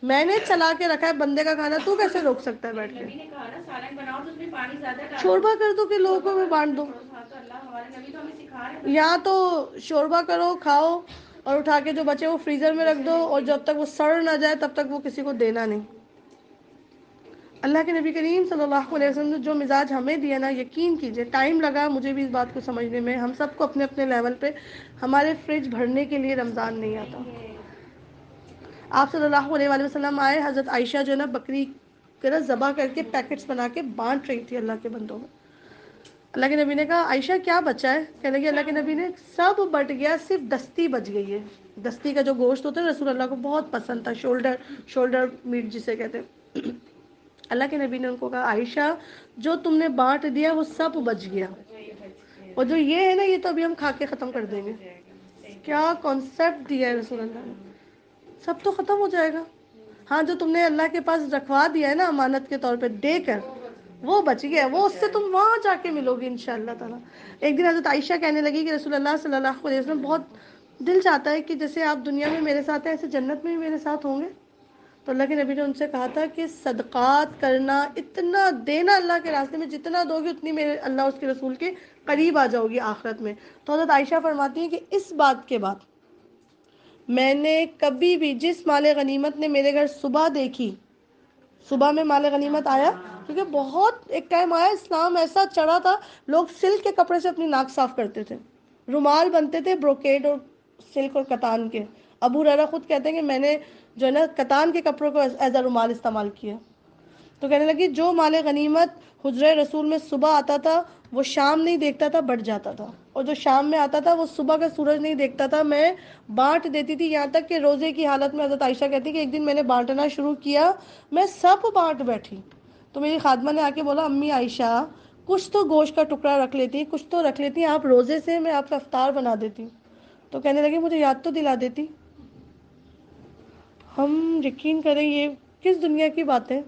میں نے چلا کے رکھا ہے بندے کا کھانا، تو کیسے روک سکتا ہے بیٹھ کے؟ شوربہ کر دو کہ لوگوں میں بانٹ دو، یا تو شوربہ کرو کھاؤ، اور اٹھا کے جو بچے وہ فریزر میں رکھ دو، اور جب تک وہ سڑ نہ جائے تب تک وہ کسی کو دینا نہیں۔ اللہ کے نبی کریم صلی اللہ علیہ وسلم نے جو مزاج ہمیں دیا نا، یقین کیجئے ٹائم لگا مجھے بھی اس بات کو سمجھنے میں، ہم سب کو اپنے اپنے لیول پہ، ہمارے فریج بھرنے کے لیے رمضان نہیں آتا۔ آپ صلی اللہ علیہ وآلہ وسلم آئے، حضرت عائشہ جو ہے نا بکری کا ذبح کر کے پیکٹس بنا کے بانٹ رہی تھی اللہ کے بندوں میں۔ اللہ کے نبی نے کہا عائشہ کیا بچا ہے؟ کہنے لگی اللہ کے نبی نے سب بٹ گیا صرف دستی بچ گئی ہے، دستی کا جو گوشت ہوتا ہے رسول اللہ کو بہت پسند تھا، شولڈر میٹ جسے کہتے ہیں، اللہ کے نبی نے ان کو کہا عائشہ جو تم نے بانٹ دیا وہ سب بچ گیا، اور جو یہ ہے نا یہ تو ابھی ہم کھا کے ختم کر دیں گے۔ کیا کانسیپٹ دیا ہے رسول اللہ نے، سب تو ختم ہو جائے گا، ہاں جو تم نے اللہ کے پاس رکھوا دیا ہے نا امانت کے طور پہ دے کر، وہ بچ گیا، وہ اس سے تم وہاں جا کے ملو گے انشاءاللہ تعالیٰ۔ ایک دن حضرت عائشہ کہنے لگی کہ رسول اللہ صلی اللہ علیہ وسلم بہت دل چاہتا ہے کہ جیسے آپ دنیا میں میرے ساتھ ہیں ایسے جنت میں بھی میرے ساتھ ہوں گے۔ تو اللہ کے نبی نے ان سے کہا تھا کہ صدقات کرنا، اتنا دینا اللہ کے راستے میں، جتنا دو گی اتنی میرے اللہ اس کے رسول کے قریب آ جاؤ گی آخرت میں۔ تو حضرت عائشہ فرماتی ہیں کہ اس بات کے بعد میں نے کبھی بھی جس مال غنیمت نے میرے گھر صبح دیکھی، صبح میں مال غنیمت آیا، کیونکہ بہت ایک ٹائم آیا اسلام ایسا چڑھا تھا، لوگ سلک کے کپڑے سے اپنی ناک صاف کرتے تھے، رومال بنتے تھے بروکیڈ اور سلک اور کتان کے۔ ابو ہریرہ خود کہتے ہیں کہ میں نے جو ہے نا کتان کے کپڑوں کو ایز اے رومال استعمال کیا۔ تو کہنے لگی جو مال غنیمت حجرہ رسول میں صبح آتا تھا وہ شام نہیں دیکھتا تھا بٹ جاتا تھا، اور جو شام میں آتا تھا وہ صبح کا سورج نہیں دیکھتا تھا، میں بانٹ دیتی تھی، یہاں تک کہ روزے کی حالت میں حضرت عائشہ کہتی کہ ایک دن میں نے بانٹنا شروع کیا، میں سب بانٹ بیٹھی، تو میری خادمہ نے آ کے بولا امی عائشہ کچھ تو گوشت کا ٹکڑا رکھ لیتی، کچھ تو رکھ لیتی، آپ روزے سے میں آپ کا افطار بنا دیتی۔ تو کہنے لگی مجھے یاد تو دلا دیتی۔ ہم یقین کریں یہ کس دنیا کی باتیں،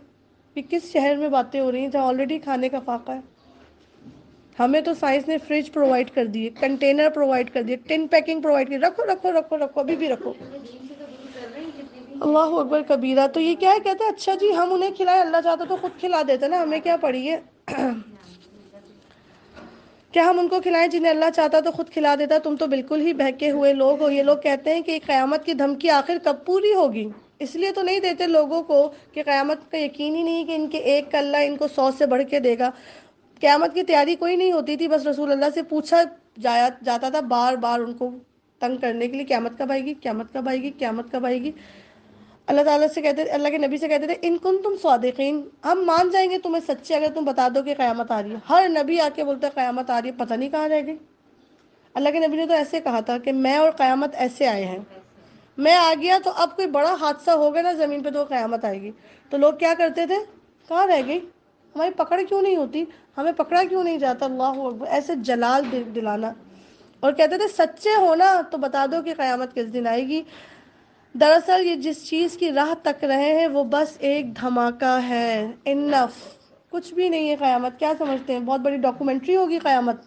یہ کس شہر میں باتیں ہو رہی ہیں جہاں آلریڈی کھانے کا فاقہ ہے۔ ہمیں تو سائنس نے فریج پرووائڈ کر دیے، کنٹینر پرووائڈ کر دیے، ٹن پیکنگ پرووائڈ کی، رکھو رکھو رکھو رکھو ابھی بھی رکھو۔ اللہ اکبر کبیرہ۔ تو یہ کیا ہے، کہتے ہیں اچھا جی ہم انہیں کھلائیں، اللہ چاہتا تو خود کھلا دیتے نا، ہمیں کیا پڑی ہے، کیا ہم ان کو کھلائیں جنہیں اللہ چاہتا تو خود کھلا دیتا۔ تم تو بالکل ہی بہکے ہوئے لوگ ہو۔ یہ لوگ کہتے ہیں کہ قیامت کی دھمکی آخر کب پوری ہوگی، اس لیے تو نہیں دیتے لوگوں کو کہ قیامت کا یقین ہی نہیں کہ ان کے ایک کا اللہ ان کو 100 سے بڑھ کے دے گا۔ قیامت کی تیاری کوئی نہیں ہوتی تھی، بس رسول اللہ سے پوچھا جاتا تھا بار بار ان کو تنگ کرنے کے لیے، قیامت کب آئے گی، قیامت کب آئے گی، قیامت کب آئے گی۔ اللہ تعالیٰ سے کہتے تھے، اللہ کے نبی سے کہتے تھے ان کنتم صادقین، ہم مان جائیں گے تمہیں سچے اگر تم بتا دو کہ قیامت آ رہی ہے۔ ہر نبی آ کے بولتا ہے قیامت آ رہی ہے، پتہ نہیں کہاں رہ گئی۔ اللہ کے نبی نے تو ایسے کہا تھا کہ میں اور قیامت ایسے آئے ہیں، میں آ گیا تو اب کوئی بڑا حادثہ ہوگا نا زمین پہ تو قیامت آئے گی۔ تو لوگ کیا کرتے تھے، کہاں رہ گئی، ہماری پکڑ کیوں نہیں ہوتی، ہمیں پکڑا کیوں نہیں جاتا، اللہ اکبر، ایسے جلال دلانا۔ اور کہتے تھے سچے ہونا تو بتا دو کہ قیامت کس دن آئے گی۔ دراصل یہ جس چیز کی راہ تک رہے ہیں وہ بس ایک دھماکہ ہے، انف، کچھ بھی نہیں ہے قیامت۔ کیا سمجھتے ہیں بہت بڑی ڈاکومنٹری ہوگی قیامت،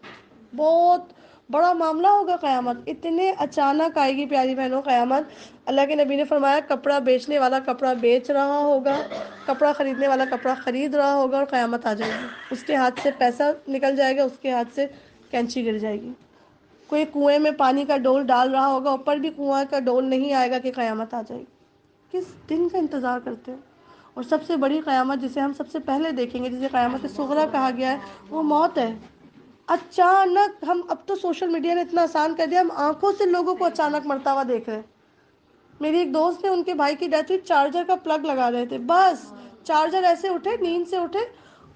بہت بڑا معاملہ ہوگا قیامت، اتنے اچانک آئے گی پیاری بہنوں قیامت۔ اللہ کے نبی نے فرمایا کپڑا بیچنے والا کپڑا بیچ رہا ہوگا، کپڑا خریدنے والا کپڑا خرید رہا ہوگا، اور قیامت آ جائے گی، اس کے ہاتھ سے پیسہ نکل جائے گا، اس کے ہاتھ سے کینچی گر جائے گی۔ کوئی کنویں میں پانی کا ڈول ڈال رہا ہوگا، اوپر بھی کنواں کا ڈول نہیں آئے گا کہ قیامت آ جائے گی۔ کس دن کا انتظار کرتے ہیں؟ اور سب سے بڑی قیامت جسے ہم سب سے پہلے دیکھیں گے، جسے قیامت صغریٰ کہا گیا ہے، وہ موت ہے۔ اچانک اب تو سوشل میڈیا نے اتنا آسان کر دیا، ہم آنکھوں سے لوگوں کو اچانک مرتا ہوا دیکھ رہے ہیں۔ میری ایک دوست نے، ان کے بھائی کی ڈیتھ ہوئی، چارجر کا پلگ لگا رہے تھے، بس چارجر ایسے اٹھے، نیند سے اٹھے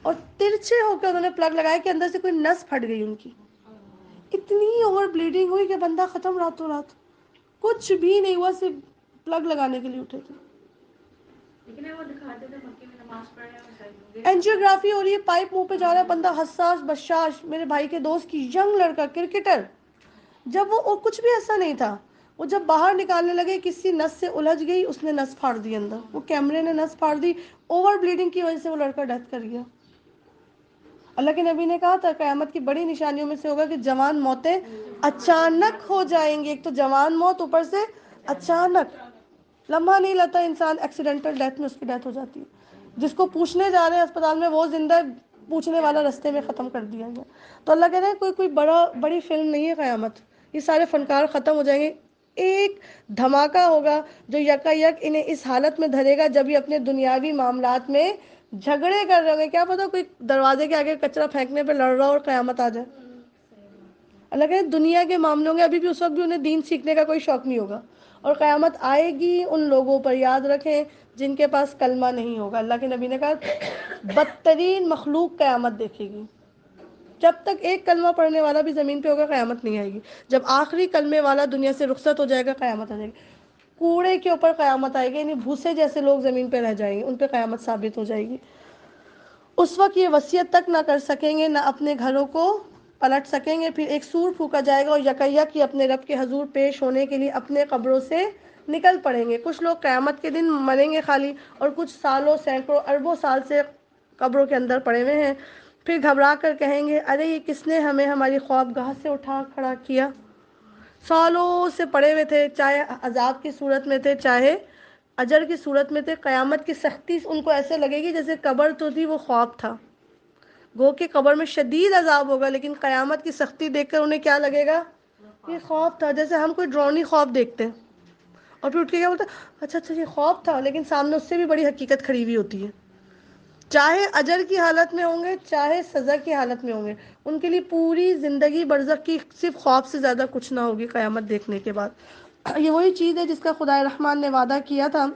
اور ترچھے ہو کے انہوں نے پلگ لگایا کہ اندر سے کوئی نس پھٹ گئی ان کی، اتنی اوور بلیڈنگ ہوئی کہ بندہ ختم راتوں رات، کچھ بھی نہیں ہوا، صرف پلگ لگانے کے لیے اٹھے تھے۔ اینجیوگرافی ہو رہی ہے، پائپ منہ پہ جا رہا ہے، بندہ حساس بشاش۔ میرے بھائی کے دوست کی ینگ لڑکا کرکٹر، جب وہ اور کچھ بھی ایسا نہیں تھا، وہ جب باہر نکالنے لگے کسی نس سے الجھ گئی، اس نے نس پھاڑ دی اندر، وہ کیمرے نے نس پھاڑ دی، اوور بلیڈنگ کی وجہ سے وہ لڑکا ڈیتھ کر گیا۔ اللہ کے نبی نے کہا تھا قیامت کی بڑی نشانیوں میں سے ہوگا کہ جوان موتیں اچانک ہو جائیں گی، ایک تو جوان موت، اوپر سے اچانک، لمحہ نہیں لگتا انسان ایکسیڈنٹل ڈیتھ میں اس کی ڈیتھ ہو جاتی ہے۔ جس کو پوچھنے جا رہے ہیں اسپتال میں وہ زندہ، پوچھنے والا رستے میں ختم کر دیا گیا۔ تو اللہ کہہ رہے ہیں کوئی بڑی فلم نہیں ہے قیامت، یہ سارے فنکار ختم ہو جائیں گے، ایک دھماکہ ہوگا جو یکا یک انہیں اس حالت میں دھرے گا جب یہ اپنے دنیاوی معاملات میں جھگڑے کر رہے ہوں گے۔ کیا پتا کوئی دروازے کے آگے کچرا پھینکنے پہ لڑ رہا اور قیامت آ جائے۔ اللہ کہہ رہے ہیں دنیا کے معاملوں میں ابھی بھی اس وقت بھی انہیں دین سیکھنے کا کوئی شوق نہیں ہوگا، اور قیامت آئے گی ان لوگوں پر، یاد رکھیں جن کے پاس کلمہ نہیں ہوگا۔ اللہ کے نبی نے کہا بدترین مخلوق قیامت دیکھے گی، جب تک ایک کلمہ پڑھنے والا بھی زمین پہ ہوگا قیامت نہیں آئے گی، جب آخری کلمے والا دنیا سے رخصت ہو جائے گا قیامت آ جائے گی۔ کوڑے کے اوپر قیامت آئے گی، یعنی بھوسے جیسے لوگ زمین پہ رہ جائیں گے، ان پہ قیامت ثابت ہو جائے گی۔ اس وقت یہ وصیت تک نہ کر سکیں گے، نہ اپنے گھروں کو پلٹ سکیں گے. پھر ایک سور پھونکا جائے گا اور یکیک اپنے رب کے حضور پیش ہونے کے لیے اپنے قبروں سے نکل پڑیں گے. کچھ لوگ قیامت کے دن مریں گے خالی، اور کچھ سالوں سینکڑوں اربوں سال سے قبروں کے اندر پڑے ہوئے ہیں. پھر گھبرا کر کہیں گے ارے یہ کس نے ہمیں ہماری خوابگاہ سے اٹھا کھڑا کیا. سالوں سے پڑے ہوئے تھے، چاہے عذاب کی صورت میں تھے چاہے اجر کی صورت میں تھے. قیامت کی سختی ان کو ایسے لگے گی جیسے قبر تو تھی وہ خواب تھا. گو کہ قبر میں شدید عذاب ہوگا، لیکن قیامت کی سختی دیکھ کر انہیں کیا لگے گا؟ یہ خواب تھا. جیسے ہم کوئی ڈرونی خواب دیکھتے ہیں اور پھر اٹھ کے کیا بولتے ہیں اچھا اچھا یہ خواب تھا، لیکن سامنے اس سے بھی بڑی حقیقت کھڑی ہوئی ہوتی ہے. چاہے اجر کی حالت میں ہوں گے چاہے سزا کی حالت میں ہوں گے، ان کے لیے پوری زندگی برزخ کی صرف خواب سے زیادہ کچھ نہ ہوگی قیامت دیکھنے کے بعد. یہ وہی چیز ہے جس کا خدا رحمان نے وعدہ کیا تھا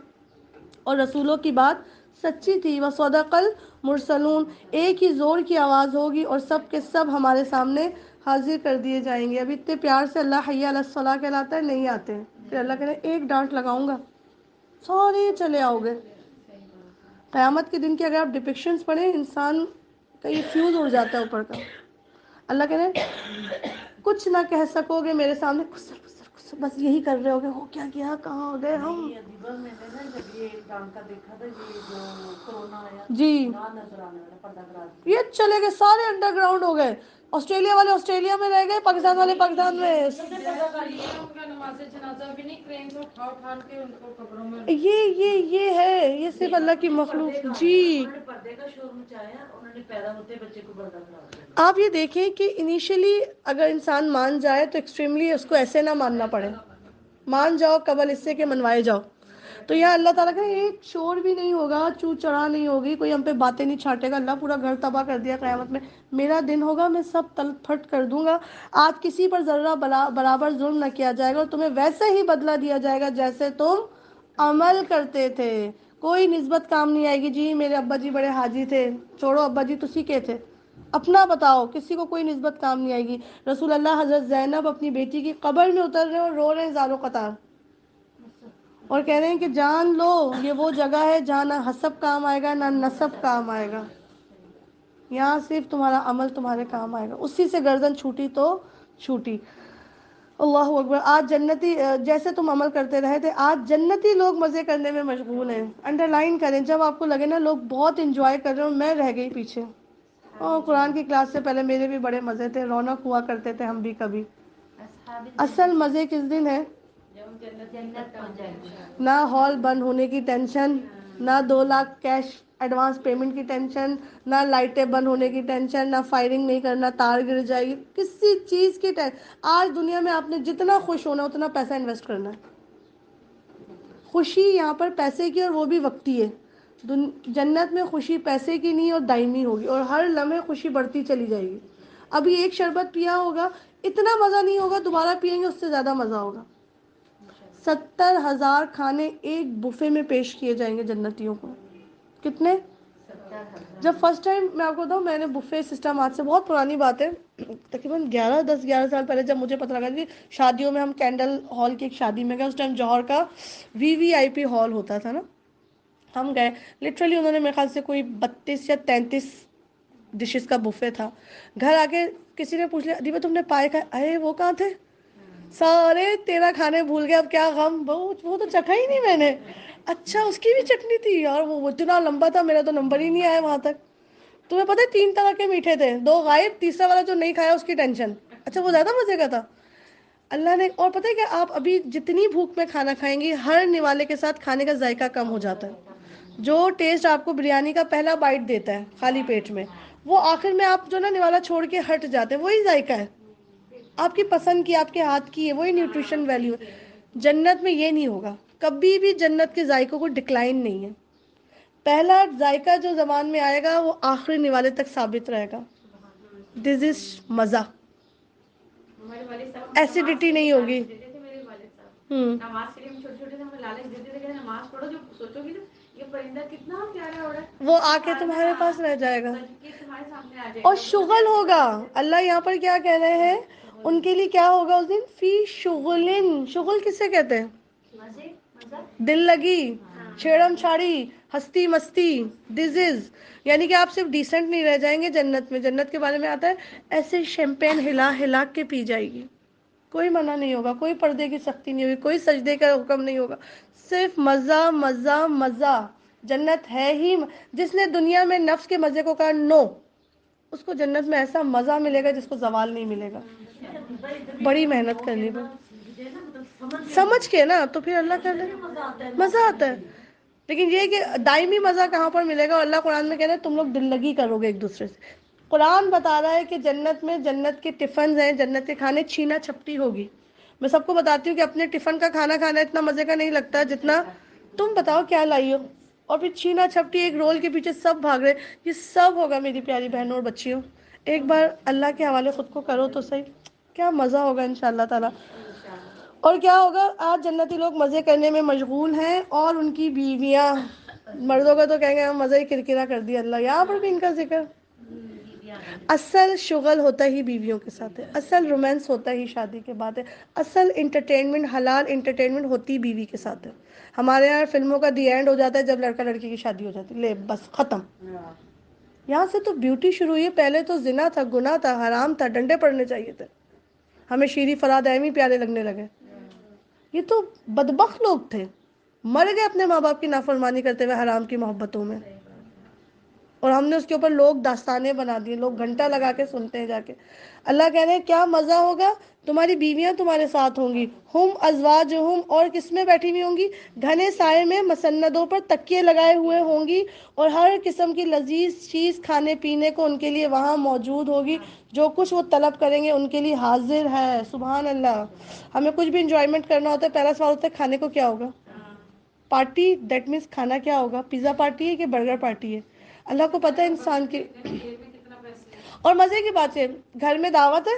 اور رسولوں کی بات سچی تھی. وصدق المرسلون. ایک ہی زور کی آواز ہوگی اور سب کے سب ہمارے سامنے حاضر کر دیے جائیں گے. ابھی اتنے پیار سے اللہ حی علی الصلاۃ کہلاتا ہے، نہیں آتے ہیں. پھر اللہ کہتے ہیں ایک ڈانٹ لگاؤں گا سارے چلے آؤ گے. قیامت کے دن کے اگر آپ ڈپکشنز پڑھیں انسان کا یہ فیوز اڑ جاتا ہے اوپر کا. اللہ کہتے ہیں کچھ نہ کہہ سکو گے میرے سامنے، بس یہی کر رہے ہوگے ہو کیا کیا کہاں ہو گئے ہم. میں نے نا جب یہ ڈانکا دیکھا تھا یہ جو کورونا آیا جی نظر آنے والا یہ چلے گئے سارے انڈر گراؤنڈ ہو گئے. آسٹریلیا والے آسٹریلیا میں رہ گئے، پاکستان والے پاکستان میں. یہ ہے یہ صرف اللہ کی مخلوق. جی آپ یہ دیکھیں کہ انیشلی اگر انسان مان جائے تو ایکسٹریملی اس کو ایسے نہ ماننا پڑے. مان جاؤ قبل اس سے کہ منوائے جاؤ. تو یہاں اللہ تعالیٰ کا ایک شور بھی نہیں ہوگا، چو چڑا نہیں ہوگی، کوئی ہم پہ باتیں نہیں چھاٹے گا. اللہ پورا گھر تباہ کر دیا قیامت میں. میرا دن ہوگا میں سب تلف پھٹ کر دوں گا. آج کسی پر ذرہ برابر ظلم نہ کیا جائے گا اور تمہیں ویسے ہی بدلہ دیا جائے گا جیسے تم عمل کرتے تھے. کوئی نسبت کام نہیں آئے گی. جی میرے ابا جی بڑے حاجی تھے، چھوڑو ابا جی تسی کے تھے، اپنا بتاؤ. کسی کو کوئی نسبت کام نہیں آئے گی. رسول اللہ حضرت زینب اپنی بیٹی کی قبر میں اتر رہے ہیں اور رو رہے ہیں زاروں قطار، اور کہہ رہے ہیں کہ جان لو یہ وہ جگہ ہے جہاں نہ حسب کام آئے گا نہ نسب کام آئے گا. یہاں صرف تمہارا عمل تمہارے کام آئے گا. اسی سے گردن چھوٹی تو چھوٹی. اللہ اکبر. آج جنتی جیسے تم عمل کرتے رہے تھے، آج جنتی لوگ مزے کرنے میں مشغول ہیں. انڈر لائن کریں جب آپ کو لگے نا لوگ بہت انجوائے کر رہے ہیں اور میں رہ گئی پیچھے. قرآن کی کلاس سے پہلے میرے بھی بڑے مزے تھے، رونق ہوا کرتے تھے ہم بھی کبھی. اصل مزے کس دن ہے؟ نہ ہال بند ہونے کی ٹینشن، نہ 2 لاکھ کیش ایڈوانس پیمنٹ کی ٹینشن، نہ لائٹیں بند ہونے کی ٹینشن، نہ فائرنگ نہیں کرنا تار گر جائے گی، کسی چیز کی آج دنیا میں آپ نے جتنا خوش ہونا اتنا پیسہ انویسٹ کرنا ہے. خوشی یہاں پر پیسے کی اور وہ بھی وقتی ہے. جنت میں خوشی پیسے کی نہیں اور دائمی ہوگی، اور ہر لمحے خوشی بڑھتی چلی جائے گی. ابھی ایک شربت پیا ہوگا اتنا مزہ نہیں ہوگا، دوبارہ پئیں گے اس سے زیادہ مزہ ہوگا. 70,000 کھانے ایک بفے میں پیش کیے جائیں گے جنتیوں کو. کتنے؟ جب فرسٹ ٹائم میں آپ کو بتاؤں میں نے بفے سسٹم، آج سے بہت پرانی بات ہے، تقریباً 11 سال پہلے جب مجھے پتہ لگا کہ شادیوں میں ہم کینڈل ہال کی ایک شادی میں گئے. اس ٹائم جوہر کا VVIP ہال ہوتا تھا نا. ہم گئے لٹرلی انہوں نے میرے خیال سے کوئی 32 یا 33 ڈشز کا بفے تھا. گھر آ کے کسی نے پوچھ لیا دیبا تم نے پائے کھائے؟ ارے وہ کہاں تھے، سارے تیرا کھانے بھول گئے، اب کیا غم، وہ تو چکھا ہی نہیں میں نے. اچھا اس کی بھی چٹنی تھی اور وہ اتنا لمبا تھا میرا تو نمبر ہی نہیں آیا وہاں تک. تمہیں پتہ ہے 3 طرح کے میٹھے تھے، 2 غائب، تیسرا والا جو نہیں کھایا اس کی ٹینشن. اچھا وہ زیادہ مزے کا تھا. اللہ نے اور پتہ ہے کہ آپ ابھی جتنی بھوک میں کھانا کھائیں گی ہر نوالے کے ساتھ کھانے کا ذائقہ کم ہو جاتا ہے. جو ٹیسٹ آپ کو بریانی کا پہلا بائٹ دیتا ہے خالی پیٹ میں، وہ آخر میں آپ جو نا نوالا چھوڑ کے ہٹ جاتے ہیں، وہی ذائقہ ہے آپ کی پسند کی، آپ کے ہاتھ کی ہے، وہی نیوٹریشن ویلیو ہے. جنت میں یہ نہیں ہوگا کبھی بھی. جنت کے ذائقوں کو ڈکلائن نہیں ہے. پہلا ذائقہ جو زبان میں آئے گا وہ آخری نوالے تک ثابت رہے گا. دس از مزہ. ایسیڈیٹی نہیں ہوگی. نماز کے لیے چھوٹے چھوٹے سے ہمیں لالچ دیتے تھے کہ نماز پڑھو، جو سوچو گی یہ پرندہ کتنا پیارا ہو رہا ہے وہ آ کے تمہارے پاس رہ جائے گا اور شغل ہوگا. اللہ یہاں پر کیا کہہ رہے ہیں ان کے لیے کیا ہوگا اس دن؟ فی شغلن. شغل کسے کہتے ہیں؟ دل لگی، چھیڑم چھاڑی، ہستی مستی ڈیزیز، یعنی کہ آپ صرف ڈیسنٹ نہیں رہ جائیں گے جنت میں. جنت کے بارے میں آتا ہے ایسے شیمپین ہلا ہلا کے پی جائے گی، کوئی منع نہیں ہوگا، کوئی پردے کی سختی نہیں ہوگی، کوئی سجدے کا حکم نہیں ہوگا، صرف مزہ مزہ مزہ. جنت ہے ہی جس نے دنیا میں نفس کے مزے کو کہا نو، اس کو جنت میں ایسا مزہ ملے گا جس کو زوال نہیں ملے گا. بڑی محنت کرنی پڑے سمجھ کے نا، تو پھر اللہ کر لے مزہ آتا ہے. لیکن یہ کہ دائمی مزہ کہاں پر ملے گا؟ اللہ قرآن میں کہہ رہا ہے تم لوگ دل لگی کرو گے ایک دوسرے سے. قرآن بتا رہا ہے کہ جنت میں جنت کے ٹفنز ہیں، جنت کے کھانے چھینا چھپٹی ہوگی. میں سب کو بتاتی ہوں کہ اپنے ٹفن کا کھانا کھانا اتنا مزے کا نہیں لگتا جتنا تم بتاؤ کیا لائی ہو، اور پھر چھینا چھپٹی ایک رول کے پیچھے سب بھاگ رہے. یہ سب ہوگا میری پیاری بہنوں اور بچیوں، ایک بار اللہ کے حوالے خود کو کرو تو صحیح، کیا مزہ ہوگا انشاءاللہ تعالی. اور کیا ہوگا؟ آج جنتی لوگ مزے کرنے میں مشغول ہیں، اور ان کی بیویاں، مردوں کا تو کہیں گے ہم مزہ ہی کرکرا کر دیا اللہ، یہاں پر بھی ان کا ذکر. اصل شغل ہوتا ہی بیویوں کے ساتھ ہے، اصل رومانس ہوتا ہی شادی کے بعد ہے، اصل انٹرٹینمنٹ حلال انٹرٹینمنٹ ہوتی بیوی کے ساتھ ہے. ہمارے یہاں فلموں کا دی اینڈ ہو جاتا ہے جب لڑکا لڑکی کی شادی ہو جاتی ہے، لے بس ختم. یہاں سے تو بیوٹی شروع ہوئی ہے. پہلے تو زنا تھا، گناہ تھا، حرام تھا، ڈنڈے پڑنے چاہیے تھے. ہمیں شیری فراد احمی پیارے لگنے لگے. یہ تو بدبخت لوگ تھے، مر گئے اپنے ماں باپ کی نافرمانی کرتے ہوئے حرام کی محبتوں میں، اور ہم نے اس کے اوپر لوگ داستانیں بنا دی، لوگ گھنٹہ لگا کے سنتے ہیں جا کے. اللہ کہہ رہے ہیں کیا مزہ ہوگا، تمہاری بیویاں تمہارے ساتھ ہوں گی. ہم ازواجہم، اور کس میں بیٹھی ہوئی ہوں گی؟ گھنے سائے میں، مسندوں پر تکیے لگائے ہوئے ہوں گی، اور ہر قسم کی لذیذ چیز کھانے پینے کو ان کے لیے وہاں موجود ہوگی. جو کچھ وہ طلب کریں گے ان کے لیے حاضر ہے. سبحان اللہ. ہمیں کچھ بھی انجوائمنٹ کرنا ہوتا ہے، پہلا سوال ہوتا ہے کھانے کو کیا ہوگا. پارٹی دیٹ مینس کھانا کیا ہوگا، پیزا پارٹی ہے کہ برگر پارٹی ہے. اللہ کو پتہ ہے انسان کی. اور مزے کی بات ہے، گھر میں دعوت ہے،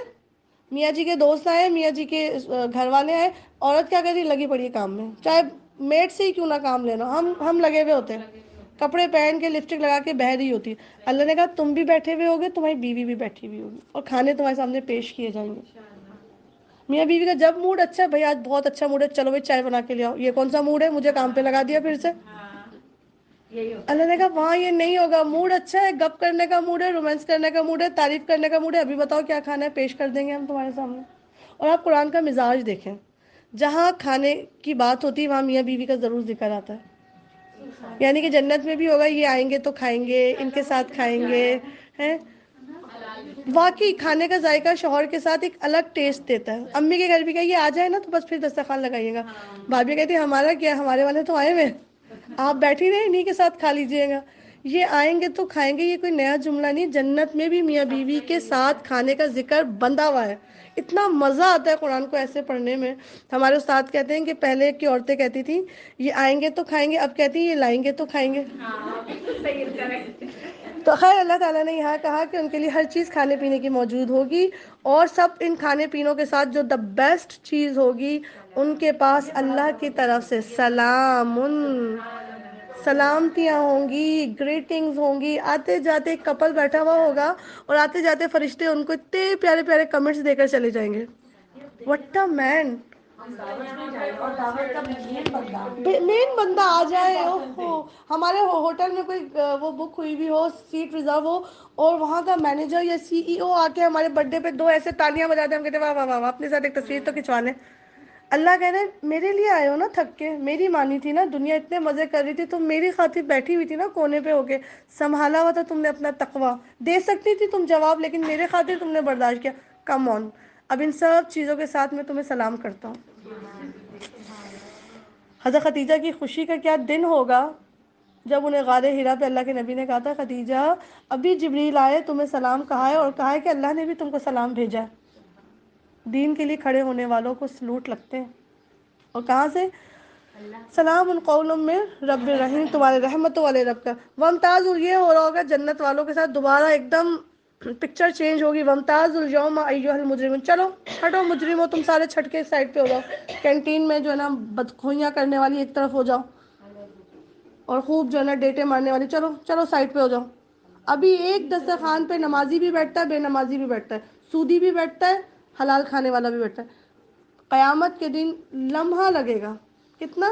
میاں جی کے دوست آئے، میاں جی کے گھر والے آئے، عورت کیا کہتی؟ لگی پڑی ہے کام میں، چاہے میٹ سے ہی کیوں نہ کام لینا، ہم لگے ہوئے ہوتے ہیں، کپڑے پہن کے لپسٹک لگا کے بہہ رہی ہوتی ہے. اللہ نے کہا تم بھی بیٹھے ہوئے ہوگے، تمہاری بیوی بھی بیٹھی ہوئی ہوگی، اور کھانے تمہارے سامنے پیش کیے جائیں گے. میاں بیوی کا جب موڈ اچھا ہے، بھئی آج بہت اچھا موڈ ہے، چلو بھئی چائے بنا کے لے آؤ. یہ کون سا موڈ ہے، مجھے کام پہ لگا دیا پھر سے. اللہ نے کہا وہاں یہ نہیں ہوگا. موڈ اچھا ہے، گپ کرنے کا موڈ ہے، رومانس کرنے کا موڈ ہے، تعریف کرنے کا موڈ ہے، ابھی بتاؤ کیا کھانا ہے، پیش کر دیں گے ہم تمہارے سامنے. اور آپ قرآن کا مزاج دیکھیں، جہاں کھانے کی بات ہوتی ہے وہاں میاں بیوی کا ضرور ذکر آتا ہے. یعنی کہ جنت میں بھی ہوگا، یہ آئیں گے تو کھائیں گے، ان کے ساتھ کھائیں گے ہیں. واقعی کھانے کا ذائقہ شوہر کے ساتھ ایک الگ ٹیسٹ دیتا ہے. امی کے گھر بھی کہیے آ جائے نا تو بس پھر دسترخوان لگائیے گا. بھابھی کہتی ہے ہمارا کیا، ہمارے والے تو آئے ہوئے، آپ بیٹھی رہے انہیں کے ساتھ کھا لیجئے گا. یہ آئیں گے تو کھائیں گے، یہ کوئی نیا جملہ نہیں. جنت میں بھی میاں بیوی کے ساتھ کھانے کا ذکر بندھا ہوا ہے. اتنا مزہ آتا ہے قرآن کو ایسے پڑھنے میں. ہمارے استاد کہتے ہیں کہ پہلے کی عورتیں کہتی تھیں یہ آئیں گے تو کھائیں گے، اب کہتی ہیں یہ لائیں گے تو کھائیں گے. تو خیر اللہ تعالیٰ نے یہاں کہا کہ ان کے لیے ہر چیز کھانے پینے کی موجود ہوگی، اور سب ان کھانے پینوں کے ساتھ جو دا بیسٹ چیز ہوگی ان کے پاس اللہ کی طرف سے سلام، سلامتیاں ہوں گی، گریٹنگز ہوں گی. آتے جاتے ایک کپل بیٹھا ہوا ہوگا، اور آتے جاتے فرشتے ان کو اتنے پیارے پیارے کمنٹس دے کر چلے جائیں گے. وٹ اے مین. مین بندہ آ جائے. ہمارے ہوٹل میں کوئی وہ بک ہوئی بھی ہو، سیٹ ریزرو ہو، اور وہاں کا مینیجر یا سی ای او آ کے ہمارے برتھ ڈے پہ دو ایسے تالیاں بجا دیں، ہم کہتے ہیں واہ واہ واہ، اپنے ساتھ ایک تصویر تو کھنچوا لیں. اللہ کہہ رہے ہیں میرے لیے آئے ہو نا تھک کے، میری مانی تھی نا، دنیا اتنے مزے کر رہی تھی، تم میری خاطر بیٹھی ہوئی تھی نا کونے پہ ہو کے، سنبھالا ہوا تھا تم نے اپنا تقویٰ. دے سکتی تھی تم جواب، لیکن میرے خاطر تم نے برداشت کیا. کم آن. اب ان سب چیزوں کے ساتھ میں تمہیں سلام کرتا ہوں. حضرت خدیجہ کی خوشی کا کیا دن ہوگا جب انہیں غار حرا پہ اللہ کے نبی نے کہا تھا خدیجہ ابھی جبریل آئے، تمہیں سلام کہا ہے، اور کہا ہے کہ اللہ نے بھی تم کو سلام بھیجا ہے. دین کے لیے کھڑے ہونے والوں کو سلوٹ لگتے ہیں. اور کہاں سے؟ سلام قول من رب رحیم، تمہارے رحمتوں والے رب کا. وامتاز، یہ ہو رہا ہوگا جنت والوں کے ساتھ دوبارہ ایک دم پکچر چینج ہوگی. وامتاز الیوم ایھا المجرمون، چلو ہٹو مجرمو، تم سارے چھٹ کے سائڈ پہ ہو جاؤ. کینٹین میں جو ہے نا بدخوئیاں کرنے والی ایک طرف ہو جاؤ، اور خوب جو ہے نا ڈیٹے مارنے والی چلو چلو سائڈ پہ ہو جاؤ. ابھی ایک دسترخوان پہ نمازی بھی بیٹھتا ہے، بے نمازی بھی بیٹھتا ہے، سودی بھی بیٹھتا ہے، حلال کھانے والا بھی بیٹھتا ہے. قیامت کے دن لمحہ لگے گا. کتنا؟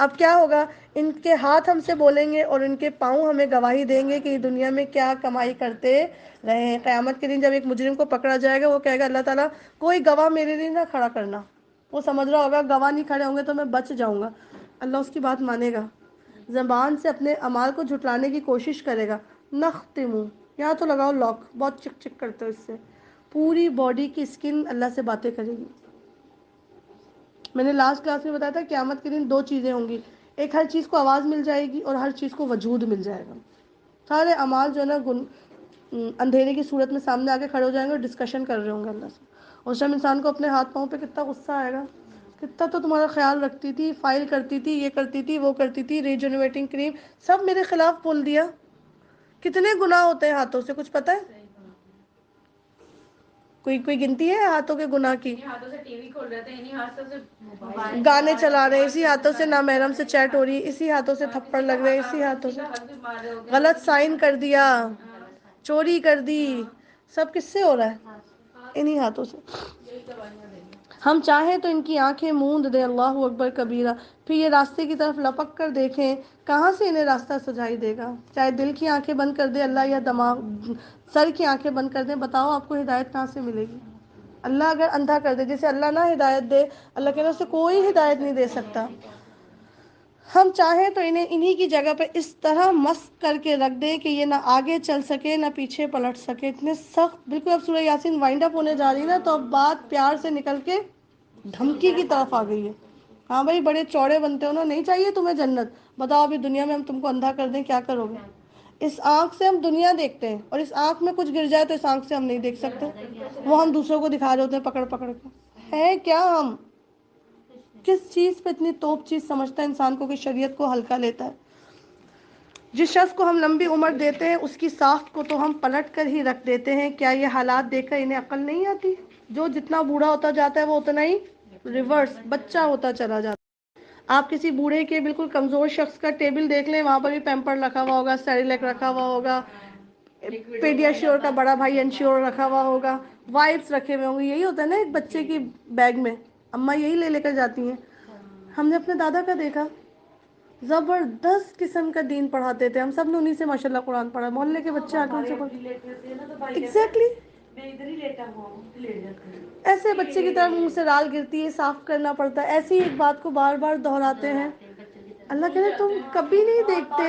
اب کیا ہوگا، ان کے ہاتھ ہم سے بولیں گے اور ان کے پاؤں ہمیں گواہی دیں گے کہ یہ دنیا میں کیا کمائی کرتے رہے ہیں۔ قیامت کے دن جب ایک مجرم کو پکڑا جائے گا، وہ کہے گا اللہ تعالیٰ کوئی گواہ میرے لیے نہ کھڑا کرنا۔ وہ سمجھ رہا ہوگا گواہ نہیں کھڑے ہوں گے تو میں بچ جاؤں گا، اللہ اس کی بات مانے گا، زبان سے اپنے اعمال کو جھٹلانے کی کوشش کرے گا۔ نختم، یہاں تو لگاؤ لاک، بہت چک چک کرتے ہو اس سے، پوری باڈی کی اسکن اللہ سے باتیں کرے گی۔ میں نے لاسٹ کلاس میں بتایا تھا قیامت کے دن دو چیزیں ہوں گی، ایک ہر چیز کو آواز مل جائے گی اور ہر چیز کو وجود مل جائے گا۔ سارے اعمال جو ہے نا اندھیرے کی صورت میں سامنے آ کے کھڑے ہو جائیں گے اور ڈسکشن کر رہے ہوں گے اللہ سے۔ اس ٹائم انسان کو اپنے ہاتھ پاؤں پہ کتنا غصہ آئے گا، کتنا تو تمہارا خیال رکھتی تھی، فائل کرتی تھی، یہ کرتی تھی، وہ کرتی تھی، ریجنریٹنگ کریم سب میرے خلاف بول دیا۔ کتنے گناہ ہوتے ہیں ہاتھوں سے، کچھ پتہ ہے؟ کوئی گنتی ہے ہاتھوں کے گناہ کی؟ ہاتھوں سے ٹی وی کھول رہے تھے، انہی ہاتھوں سے گانے چلا رہے ہیں، اسی ہاتھوں سے نامحرم سے چیٹ ہو رہی ہے، اسی ہاتھوں سے تھپڑ لگ رہے ہیں، اسی ہاتھوں سے غلط سائن کر دیا، چوری کر دی، سب کس سے ہو رہا ہے؟ انہی ہاتھوں سے۔ ہم چاہیں تو ان کی آنکھیں موند دیں، اللہ اکبر کبیرہ، پھر یہ راستے کی طرف لپک کر دیکھیں، کہاں سے انہیں راستہ سجائی دے گا؟ چاہے دل کی آنکھیں بند کر دے اللہ، یا دماغ سر کی آنکھیں بند کر دیں، بتاؤ آپ کو ہدایت کہاں سے ملے گی؟ اللہ اگر اندھا کر دے، جسے اللہ نہ ہدایت دے، اللہ کے طرف سے کوئی ہدایت نہیں دے سکتا۔ ہم چاہیں تو انہیں انہی کی جگہ پہ اس طرح مسک کر کے رکھ دیں کہ یہ نہ آگے چل سکے نہ پیچھے پلٹ سکے، اتنے سخت۔ بالکل اب سورہ یاسین وائنڈ اپ ہونے جا رہی نا، تو اب بات پیار سے نکل کے دھمکی کی طرف آ گئی ہے۔ ہاں بھائی بڑے چوڑے بنتے ہو نا، نہیں چاہیے تمہیں جنت، بتاؤ ابھی دنیا میں ہم تم کو اندھا کر دیں کیا کرو گے؟ اس آنکھ سے ہم دنیا دیکھتے ہیں اور اس آنکھ میں کچھ گر جائے تو اس آنکھ سے ہم نہیں دیکھ سکتے، وہ ہم دوسروں کو دکھا رہے ہوتے ہیں پکڑ پکڑ کے۔ ہے کیا ہم؟ کس چیز پہ اتنی توپ چیز سمجھتا ہے انسان کو کہ شریعت کو ہلکا لیتا ہے؟ جس شخص کو ہم لمبی عمر دیتے ہیں اس کی ساخت کو تو ہم پلٹ کر ہی رکھ دیتے ہیں، کیا یہ حالات دیکھ کر انہیں عقل نہیں آتی؟ جو جتنا بوڑھا ہوتا جاتا ہے وہ اتنا ہی ریورس بچہ ہوتا چلا جاتا ہے۔ آپ کسی بوڑھے کے بالکل کمزور شخص کا ٹیبل دیکھ لیں، وہاں پر بھی پیمپر رکھا ہوا ہوگا، سیریلیک رکھا ہوا ہوگا، پیڈیا شیور کا بڑا بھائی انشور رکھا ہوا ہوگا، وائپس رکھے ہوئے ہوں گے۔ یہی ہوتا ہے نا ایک بچے کی بیگ میں، اماں یہی لے لے کر جاتی ہیں۔ ہم نے اپنے دادا کا دیکھا، زبردست قسم کا دین پڑھاتے تھے، ہم سب نے انہیں سے ماشاءاللہ قرآن پڑھا، محلے کے بچے آ کے ان سے پڑھتے۔ ایگزیکٹلی ایسے بچے کی طرف منہ سے رال گرتی ہے، صاف کرنا پڑتا ہے، ایسی ایک بات کو بار بار دہراتے ہیں۔ اللہ کہہ رہے تم کبھی نہیں دیکھتے،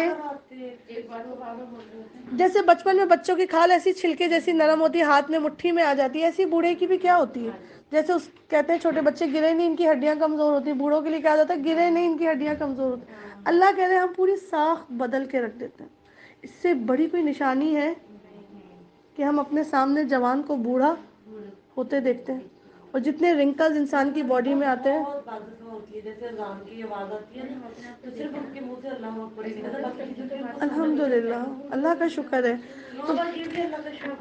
جیسے بچپن میں بچوں کی کھال ایسی چھلکے جیسی نرم ہوتی ہے، ہاتھ میں مٹھی میں آ جاتی ہے، ایسی بوڑھے کی بھی کیا ہوتی ہے؟ جیسے کہتے ہیں چھوٹے بچے گرے نہیں ان کی ہڈیاں کمزور ہوتی، بوڑھوں کے لیے کہا جاتا ہے گرے نہیں ان کی ہڈیاں کمزور ہوتی۔ اللہ کہہ رہے ہیں ہم پوری ساخت بدل کے رکھ دیتے ہیں۔ اس سے بڑی کوئی نشانی ہے کہ ہم اپنے سامنے جوان کو بوڑھا ہوتے دیکھتے ہیں، اور جتنے رنکلز انسان کی باڈی میں آتے ہیں، الحمدللہ اللہ کا شکر ہے۔ تو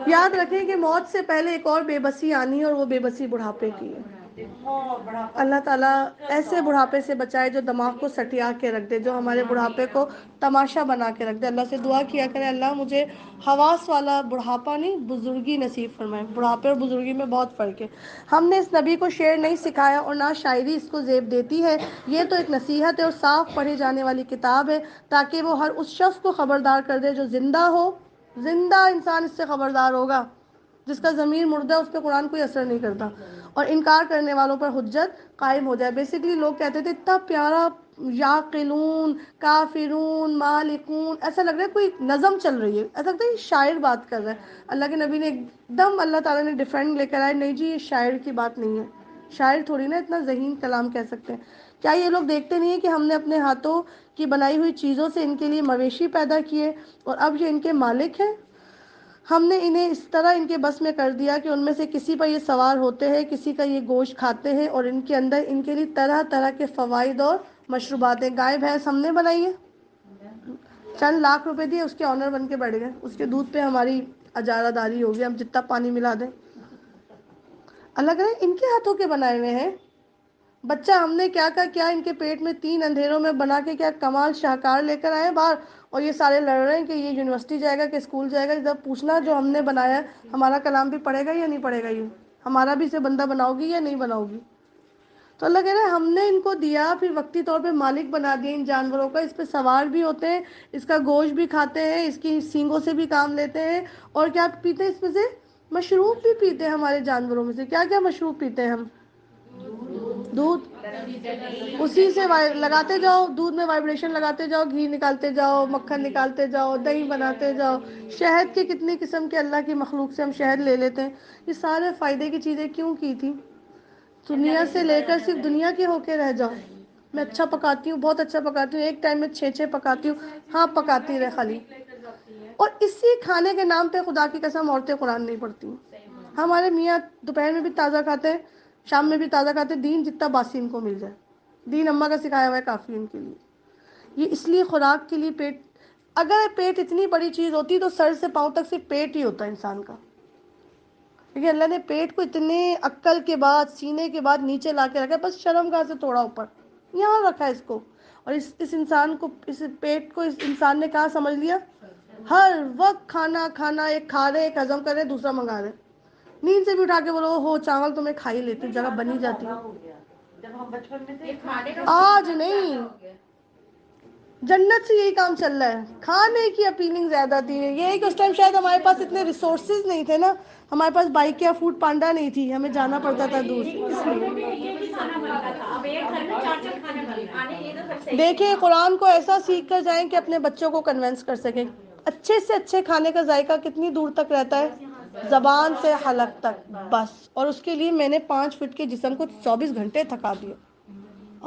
یاد رکھیں کہ موت سے پہلے ایک اور بے بسی آنی ہے، اور وہ بے بسی بڑھاپے کی ہے۔ اللہ تعالیٰ ایسے بڑھاپے سے بچائے جو دماغ کو سٹیا کے رکھ دے، جو ہمارے بڑھاپے کو تماشا بنا کے رکھ دے۔ اللہ سے دعا کیا کرے اللہ مجھے حواس والا بڑھاپا نہیں، بزرگی نصیب فرمائے۔ بڑھاپے اور بزرگی میں بہت فرق ہے۔ ہم نے اس نبی کو شعر نہیں سکھایا اور نہ شاعری اس کو زیب دیتی ہے، یہ تو ایک نصیحت ہے اور صاف پڑھی جانے والی کتاب ہے، تاکہ وہ ہر اس شخص کو خبردار کر دے جو زندہ ہو۔ زندہ انسان اس سے خبردار ہوگا، جس کا ضمیر مردہ اس پہ قرآن کوئی اثر نہیں کرتا، اور انکار کرنے والوں پر حجت قائم ہو جائے۔ بیسیکلی لوگ کہتے تھے اتنا پیارا یاقلون، کافرون، مالکون، ایسا لگ رہا ہے کوئی نظم چل رہی ہے، ایسا لگتا ہے شاعر بات کر رہا ہے۔ اللہ کے نبی نے ایک دم اللہ تعالیٰ نے ڈیفینڈ لے کر آئے، نہیں جی یہ شاعر کی بات نہیں ہے، شاعر تھوڑی نا اتنا ذہین کلام کہہ سکتے ہیں۔ کیا یہ لوگ دیکھتے نہیں ہیں کہ ہم نے اپنے ہاتھوں کی بنائی ہوئی چیزوں سے ان کے لیے مویشی پیدا کیے اور اب یہ ان کے مالک ہیں؟ ہم نے انہیں اس طرح ان کے بس میں کر دیا کہ ان میں سے کسی پر یہ سوار ہوتے ہیں، کسی کا یہ گوشت کھاتے ہیں، اور ان کے اندر ان کے لیے طرح طرح کے فوائد اور مشروبات ہیں۔ گائے بھینس ہم نے بنائی ہے، چند لاکھ روپے دیے اس کے آنر بن کے بیٹھ گئے، اس کے دودھ پہ ہماری اجارہ داری ہوگی، ہم جتنا پانی ملا دیں۔ اللہ کرے ان کے ہاتھوں کے بنائے ہوئے ہیں۔ بچہ ہم نے کیا کیا ان کے پیٹ میں 3 اندھیروں میں بنا کے کیا کمال شاہکار لے کر آئے باہر، اور یہ سارے لڑ رہے ہیں کہ یہ یونیورسٹی جائے گا کہ اسکول جائے گا۔ جب پوچھنا جو ہم نے بنایا ہمارا کلام بھی پڑھے گا یا نہیں پڑھے گا، یہ ہمارا بھی اسے بندہ بناؤ گی یا نہیں بناؤ گی؟ تو تو اللہ کہہ رہا ہے ہم نے ان کو دیا، پھر وقتی طور پہ مالک بنا دیا ان جانوروں کا، اس پہ سوار بھی ہوتے ہیں، اس کا گوشت بھی کھاتے ہیں، اس کی سینگوں سے بھی کام لیتے ہیں، اور کیا پیتے ہیں اس میں سے؟ مشروب بھی پیتے ہیں ہمارے جانوروں میں سے۔ کیا کیا مشروب پیتے ہیں ہم؟ دودھ، اسی سے لگاتے جاؤ، دودھ میں وائبریشن لگاتے جاؤ، گھی نکالتے جاؤ، مکھن نکالتے جاؤ، دہی بناتے جاؤ، شہد کے کتنی قسم کے اللہ کی مخلوق سے ہم شہد لے لیتے ہیں۔ یہ سارے فائدے کی چیزیں کیوں کی تھی؟ دنیا سے لے کر صرف دنیا کے ہو کے رہ جاؤ۔ میں اچھا پکاتی ہوں، بہت اچھا پکاتی ہوں، ایک ٹائم میں 6 پکاتی ہوں، ہاں پکاتی رہے خالی، اور اسی کھانے کے نام پہ خدا کی قسم عورتیں قرآن نہیں پڑھتی۔ ہمارے میاں دوپہر میں بھی تازہ کھاتے ہیں، شام میں بھی تازہ کھاتے ہیں، دین جتنا باسی ان کو مل جائے، دین اماں کا سکھایا ہوا ہے کافی ان کے لیے۔ یہ اس لیے خوراک کے لیے پیٹ، اگر پیٹ اتنی بڑی چیز ہوتی تو سر سے پاؤں تک صرف پیٹ ہی ہوتا انسان کا، کیونکہ اللہ نے پیٹ کو اتنے عقل کے بعد، سینے کے بعد نیچے لا کے رکھا ہے، بس شرم گاہ سے تھوڑا اوپر یہاں رکھا ہے اس کو، اور اس انسان کو، اس پیٹ کو اس انسان نے کہاں سمجھ لیا؟ ہر وقت کھانا کھانا، ایک کھا رہے، ایک ہضم کر رہے، دوسرا منگا رہے، نیند سے بھی اٹھا کے بولو ہو چاول تو میں کھا ہی لیتی ہوں، جگہ بنی جاتی ہے۔ آج نہیں، جنت سے یہی کام چل رہا ہے، کھانے کی اپیلنگ زیادہ تھی۔ یہ ہے کہ اس ٹائم شاید ہمارے پاس اتنے ریسورسز نہیں تھے نا، ہمارے پاس بائک یا فوڈ پانڈا نہیں تھی، ہمیں جانا پڑتا تھا دور، اس لیے دیکھیں قرآن کو ایسا سیکھ کر جائیں کہ اپنے بچوں کو کنونس کر سکیں۔ اچھے سے اچھے کھانے کا ذائقہ کتنی دور تک رہتا ہے؟ زبان سے حلق تک بس، اور اس کے لیے میں نے 5 فٹ کے جسم کو 24 گھنٹے تھکا دیا۔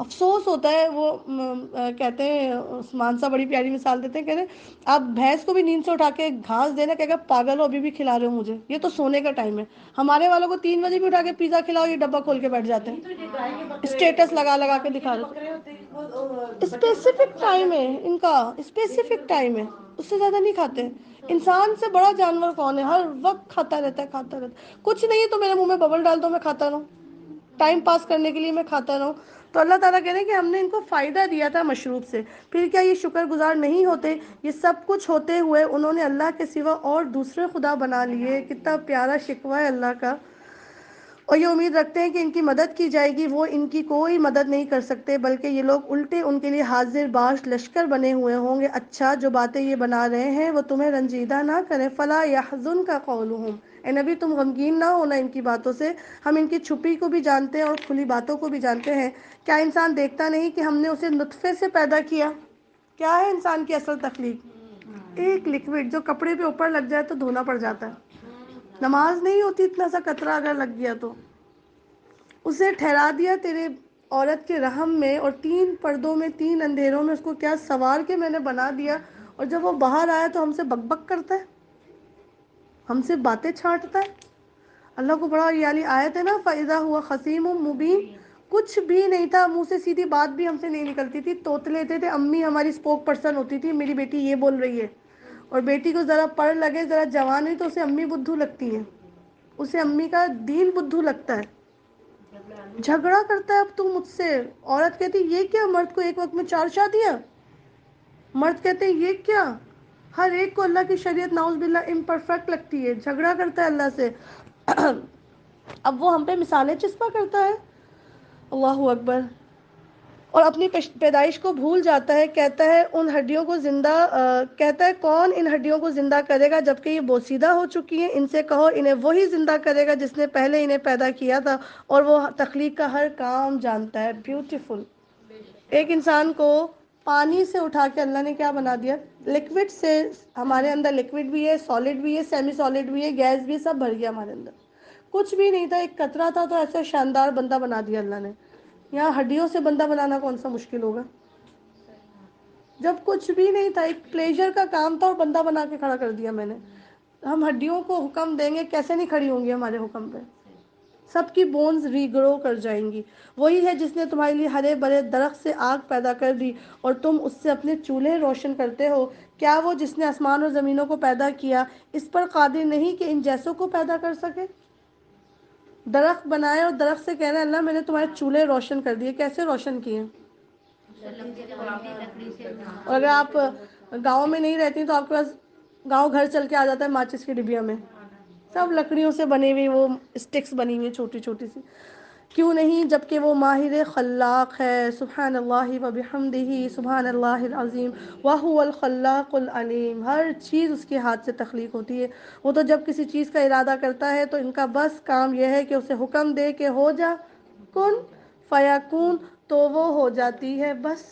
افسوس ہوتا ہے، وہ کہتے ہیں عثمان صاحب بڑی پیاری مثال دیتے ہیں، کہتے ہیں آپ بھینس کو بھی نیند سے اٹھا کے گھاس دینا، کہے گا پاگل ہو ابھی بھی کھلا رہے ہو مجھے، یہ تو سونے کا ٹائم ہے۔ ہمارے والوں کو 3 بجے بھی اٹھا کے پیزا کھلاؤ، یہ ڈبہ کھول کے بیٹھ جاتے ہیں، اسٹیٹس لگا لگا کے دکھا رہے۔ اسپیسیفک ٹائم ہے ان کا، اسپیسیفک ٹائم ہے، اس سے زیادہ نہیں کھاتے۔ انسان سے بڑا جانور کون ہے؟ ہر وقت کھاتا رہتا ہے، کھاتا رہتا ہے، کچھ نہیں ہے تو میرے منہ میں ببل ڈال دو میں کھاتا رہوں، ٹائم پاس کرنے کے لیے میں کھاتا رہوں۔ تو اللہ تعالیٰ کہہ رہے ہیں کہ ہم نے ان کو فائدہ دیا تھا مشروب سے، پھر کیا یہ شکر گزار نہیں ہوتے؟ یہ سب کچھ ہوتے ہوئے انہوں نے اللہ کے سوا اور دوسرے خدا بنا لیے۔ کتنا پیارا شکوہ ہے اللہ کا، اور یہ امید رکھتے ہیں کہ ان کی مدد کی جائے گی، وہ ان کی کوئی مدد نہیں کر سکتے، بلکہ یہ لوگ الٹے ان کے لیے حاضر باش لشکر بنے ہوئے ہوں گے۔ اچھا جو باتیں یہ بنا رہے ہیں وہ تمہیں رنجیدہ نہ کریں، فلا يحزنک قولہم، اے نبی تم غمگین نہ ہونا ان کی باتوں سے، ہم ان کی چھپی کو بھی جانتے ہیں اور کھلی باتوں کو بھی جانتے ہیں۔ کیا انسان دیکھتا نہیں کہ ہم نے اسے نطفے سے پیدا کیا؟ کیا ہے انسان کی اصل تخلیق؟ ایک لکوڈ جو کپڑے پہ اوپر لگ جائے تو دھونا پڑ جاتا ہے، نماز نہیں ہوتی اتنا سا قطرہ اگر لگ گیا تو، اسے ٹھہرا دیا تیرے عورت کے رحم میں، اور 3 پردوں میں، 3 اندھیروں میں اس کو کیا سوار کے میں نے بنا دیا، اور جب وہ باہر آیا تو ہم سے بک بک کرتا ہے، ہم سے باتیں چھانٹتا ہے۔ اللہ کو بڑا یعنی آیت ہے نا، فَإِذَا هُوَ خَصِيمٌ مُبِينٌ، کچھ بھی نہیں تھا، منہ سے سیدھی بات بھی ہم سے نہیں نکلتی تھی، توتلے تھے۔ امی ہماری اسپوک پرسن ہوتی تھی، میری بیٹی یہ بول رہی ہے، اور بیٹی کو ذرا پڑھ لگے، ذرا جوان ہوئی تو اسے امی بدھو لگتی ہیں، اسے امی کا دین بدھو لگتا ہے، جھگڑا کرتا ہے اب تو مجھ سے۔ عورت کہتی یہ کیا، مرد کو ایک وقت میں 4 شادیاں، مرد کہتے ہیں یہ کیا، ہر ایک کو اللہ کی شریعت نعوذ باللہ امپرفیکٹ لگتی ہے، جھگڑا کرتا ہے اللہ سے۔ اب وہ ہم پہ مثالیں چسپاں کرتا ہے، اللہ اکبر، اور اپنی پیدائش کو بھول جاتا ہے، کہتا ہے ان ہڈیوں کو زندہ کہتا ہے کون ان ہڈیوں کو زندہ کرے گا جبکہ یہ بوسیدہ ہو چکی ہیں؟ ان سے کہو انہیں وہی زندہ کرے گا جس نے پہلے انہیں پیدا کیا تھا، اور وہ تخلیق کا ہر کام جانتا ہے۔ بیوٹیفل، ایک انسان کو پانی سے اٹھا کے اللہ نے کیا بنا دیا؟ لکوڈ سے، ہمارے اندر لکوڈ بھی ہے، سالڈ بھی ہے، سیمی سالڈ بھی ہے، گیس بھی ہے، سب بھر گیا ہمارے اندر، کچھ بھی نہیں تھا، ایک قطرہ تھا، تو ایسا شاندار بندہ بنا دیا اللہ نے۔ یہاں ہڈیوں سے بندہ بنانا کون سا مشکل ہوگا؟ جب کچھ بھی نہیں تھا، ایک پلیجر کا کام تھا اور بندہ بنا کے کھڑا کر دیا میں نے۔ ہم ہڈیوں کو حکم دیں گے، کیسے نہیں کھڑی ہوں گی ہمارے حکم پہ؟ سب کی بونز ریگرو کر جائیں گی۔ وہی ہے جس نے تمہارے لیے ہرے بھرے درخت سے آگ پیدا کر دی اور تم اس سے اپنے چولہے روشن کرتے ہو۔ کیا وہ جس نے آسمان اور زمینوں کو پیدا کیا اس پر قادر نہیں کہ ان جیسوں کو پیدا کر سکے؟ درخت بنائے اور درخت سے کہنا اللہ میں نے تمہارے چولہے روشن کر دیے، کیسے روشن کیے؟ اور اگر آپ گاؤں میں نہیں رہتی تو آپ کے پاس گاؤں گھر چل کے آ جاتا ہے ماچس کی ڈبیا میں، سب لکڑیوں سے بنی ہوئی وہ اسٹکس بنی ہوئی چھوٹی چھوٹی سی، کیوں نہیں جبکہ وہ ماہر خلاق ہے. سبحان اللہ و بحمدہ سبحان اللہ العظیم وہو الخلاق العلیم. ہر چیز اس کے ہاتھ سے تخلیق ہوتی ہے. وہ تو جب کسی چیز کا ارادہ کرتا ہے تو ان کا بس کام یہ ہے کہ اسے حکم دے کہ ہو جا کن فیکون تو وہ ہو جاتی ہے. بس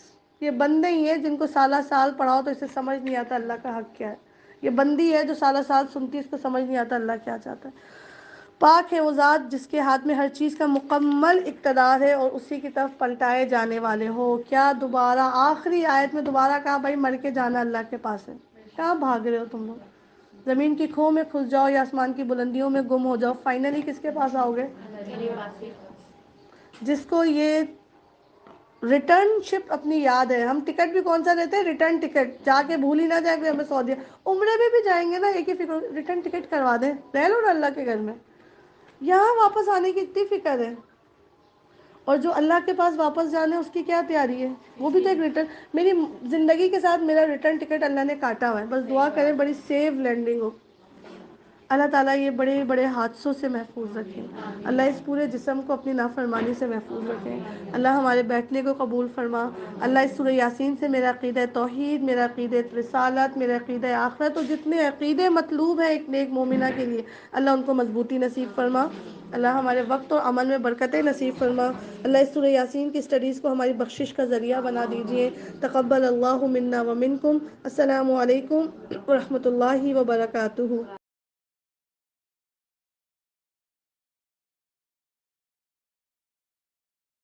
یہ بندے ہی ہیں جن کو سالہ سال پڑھاؤ تو اسے سمجھ نہیں آتا اللہ کا حق کیا ہے. یہ بندی ہے جو سالہ سال سنتی ہے، اس کو سمجھ نہیں آتا اللہ کیا چاہتا ہے. پاک ہے وہ ذات جس کے ہاتھ میں ہر چیز کا مکمل اقتدار ہے اور اسی کی طرف پلٹائے جانے والے ہو. کیا دوبارہ آخری آیت میں دوبارہ کہا بھائی مر کے جانا اللہ کے پاس ہے. کہاں بھاگ رہے ہو تم لوگ؟ زمین کی کھو میں کھس جاؤ یا آسمان کی بلندیوں میں گم ہو جاؤ، فائنلی کس کے پاس آؤ گے؟ جس کو یہ ریٹرن شپ اپنی یاد ہے. ہم ٹکٹ بھی کون سا لیتے ہیں؟ Return ticket. جا کے بھول ہی نہ جائے کہ ہمیں سعودیہ عمرے میں بھی جائیں گے نا، ایک ہی فکر ریٹرن ٹکٹ کروا دیں، رہ لو نا اللہ کے گھر میں. یہاں واپس آنے کی اتنی فکر ہے، اور جو اللہ کے پاس واپس جانا ہے اس کی کیا تیاری ہے؟ وہ بھی تو ایک ریٹرن. میری زندگی کے ساتھ میرا ریٹرن ٹکٹ اللہ نے کاٹا ہوا ہے. بس دعا کریں بڑی سیف لینڈنگ ہو. اللہ تعالیٰ یہ بڑے بڑے حادثوں سے محفوظ رکھیں. اللہ اس پورے جسم کو اپنی نافرمانی سے محفوظ رکھیں. اللہ ہمارے بیٹھنے کو قبول فرما. اللہ اس سورہ یاسین سے میرا عقیدہ توحید، میرا عقیدہ رسالت، میرا عقیدہ آخرت اور جتنے عقیدے مطلوب ہیں ایک نیک مومنہ کے لیے، اللہ ان کو مضبوطی نصیب فرما. اللہ ہمارے وقت اور عمل میں برکتیں نصیب فرما. اللہ اس سورہ یاسین کی اسٹڈیز کو ہماری بخشش کا ذریعہ بنا دیجئے. تقبل اللہ منا و منکم. السلام علیکم ورحمۃ اللہ وبرکاتہ.